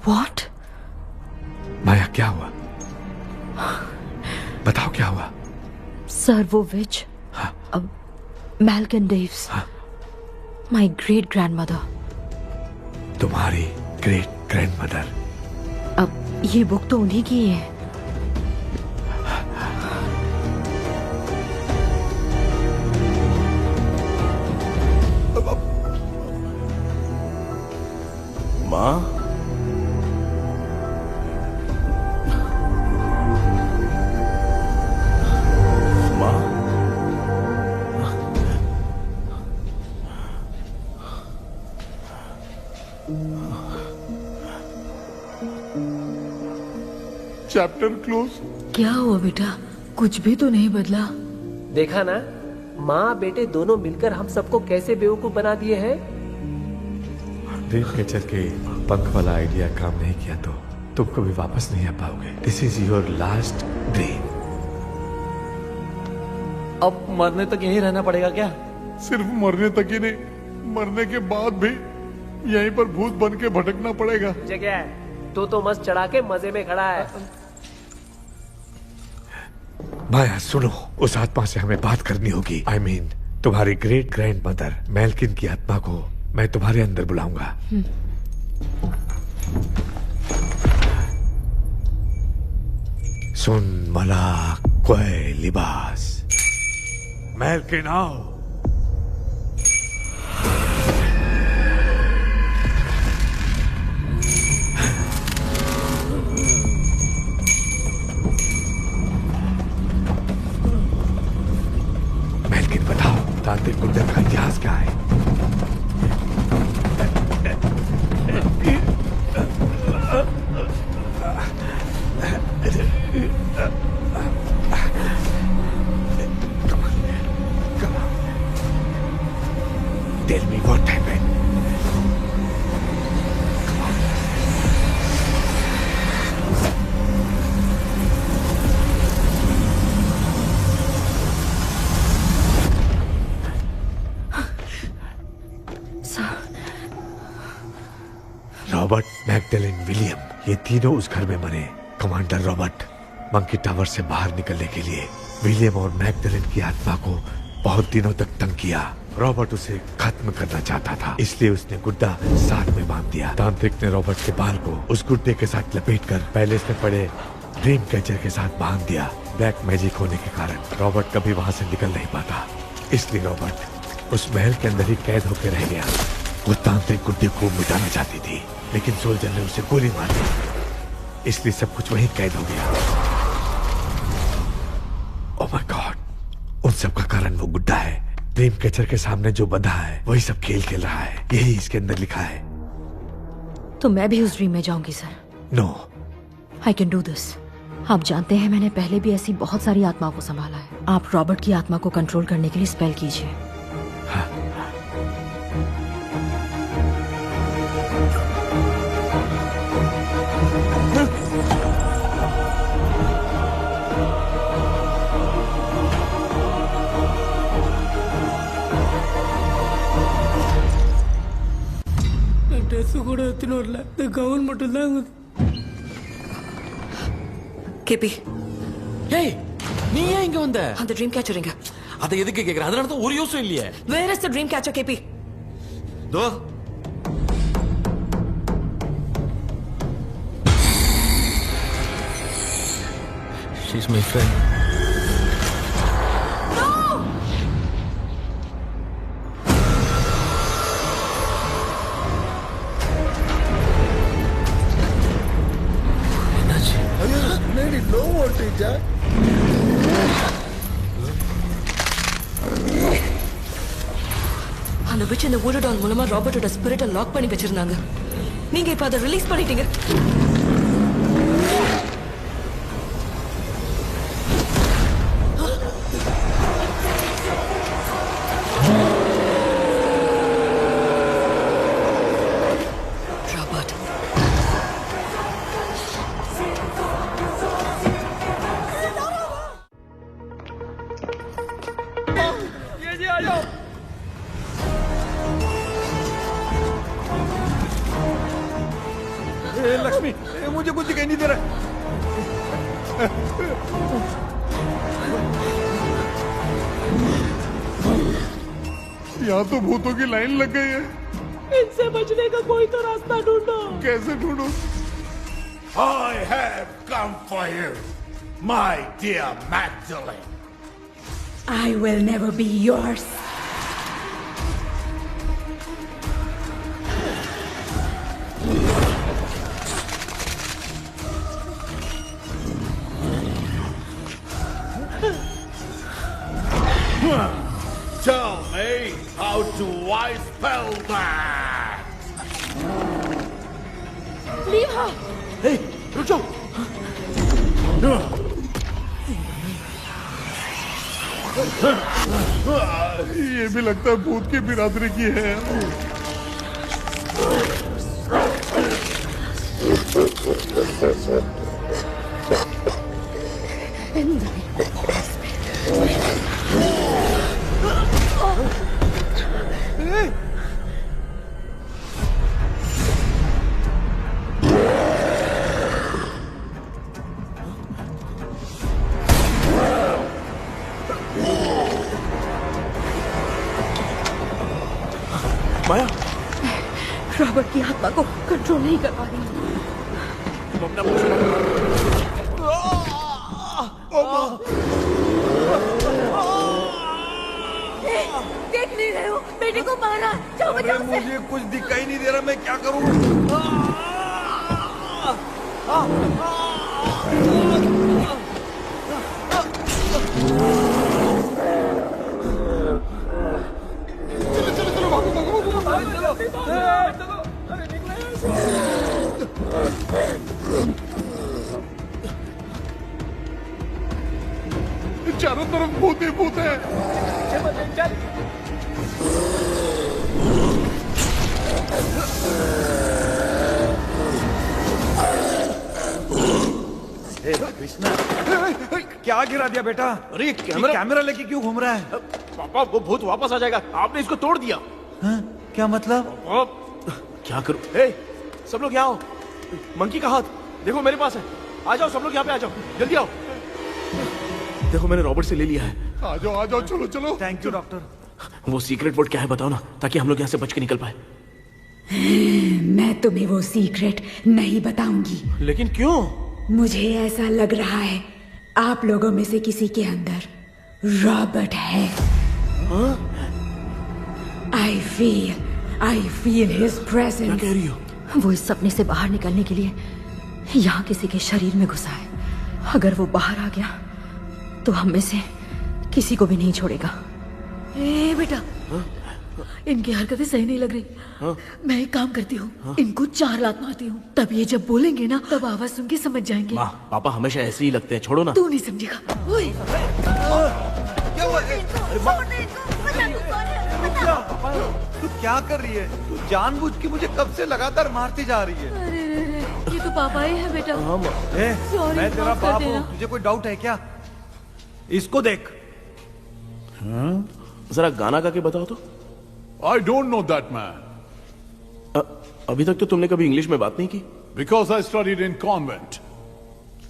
व्हाट?
माया क्या हुआ? बताओ क्या हुआ?
सर वो विच मैल्कन डेव्स, माय ग्रेट ग्रैंडमदर।
तुम्हारी ग्रेट ग्रैंडमदर?
अब ये बुक तो उन्हीं की है।
माँ,
चैप्टर क्लोज।
क्या हुआ बेटा? कुछ भी तो नहीं बदला।
देखा ना, माँ बेटे दोनों मिलकर हम सबको कैसे बेवकूफ बना दिए हैं।
ड्रीम कैचर के पंख वाला आइडिया काम नहीं किया तो तुम कभी वापस नहीं आ पाओगे। This is your last dream.
अब मरने तक यहीं रहना पड़ेगा क्या?
सिर्फ मरने तक ही नहीं, मरने के बाद भी यहीं पर भूत बन के भटकना पड़ेगा।
जगह है तो मस्त चढ़ा के मजे में खड़ा है।
माया सुनो, उस आत्मा से हमें बात करनी होगी। I mean, तुम्हारी ग्रेट ग्रैंड मदर मेल्किन की आत्मा को मैं तुम्हारे अंदर बुलाऊंगा। सुन मला कोई लिबास, मेल्किन आओ। मेल्किन बताओ, तांत्रिक गुंडर का इतिहास क्या है? Tell me what happened. Robert, Magdalene, William, ये तीनों उस घर में मरे। कमांडर रॉबर्ट मंकी टावर से बाहर निकलने के लिए विलियम और मैगडेलिन की आत्मा को बहुत दिनों तक तंग किया। रॉबर्ट उसे खत्म करना चाहता था, इसलिए उसने गुड्डा साथ में बांध दिया। तांत्रिक ने रॉबर्ट के बाल को उस गुड्डे के साथ लपेटकर पैलेस में पड़े ड्रीम कैचर के साथ बांध दिया। ब्लैक मैजिक होने के कारण रॉबर्ट कभी वहां से निकल नहीं पाता, इसलिए रॉबर्ट उस महल के अंदर ही कैद होकर रह गया। वो तांत्रिक गुड्डे को मिटाना चाहती थी, लेकिन सोल्जर ने उसे गोली मार दी, इसलिए सब कुछ वहीं कैद हो गया। ओह माय गॉड, उन सब का कारण वो गुड्डा है। ड्रीम कैचर के सामने जो बंधा है वही सब खेल खेल रहा है, यही इसके अंदर लिखा है।
तो मैं भी उस ड्रीम में जाऊंगी sir?
No,
I can do this. आप जानते हैं मैंने पहले भी ऐसी बहुत सारी आत्माओं को संभाला है। आप रॉबर्ट की आत्मा को कंट्रोल करने के लिए स्पेल कीजिए।
ட்ரெஸ் கூட எடுத்துன்னு வரல, இந்த கவுன் மட்டும் தான்.
KP,
Hey!
நீ ஏன் இங்க வந்த?
அந்த ட்ரீம் கேச்சர் எங்க?
அதை எதுக்கு கேக்குற? அதனால தான் ஒரு யூஸும் இல்லையே.
Where is the dream catcher, KP?
दो
She's my friend.
Low voltage
அந்த witch இந்த voodoo doll மூலமா ராபர்ட்டோட ஸ்பிரிட்டை லாக் பண்ணி வச்சிருந்தாங்க. நீங்க இப்ப அதை ரிலீஸ் பண்ணிட்டீங்க. ராபர்ட்
ये जी आ जाओ। लक्ष्मी मुझे कुछ दिखाई नहीं दे रहा।
यहाँ तो भूतों की लाइन लग गई है।
इनसे बचने का कोई तो रास्ता ढूंढो।
कैसे ढूंढो?
I have come for you, my dear Magdalene.
I will never be yours.
Tell me, how do I spell that?
Leave her.
Hey, रुक जाओ।
ये भी लगता है भूत की बिरादरी की है।
माया,
रॉबर्ट की आत्मा को कंट्रोल नहीं कर पा रही।
देख नहीं रहे हो, बेटे को मारा। जाओ
अरे
बचाओ उसे।
मुझे कुछ दिखाई नहीं दे रहा, मैं क्या करूं?
चारों तरफ भूत ही भूत है।
कृष्णा क्या गिरा दिया बेटा?
अरे ये
कैमरा लेके क्यों घूम रहा है?
पापा वो भूत वापस आ जाएगा, आपने इसको तोड़ दिया।
क्या मतलब?
क्या करूं? ए, सब लोग यहाँ आओ। मंकी का हाथ देखो मेरे पास है। आ जाओ सब लोग यहाँ पे आ जाओ, जल्दी आओ। देखो मैंने रॉबर्ट से ले लिया है।
आ जाओ चलो चलो।
Thank you doctor.
वो सीक्रेट वर्ड क्या है बताओ ना, ताकि हम लोग यहाँ से बच के निकल पाए।
मैं तुम्हें वो सीक्रेट नहीं बताऊंगी।
लेकिन क्यों?
मुझे ऐसा लग रहा है आप लोगों में से किसी के अंदर रॉबर्ट है। I feel his presence.
क्या कह रही हो?
वो इस सपने से बाहर निकलने के लिए यहाँ किसी के शरीर में घुसा है। अगर वो बाहर आ गया तो हम में से किसी को भी नहीं छोड़ेगा।
ए बेटा, इनकी हरकतें सही नहीं लग रही। मैं एक काम करती हूँ, इनको 4 लात मारती हूँ, तब ये जब बोलेंगे ना तब आवाज सुन के समझ जाएंगे।
माँ, पापा हमेशा ऐसे ही लगते हैं, छोड़ो ना।
तू नहीं समझेगा। ओए,
क्या हुआ? तू क्या कर रही है? तू जानबूझ के मुझे कब से लगातार मारती जा रही है।
अरे ये तो पापा ही है बेटा। Sorry,
मैं तेरा
माफ कर
बाप
देना।
हूँ, तुझे कोई डाउट है क्या? इसको देख।
जरा गाना गा के बताओ तो।
I don't know that man.
अभी तक तो तुमने कभी इंग्लिश में बात नहीं की।
Because I studied in convent.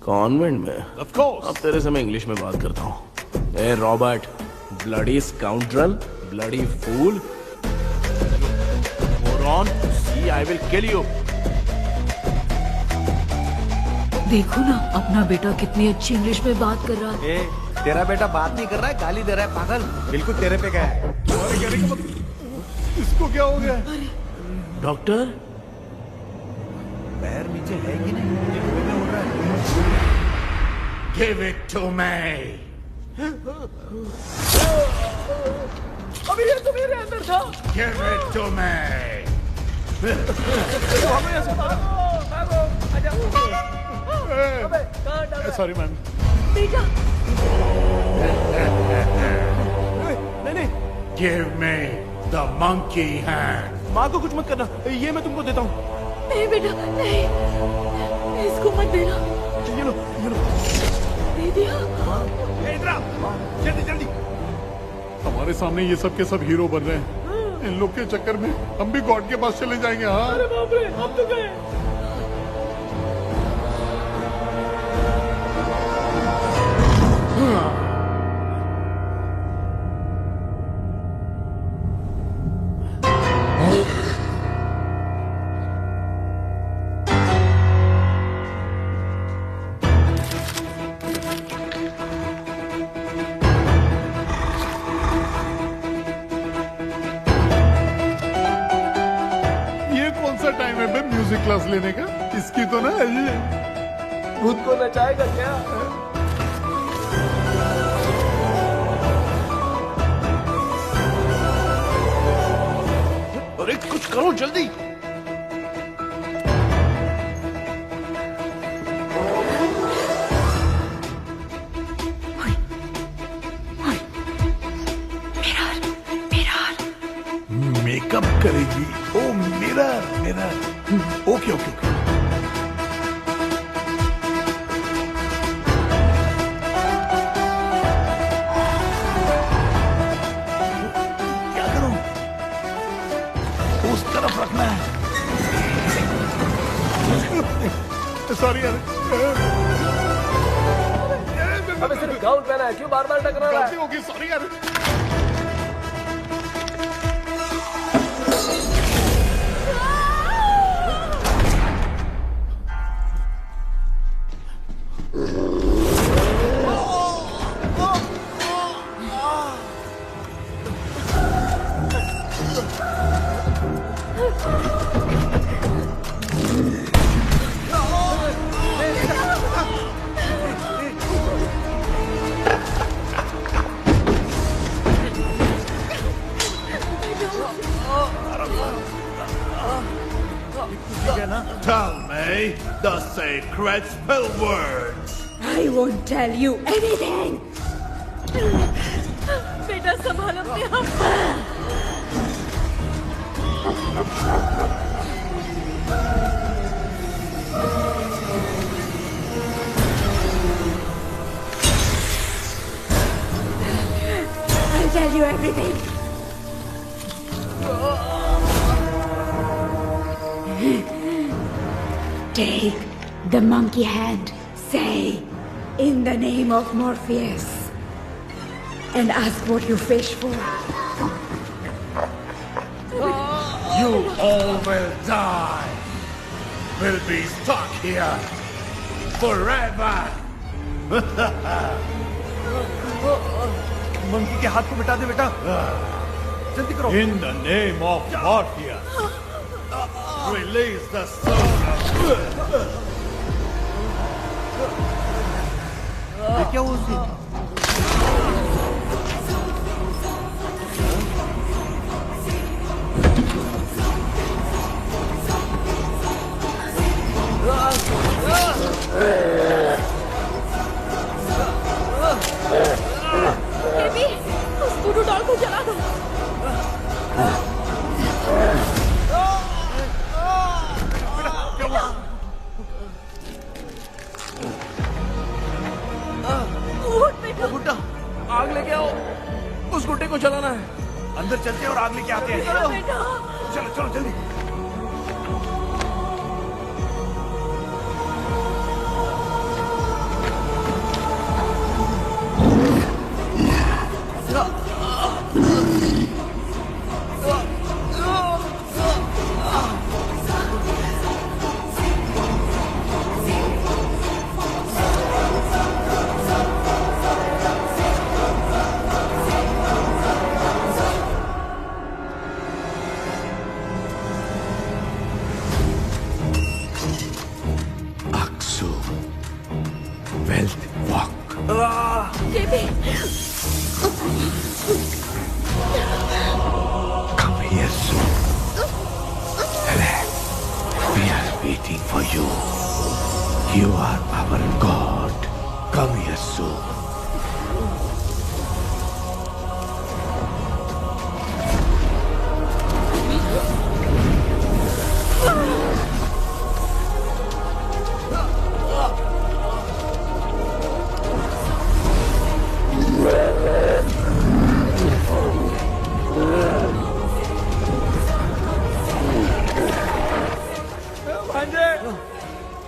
Convent में?
Of course.
अब तेरे से मैं इंग्लिश में बात करता हूँ। ए Robert, bloody scoundrel, bloody fool, moron, see I will kill you.
देखो ना अपना बेटा कितनी अच्छी इंग्लिश में बात कर रहा है।
तेरा बेटा बात नहीं कर रहा है, गाली दे रहा है पागल। बिल्कुल तेरे पे क्या है?
इसको क्या हो गया?
डॉक्टर,
पैर नीचे है कि नहीं? ये हवा में उड़ रहा है।
Give it to me.
अभी ये तो मेरे अंदर था।
Give it to me.
Sorry ma'am.
बेटा
नहीं,
Give me the monkey hand.
माँ को कुछ मत करना, ये मैं तुमको देता हूँ।
नहीं बेटा नहीं, इसको मत देना।
ये लो, ये लो।
दे दिया।
इधर आओ, जल्दी जल्दी।
हमारे सामने ये सब के सब हीरो बन रहे हैं। इन लोग के चक्कर में हम भी गॉड के पास चले जाएंगे। हाँ
अरे बाप रे, हम तो गए।
टाइम है बे म्यूजिक क्लास लेने का? इसकी तो ना
खुद को नचाएगा क्या?
अरे कुछ करो जल्दी।
मेकअप करेगी। Oh mirror mirror. Okay okay okay. क्या करूं? उस तरफ रखना है। सॉरी यार।
अबे सिर्फ गाउन पहना है, क्यों बार बार टकरा रहा है?
गलती होगी, सॉरी यार।
Tell me the sacred spell words.
I won't tell you anything.
बेटा संभाल अपने आप।
I'll tell you everything. Take the monkey hand, say, in the name of Morpheus, and ask what you fish for.
You all will die. Will be stuck here forever.
Monkey के हाथ को मिटा दे बेटा, जल्दी करो।
In the name of Morpheus, release the soul of...
ये क्या हुआ उससे?
बेबी, उस वुडू डॉल को जला दो।
गुड्डा, आग लेके आओ, उस गुड्डे को जलाना है।
अंदर चलते हैं और आग लेके आते हैं। चलो चलो जल्दी।
Wealth walk. Come here soon. Relax. We are waiting for you. You are our God. Come here soon.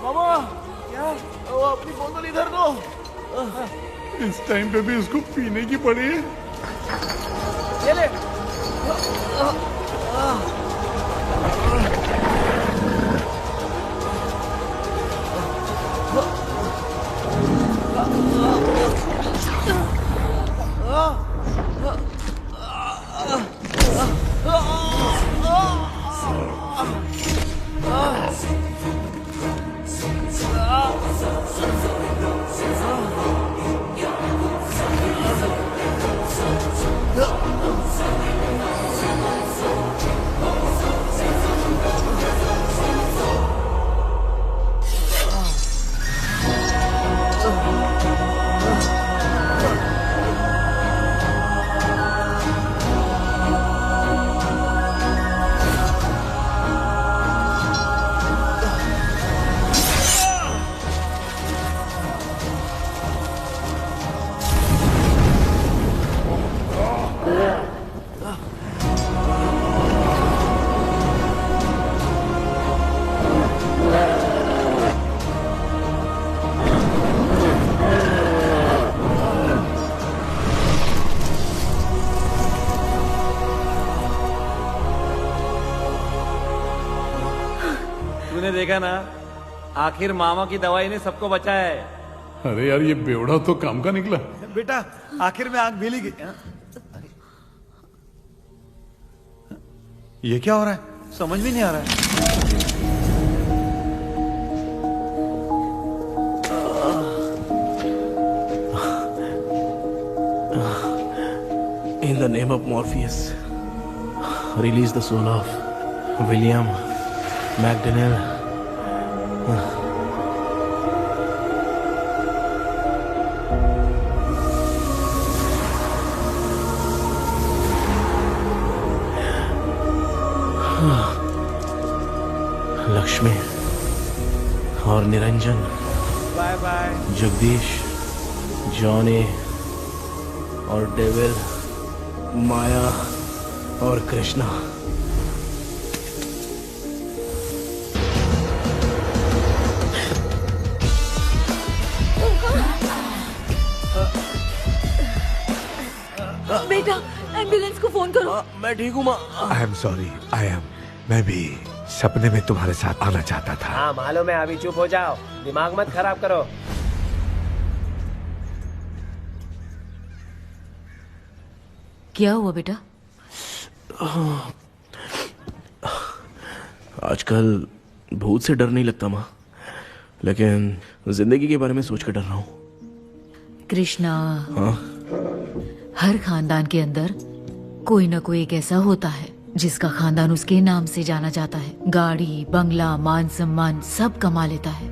मामा क्या वो अपनी बोतल इधर दो।
इस टाइम पे भी इसको पीने की पड़ी है।
ये ले।
तूने देखा ना, आखिर मामा की दवाई ने सबको बचाया है।
अरे यार ये बेवड़ा तो काम का निकला।
बेटा आखिर में आंख मिली गई। ये क्या हो रहा है, समझ में नहीं आ रहा है।
In the name of Morpheus, release the soul of William McDaniel. Lakshmi और Niranjan,
bye bye.
Jagdish, Johnny और डेविल, माया और कृष्णा।
बेटा एम्बुलेंस को फोन करो।
मैं ठीक हूँ माँ।
आई एम सॉरी, मैं भी सपने में तुम्हारे साथ आना चाहता था।
हाँ मालूम है, अभी चुप हो जाओ, दिमाग मत खराब करो।
क्या हुआ बेटा?
आजकल भूत से डर नहीं लगता माँ, लेकिन जिंदगी के बारे में सोच कर डर रहा हूँ।
कृष्णा,
हाँ?
हर खानदान के अंदर कोई ना कोई एक ऐसा होता है जिसका खानदान उसके नाम से जाना जाता है। गाड़ी, बंगला, मान सम्मान सब कमा लेता है,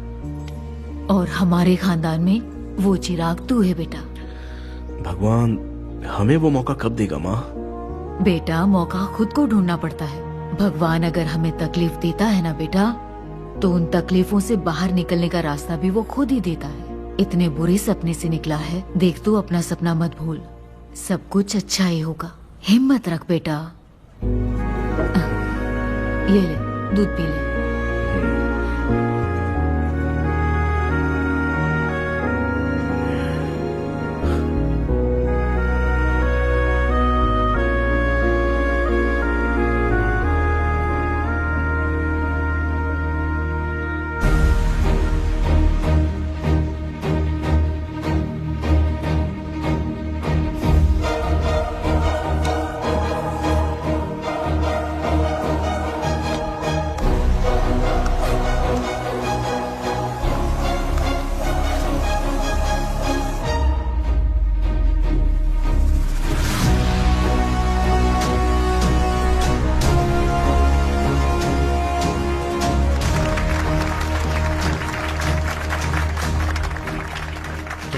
और हमारे खानदान में वो चिराग तू है बेटा।
भगवान हमें वो मौका कब देगा माँ?
बेटा मौका खुद को ढूंढना पड़ता है। भगवान अगर हमें तकलीफ देता है ना बेटा, तो उन तकलीफों से बाहर निकलने का रास्ता भी वो खुद ही देता है। इतने बुरे सपने से निकला है, देख तू अपना सपना मत भूल, सब कुछ अच्छा ही होगा। हिम्मत रख बेटा। ये ले दूध पी ले।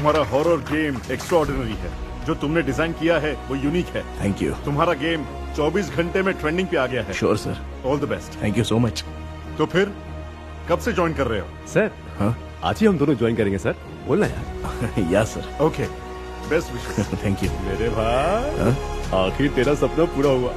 तुम्हारा हॉरर गेम एक्स्ट्राऑर्डिनरी है। जो तुमने डिजाइन किया है वो यूनिक है।
Thank you.
तुम्हारा गेम 24 घंटे में ट्रेंडिंग पे आ गया है।
Sure sir.
All the best.
Thank you so much.
तो फिर कब से ज्वाइन कर रहे हो?
सर
हाँ
आज ही हम दोनों ज्वाइन करेंगे सर। बोलना यार।
या sir.
Okay best wishes.
Thank you.
मेरे भाई आखिर तेरा सपना पूरा हुआ।